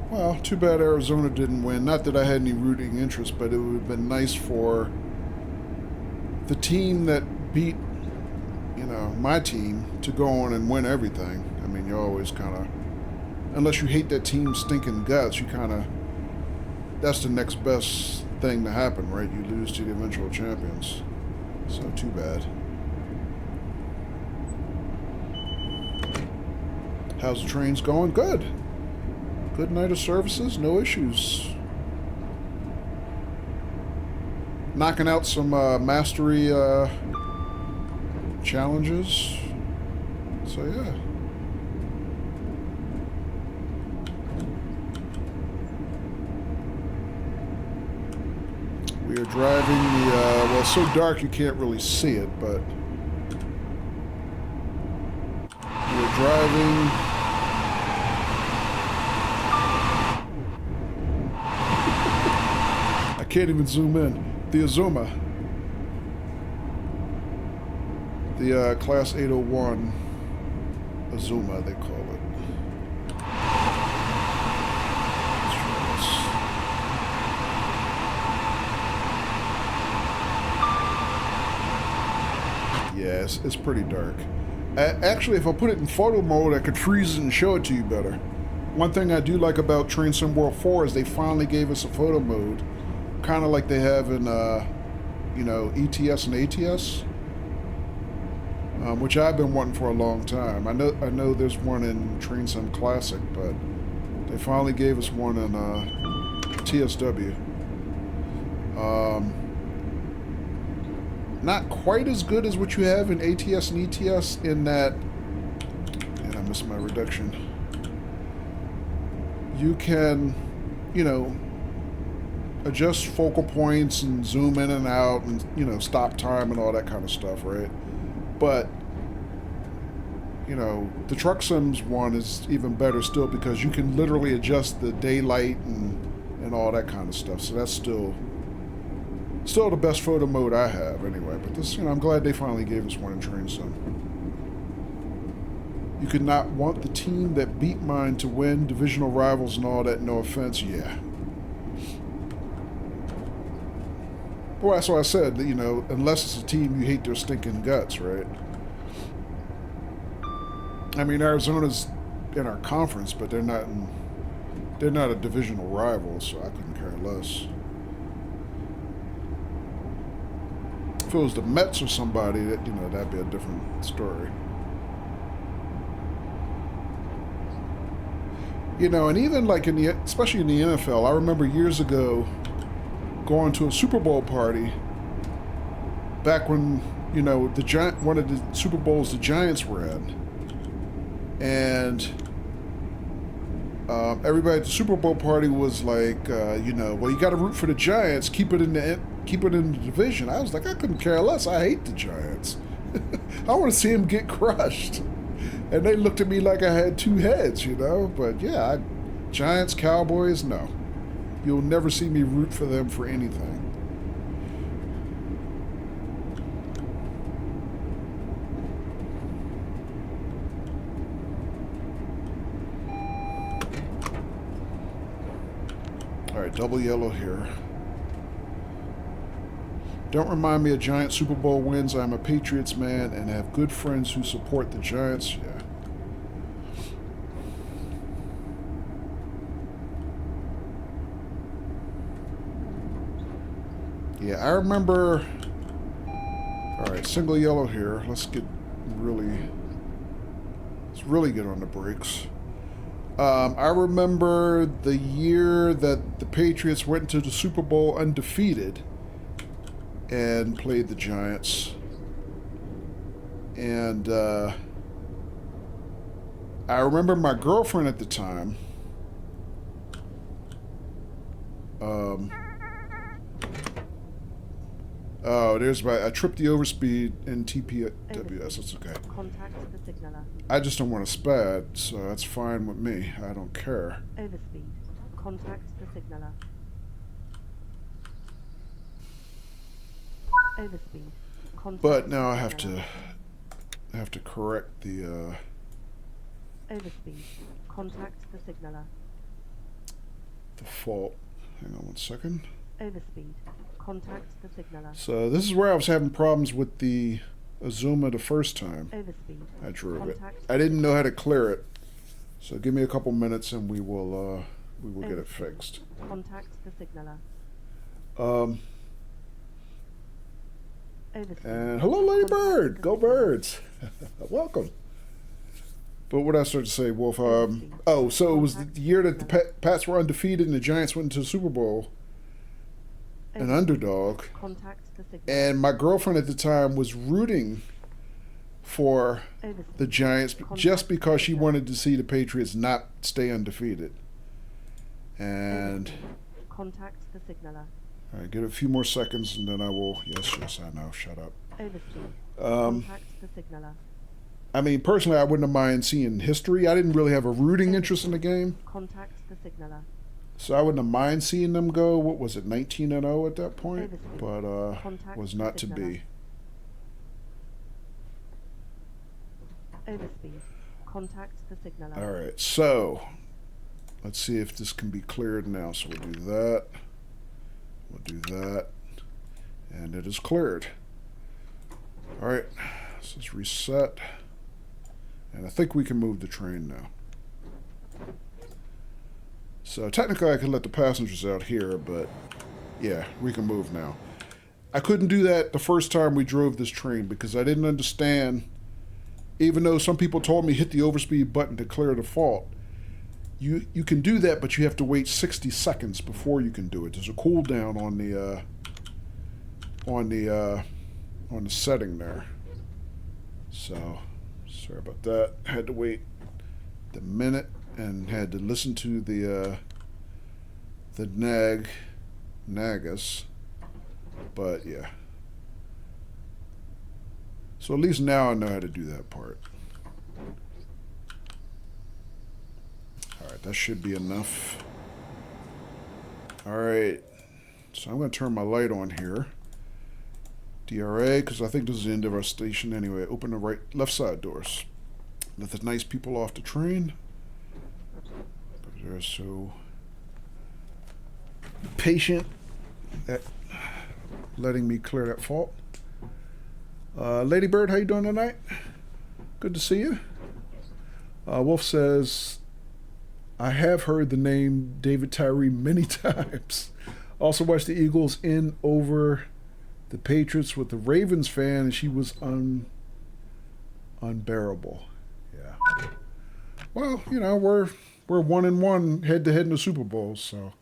Well, too bad Arizona didn't win. Not that I had any rooting interest, but it would have been nice for the team that beat, my team to go on and win everything. I mean, you always kind of, unless you hate that team's stinking guts, you kind of, that's the next best thing to happen, right? You lose to the eventual champions. So, too bad. How's the trains going? Good. Good night of services, no issues. Knocking out some mastery challenges. So yeah. We are driving the, well, it's so dark you can't really see it, but we're driving can't even zoom in. The Azuma. The Class 801 Azuma, they call it. Yes, it's pretty dark. Actually, if I put it in photo mode, I could freeze it and show it to you better. One thing I do like about Train Sim World 4 is they finally gave us a photo mode. Kind of like they have in, ETS and ATS, which I've been wanting for a long time. I know there's one in Train Sim Classic, but they finally gave us one in TSW. Not quite as good as what you have in ATS and ETS in that, and I missed my reduction. You can, adjust focal points and zoom in and out and, stop time and all that kind of stuff, right? But, the Truck Sims one is even better still because you can literally adjust the daylight and all that kind of stuff. So that's still the best photo mode I have anyway. But this, I'm glad they finally gave us one in Train Sim. You could not want the team that beat mine to win, divisional rivals and all that, no offense, yeah. Well, that's what I said, that, unless it's a team you hate their stinking guts, right? I mean, Arizona's in our conference, but they're not a divisional rival, so I couldn't care less. If it was the Mets or somebody, that'd be a different story. And even like especially in the NFL, I remember years ago going to a Super Bowl party back when, one of the Super Bowls the Giants were in. And everybody at the Super Bowl party was like, well, you got to root for the Giants, keep it in the division. I was like, I couldn't care less. I hate the Giants. I want to see them get crushed. And they looked at me like I had two heads, But yeah, Giants, Cowboys, no. You'll never see me root for them for anything. double yellow here. Don't remind me of Giant Super Bowl wins. I'm a Patriots man and have good friends who support the Giants. Yeah. Yeah, I remember... Alright, single yellow here. Let's really get on the brakes. I remember the year that the Patriots went into the Super Bowl undefeated and played the Giants. And I remember my girlfriend at the time... oh, there's I tripped the overspeed in TPWS. That's okay. Contact the signaller. I just don't want to spad, so that's fine with me. I don't care. Overspeed. Contact the signaller. Overspeed. Contact But now the I have signaller. to correct the Overspeed. Contact the signaller. fault. Hang on one second. Overspeed. Contact the signaller. So this is where I was having problems with the Azuma the first time Overspeed. I drove it. Contact I didn't know how to clear it. So give me a couple minutes and we will get it Overspeed. fixed. Contact the signaller. Um, Overspeed. and hello, Lady Contact Bird. the Go signaller. Birds. Welcome. But what I started to say, Wolf. Overspeed. Oh, so it was the Contact year the that the signaller. Pats were undefeated and the Giants went into the Super Bowl, an Overspeed. underdog. Contact the signaller. And my girlfriend at the time was rooting for Overspeed. the Giants just because she wanted to see the Patriots not stay undefeated. And Overspeed. Contact the signaller. all right, get a few more seconds and then I will. Yes, I know. Shut up. Overspeed. Contact the signaller. I mean, personally, I wouldn't have mind seeing history. I didn't really have a rooting interest in the game, Contact the signaller. so I wouldn't have mind seeing them go. What was it, 19-0 at that point? Overspeed. But Contact was the not to signaller. be. Overspeed. Contact the signaller. All right, so let's see if this can be cleared now. So we'll do that. We'll do that. And it is cleared. All right, so let's reset. And I think we can move the train now. So technically I could let the passengers out here, but yeah, we can move now. I couldn't do that the first time we drove this train because I didn't understand, even though some people told me hit the overspeed button to clear the fault. You can do that, but you have to wait 60 seconds before you can do it. There's a cooldown on the setting there. So sorry about that. Had to wait the minute and had to listen to the nagus. But yeah. So at least now I know how to do that part. Alright, that should be enough. Alright. So I'm going to turn my light on here. DRA, because I think this is the end of our station anyway. Open the left side doors. Let the nice people off the train. They're so patient at letting me clear that fault. Lady Bird, how you doing tonight? Good to see you. Wolf says, I have heard the name David Tyree many times. Also watched the Eagles in over the Patriots with the Ravens fan, and she was unbearable. Yeah. Well, you know, we're 1-1 head-to-head in the Super Bowl, so.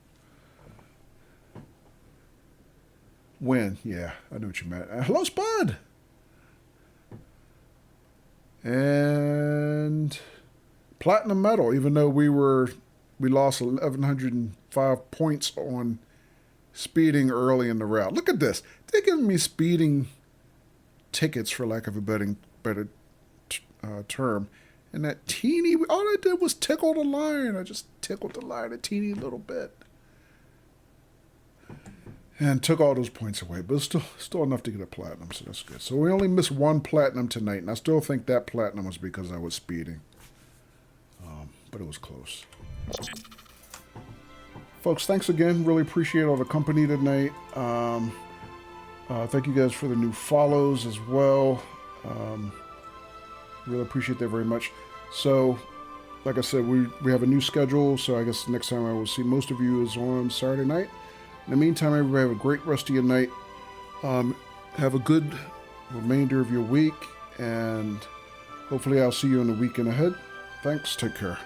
Win, yeah, I know what you meant. Hello, Spud! And platinum medal, even though we lost 1,105 points on speeding early in the route. Look at this. They're giving me speeding tickets, for lack of a better term. And that teeny, all I did was tickle the line. I just tickled the line a teeny little bit. And took all those points away. But it's still enough to get a platinum, so that's good. So we only missed one platinum tonight. And I still think that platinum was because I was speeding. But it was close. folks, thanks again. Really appreciate all the company tonight. Thank you guys for the new follows as well. Really appreciate that very much. So, like I said, we have a new schedule, so I guess next time I will see most of you is on Saturday night. In the meantime, everybody have a great rest of your night. Have a good remainder of your week, and hopefully I'll see you in the weekend ahead. Thanks. Take care.